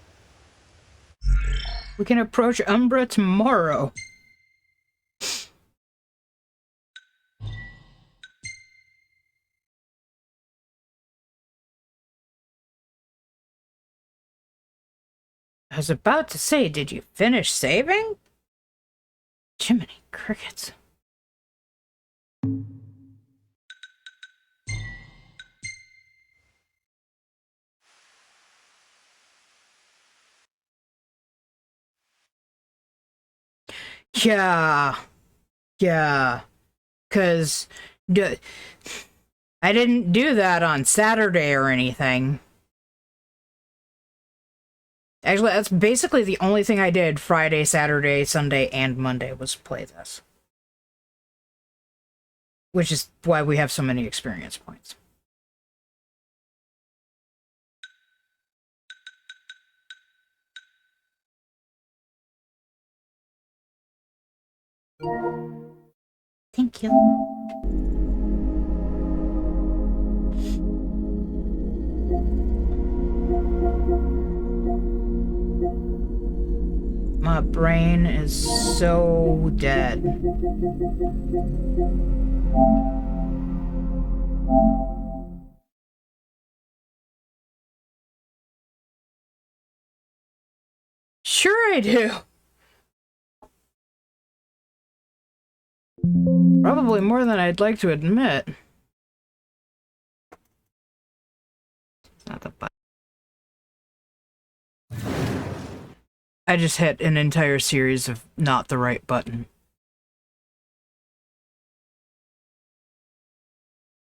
We can approach Umbra tomorrow. I was about to say, did you finish saving? Jiminy crickets. Yeah. Yeah. Because I didn't do that on Saturday or anything. Actually, that's basically the only thing I did Friday, Saturday, Sunday, and Monday was play this. Which is why we have so many experience points. Thank you. My brain is so dead. Sure I do. Probably more than I'd like to admit. It's not the button. I just hit an entire series of not the right button.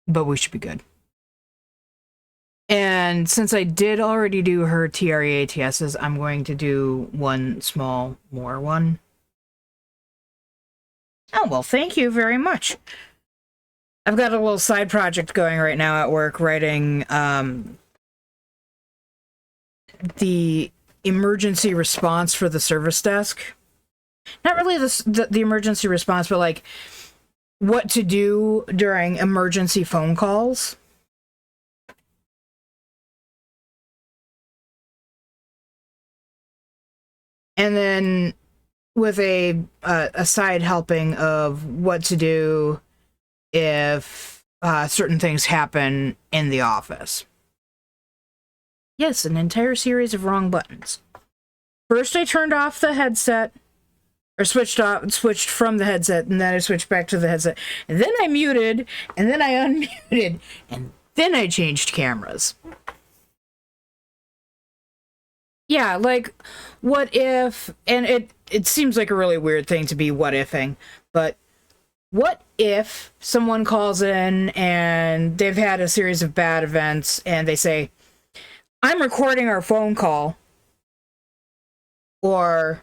But we should be good. And since I did already do her TREATSs, I'm going to do one small more one. Oh, well, thank you very much. I've got a little side project going right now at work, writing the emergency response for the service desk. Not really the emergency response, but like what to do during emergency phone calls. And then with a side helping of what to do if certain things happen in the office. Yes, an entire series of wrong buttons. First I turned off the headset, or switched from the headset, and then I switched back to the headset. And then I muted, and then I unmuted, and then I changed cameras. Yeah, like, what if, and it seems like a really weird thing to be what-ifing, but what if someone calls in and they've had a series of bad events and they say, I'm recording our phone call, or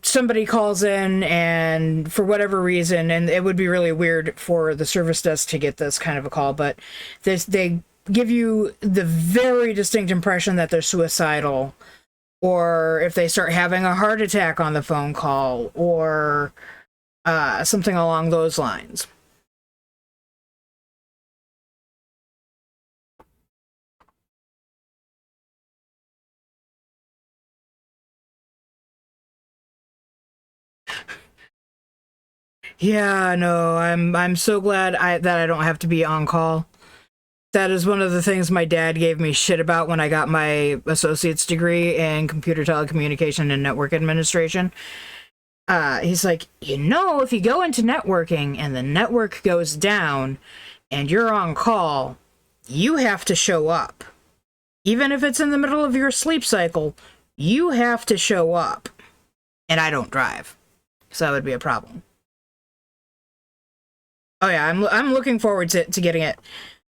somebody calls in and for whatever reason, and it would be really weird for the service desk to get this kind of a call, but they give you the very distinct impression that they're suicidal, or if they start having a heart attack on the phone call, or something along those lines. Yeah, no, I'm so glad that I don't have to be on call. That is one of the things my dad gave me shit about when I got my associate's degree in computer telecommunication and network administration. He's like, you know, if you go into networking and the network goes down and you're on call, you have to show up. Even if it's in the middle of your sleep cycle, you have to show up. And I don't drive, so that would be a problem. Oh yeah, I'm looking forward to getting it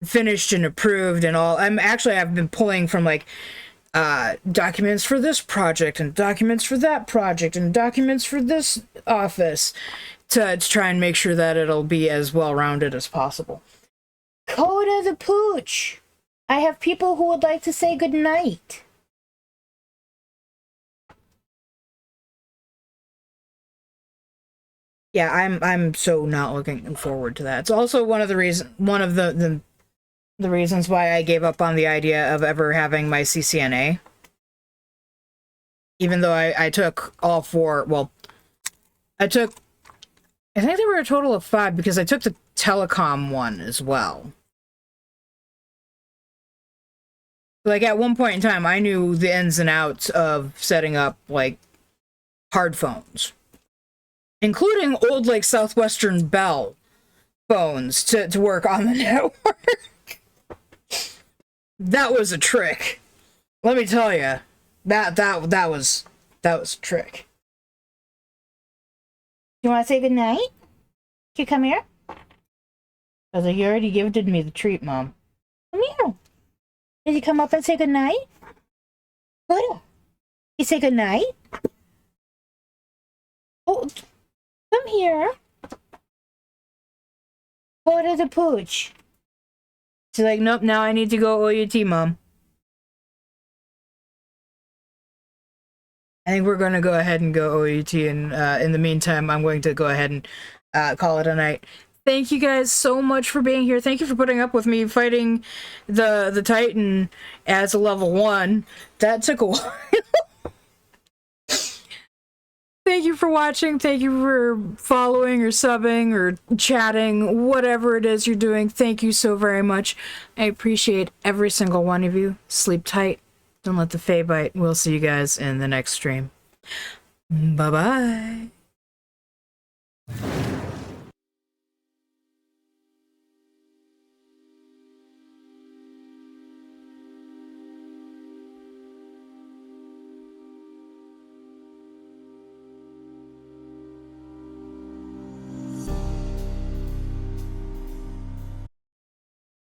finished and approved and all. I've been pulling from like documents for this project and documents for that project and documents for this office to try and make sure that it'll be as well-rounded as possible. Coda the Pooch! I have people who would like to say goodnight. Yeah, I'm so not looking forward to that. It's also one of the reasons why I gave up on the idea of ever having my CCNA. Even though I took all four, well, I think there were a total of 5 because I took the telecom one as well. Like, at one point in time, I knew the ins and outs of setting up, like, hard phones. Including old, like, Southwestern Bell phones to work on the network. That was a trick. Let me tell you. That was a trick. You want to say goodnight? Can you come here? Because you already gifted me the treat, Mom. Come here. Did you come up and say goodnight? Good. You say goodnight? Oh, come here. Go to the pooch. She's like, nope, now I need to go OUT, Mom. I think we're going to go ahead and go OUT, and in the meantime, I'm going to go ahead and call it a night. Thank you guys so much for being here. Thank you for putting up with me fighting the Titan as a level 1. That took a while. Thank you for watching. Thank you for following or subbing or chatting, whatever it is you're doing. Thank you so very much. I appreciate every single one of you. Sleep tight. Don't let the Fae bite. We'll see you guys in the next stream. Bye-bye.